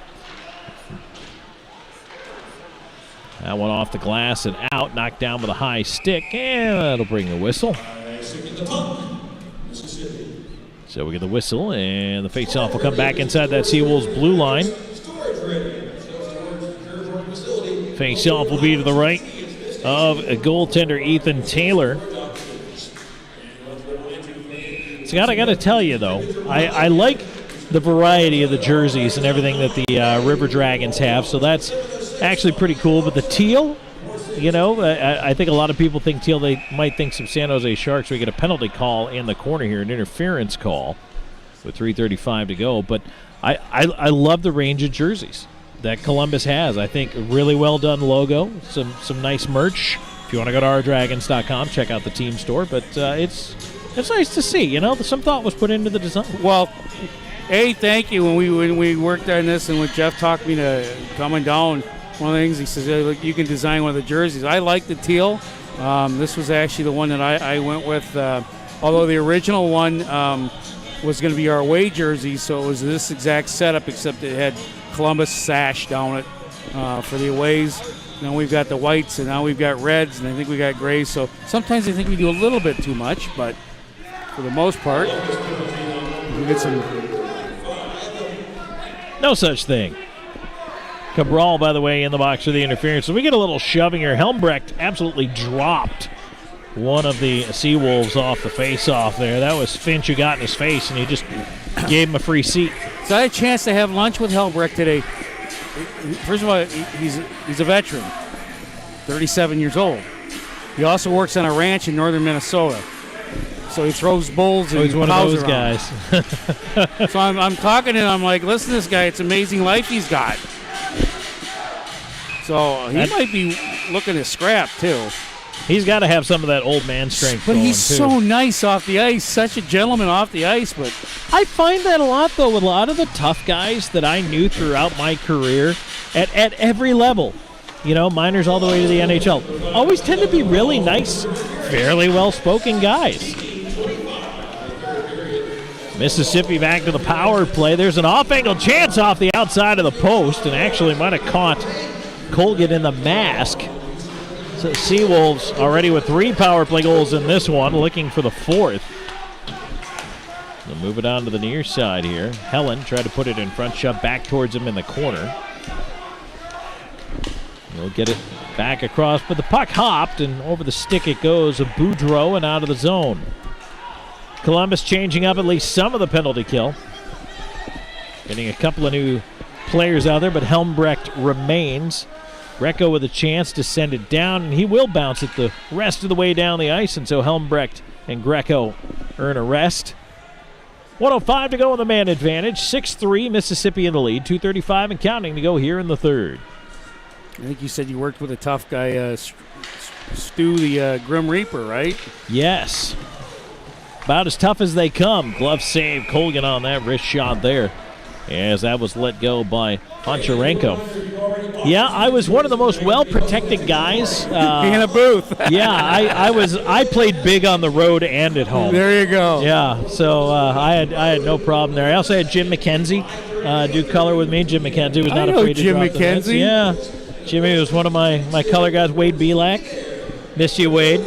That one off the glass and out, knocked down with a high stick, and that'll bring the whistle. So we get the whistle, and the face-off will come back inside that Seawolves blue line. Face-off will be to the right of a goaltender Ethan Taylor. Scott, I got to tell you, though, I like the variety of the jerseys and everything that the River Dragons have, so that's actually pretty cool. But the teal, I think a lot of people think teal. They might think some San Jose Sharks. We get a penalty call in the corner here, an interference call with 3:35 to go. But I love the range of jerseys that Columbus has. I think a really well done logo, some nice merch. If you want to go to ourdragons.com, check out the team store. But it's nice to see. Some thought was put into the design. Well, thank you. When we worked on this and when Jeff talked me to coming down, one of the things he says, look, you can design one of the jerseys. I like the teal. This was actually the one that I went with, although the original one was going to be our away jersey, so it was this exact setup, except it had Columbus sash down it for the aways. Now we've got the whites, and now we've got reds, and I think we got grays. So sometimes I think we do a little bit too much, but for the most part, we get some. No such thing. Cabral, by the way, in the box for the interference. So we get a little shoving here. Helmbrecht absolutely dropped one of the Seawolves off the face-off there. That was Finch who got in his face, and he just gave him a free seat. So I had a chance to have lunch with Helmbrecht today. First of all, he's a veteran, 37 years old. He also works on a ranch in northern Minnesota. So he throws bulls and he's one of those guys. So I'm talking to him. I'm like, listen to this guy. It's an amazing life he's got. So he might be looking to scrap, too. He's got to have some of that old man strength. But he's too. so nice off the ice. Such a gentleman off the ice. But I find that a lot, though, with a lot of the tough guys that I knew throughout my career at every level. You know, minors all the way to the NHL. Always tend to be really nice, fairly well-spoken guys. Mississippi back to the power play. There's an off-angle chance off the outside of the post, and actually might have caught Colgan in the mask. So Seawolves already with 3 power play goals in this one, looking for the 4th. They'll move it on to the near side here. Helen tried to put it in front, shove back towards him in the corner. He'll get it back across, but the puck hopped, and over the stick it goes of Boudreau and out of the zone. Columbus changing up at least some of the penalty kill. Getting a couple of new players out there, but Helmbrecht remains. Greco with a chance to send it down, and he will bounce it the rest of the way down the ice, and so Helmbrecht and Greco earn a rest. 1:05 to go in the man advantage. 6-3, Mississippi in the lead. 2:35 and counting to go here in the third. I think you said you worked with a tough guy, Stu the Grim Reaper, right? Yes. About as tough as they come. Glove save, Colgan on that wrist shot there, as that was let go by Poncharenko. Yeah, I was one of the most well-protected guys. In a booth. Yeah, I played big on the road and at home. There you go. Yeah, so I had no problem there. I also had Jim McKenzie do color with me. Jim McKenzie was not afraid to Jim drop the mitts. McKenzie. Yeah, Jimmy was one of my color guys. Wade Belak, miss you, Wade.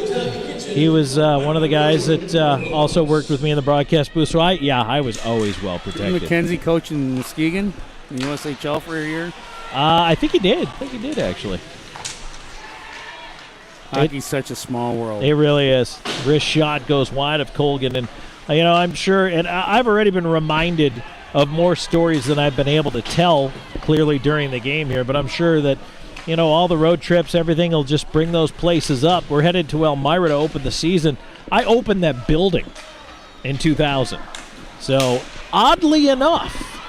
He was one of the guys that also worked with me in the broadcast booth. So I was always well protected. Did McKenzie coach in Muskegon in the USHL for a year? I think he did. actually. Hockey's such a small world. It really is. Wrist shot goes wide of Colgan, and I'm sure, and I've already been reminded of more stories than I've been able to tell clearly during the game here. But I'm sure that all the road trips, everything will just bring those places up. We're headed to Elmira to open the season. I opened that building in 2000. So oddly enough,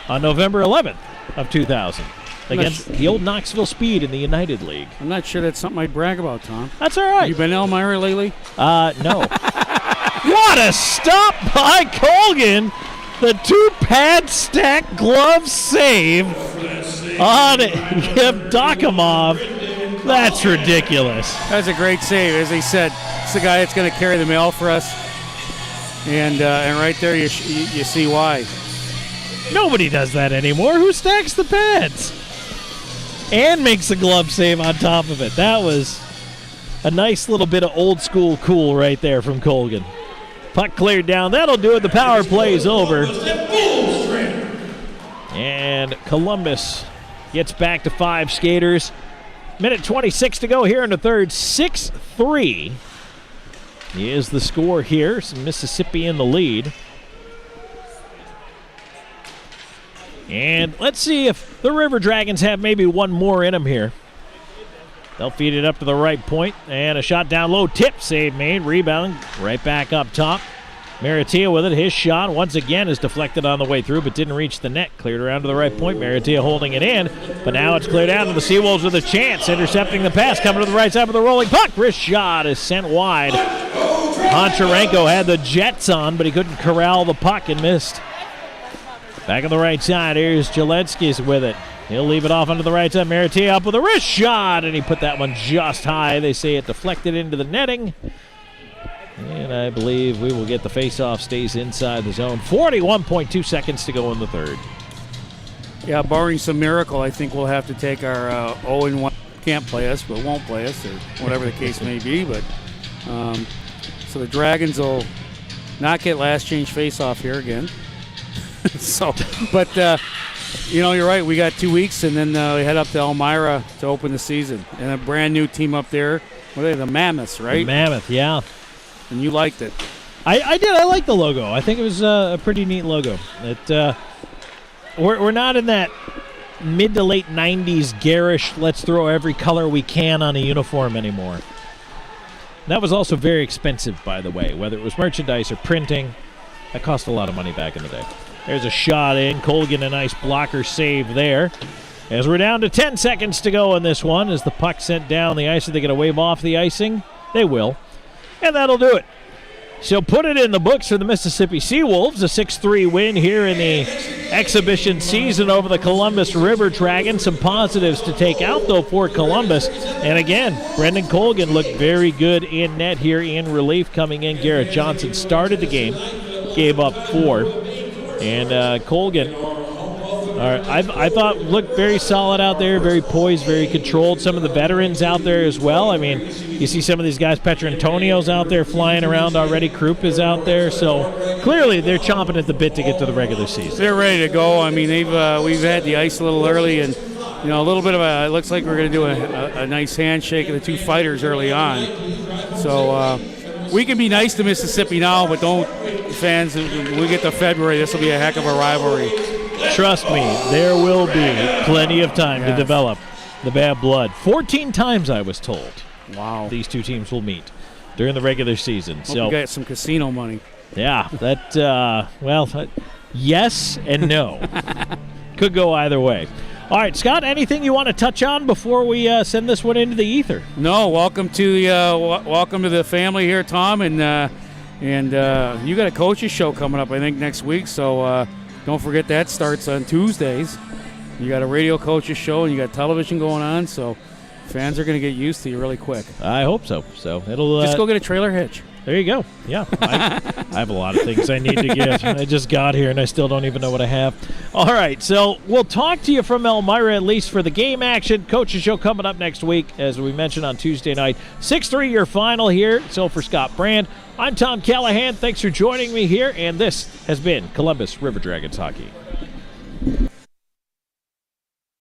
on November 11th of 2000. Against the old Knoxville Speed in the United League. I'm not sure that's something I'd brag about, Tom. That's all right. You been to Elmira lately? No. What a stop by Colgan. The 2-pad stack glove save on Yevdokimov. That's ridiculous. That's a great save. As I said, it's the guy that's going to carry the mail for us. And right there you see why. Nobody does that anymore. Who stacks the pads? And makes a glove save on top of it. That was a nice little bit of old school cool right there from Colgan. Puck cleared down. That'll do it. The power play's over. And Columbus gets back to 5 skaters. Minute 26 to go here in the third. 6-3 is the score here. Some Mississippi in the lead. And let's see if the River Dragons have maybe one more in them here. They'll feed it up to the right point. And a shot down low. Tip save made. Rebound right back up top. Maratia with it. His shot once again is deflected on the way through, but didn't reach the net. Cleared around to the right point. Maratia holding it in. But now it's cleared out to the Seawolves with a chance. Intercepting the pass. Coming to the right side with the rolling puck. Wrist shot is sent wide. Poncharenko had the jets on, but he couldn't corral the puck and missed. Back on the right side, here's Jelensky's with it. He'll leave it off onto the right side. Maratia up with a wrist shot, and he put that one just high. They say it deflected into the netting. And I believe we will get the face-off, stays inside the zone. 41.2 seconds to go in the third. Yeah, barring some miracle, I think we'll have to take our 0-1. Can't play us, but won't play us, or whatever the case may be. But so the Dragons will not get last change face-off here again. But you're right. We got 2 weeks, and then we head up to Elmira to open the season, and a brand new team up there. What are they, the Mammoths, right? Mammoth, yeah. And you liked it. I did. I like the logo. I think it was a pretty neat logo. We're not in that mid to late 90s garish, let's throw every color we can on a uniform anymore. That was also very expensive, by the way, whether it was merchandise or printing. That cost a lot of money back in the day. There's a shot in. Colgan, a nice blocker save there. As we're down to 10 seconds to go in this one, as the puck sent down the ice, are they going to wave off the icing? They will. And that'll do it. So put it in the books for the Mississippi Seawolves, a 6-3 win here in the exhibition season over the Columbus River Dragons. Some positives to take out, though, for Columbus. And again, Brendan Colgan looked very good in net here in relief coming in. Garrett Johnson started the game, gave up 4. And Colgan, I thought looked very solid out there, very poised, very controlled. Some of the veterans out there as well. I mean, you see some of these guys, Petrantonio's out there flying around already. Krupp is out there. So clearly they're chomping at the bit to get to the regular season. They're ready to go. I mean, we've had the ice a little early, and a little bit of it looks like we're going to do a nice handshake of the two fighters early on. So we can be nice to Mississippi now, but don't, fans, when we get to February, this will be a heck of a rivalry. Trust me, there will be plenty of time to develop the bad blood. 14 times, I was told. Wow. These two teams will meet during the regular season. Hope So we got some casino money. yeah, yes and no. Could go either way. All right, Scott, anything you want to touch on before we send this one into the ether? No, welcome to the family here, Tom, and you got a coaches show coming up, I think, next week. So don't forget that starts on Tuesdays. You got a radio coaches show and you got television going on, so fans are going to get used to you really quick. I hope so. So it'll just go get a trailer hitch. There you go. Yeah, I have a lot of things I need to get. I just got here, and I still don't even know what I have. All right, so we'll talk to you from Elmira, at least for the game action. Coach's show coming up next week, as we mentioned on Tuesday night. 6-3 your final here. So for Scott Brand, I'm Tom Callahan. Thanks for joining me here, and this has been Columbus River Dragons Hockey.